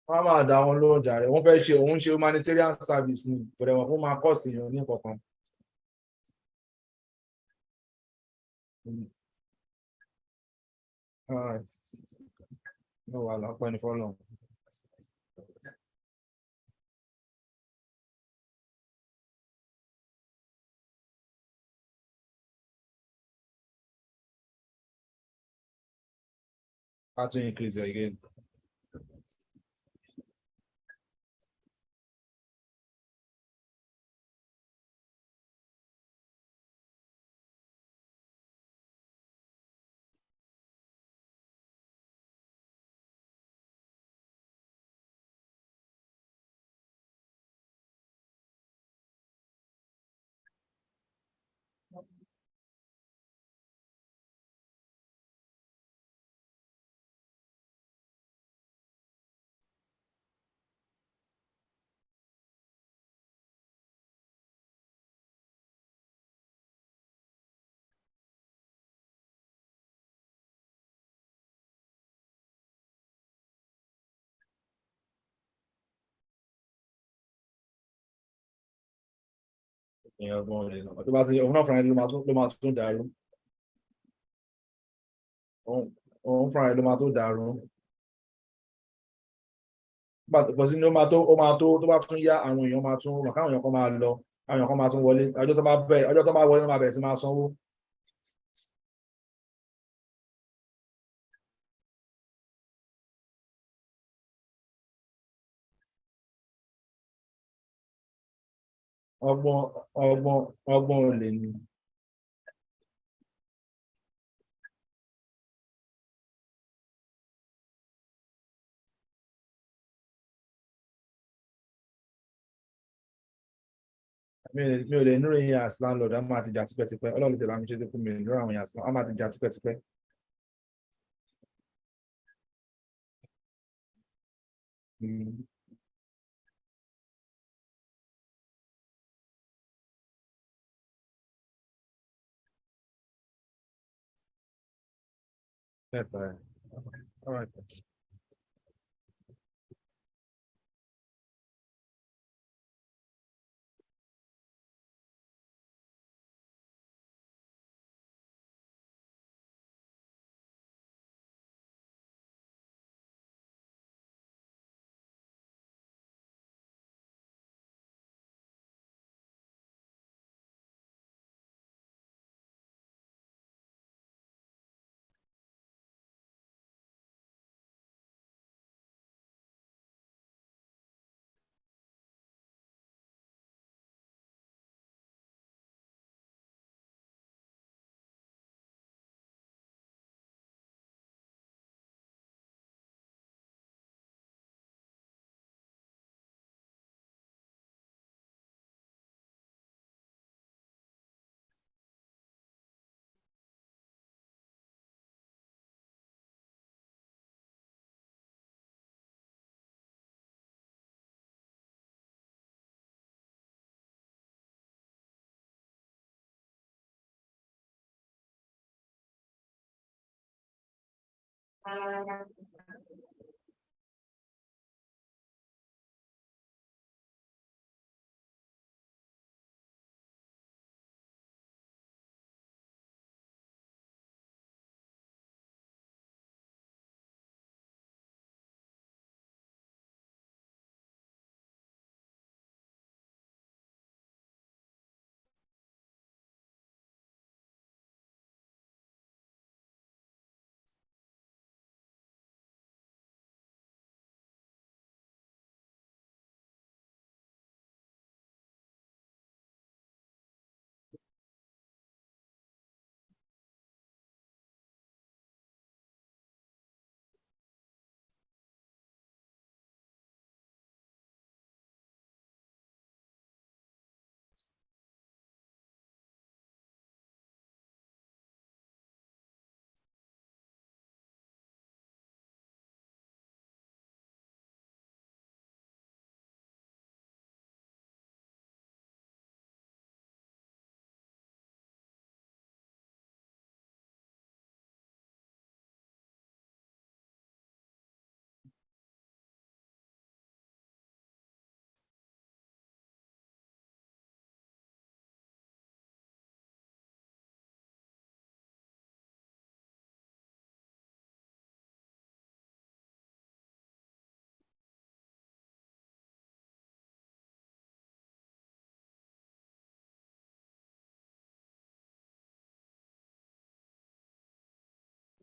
wọ́n á máa dá wọn lóhùn jàre wọ́n fẹ́ ṣe òun ṣe humanitarian service ni kò dẹ̀ wọ́n fún máa cost èèyàn ní kankan. All right. No wàhálà ọpẹ́ ní fọ́lọ́run. How to increase it again? Èèyàn ọgbọ́n rẹ̀ náà tó bá ti òun náà fúnra ẹni ló máa tún dàrú. Òun fúnra ẹni ló máa tó dàrú. Bọ̀ sí ni ó máa tó bá tún yá àwọn èèyàn máa tún káwọn èèyàn kan máa lọ àwọn èèyàn kan máa tún wọlé ọjọ́ tó bá wọlé máa bẹ̀rẹ̀ sí máa sanwó. Ọgbọ́n olè ni. Mi ò lè nírò yín as landlord á máa ti jà tipẹ́tipẹ́ ọlọ́run ti lámì ṣe tó fún mi nírò àwọn yàtọ̀ á máa ti jà tipẹ́tipẹ́. All right.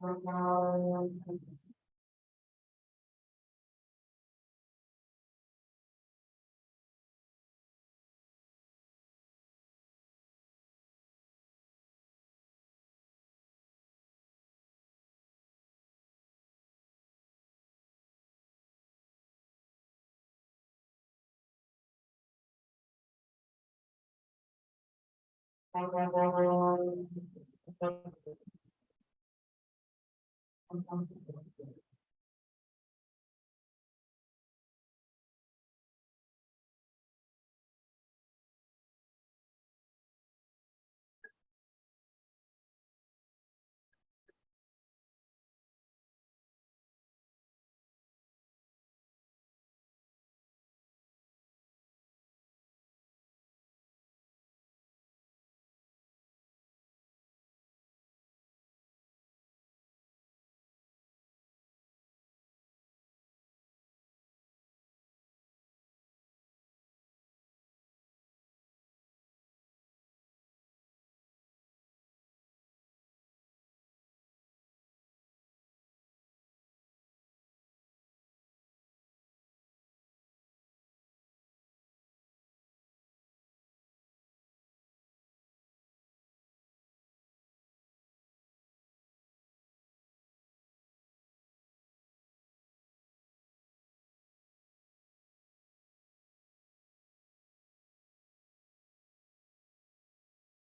Thank you.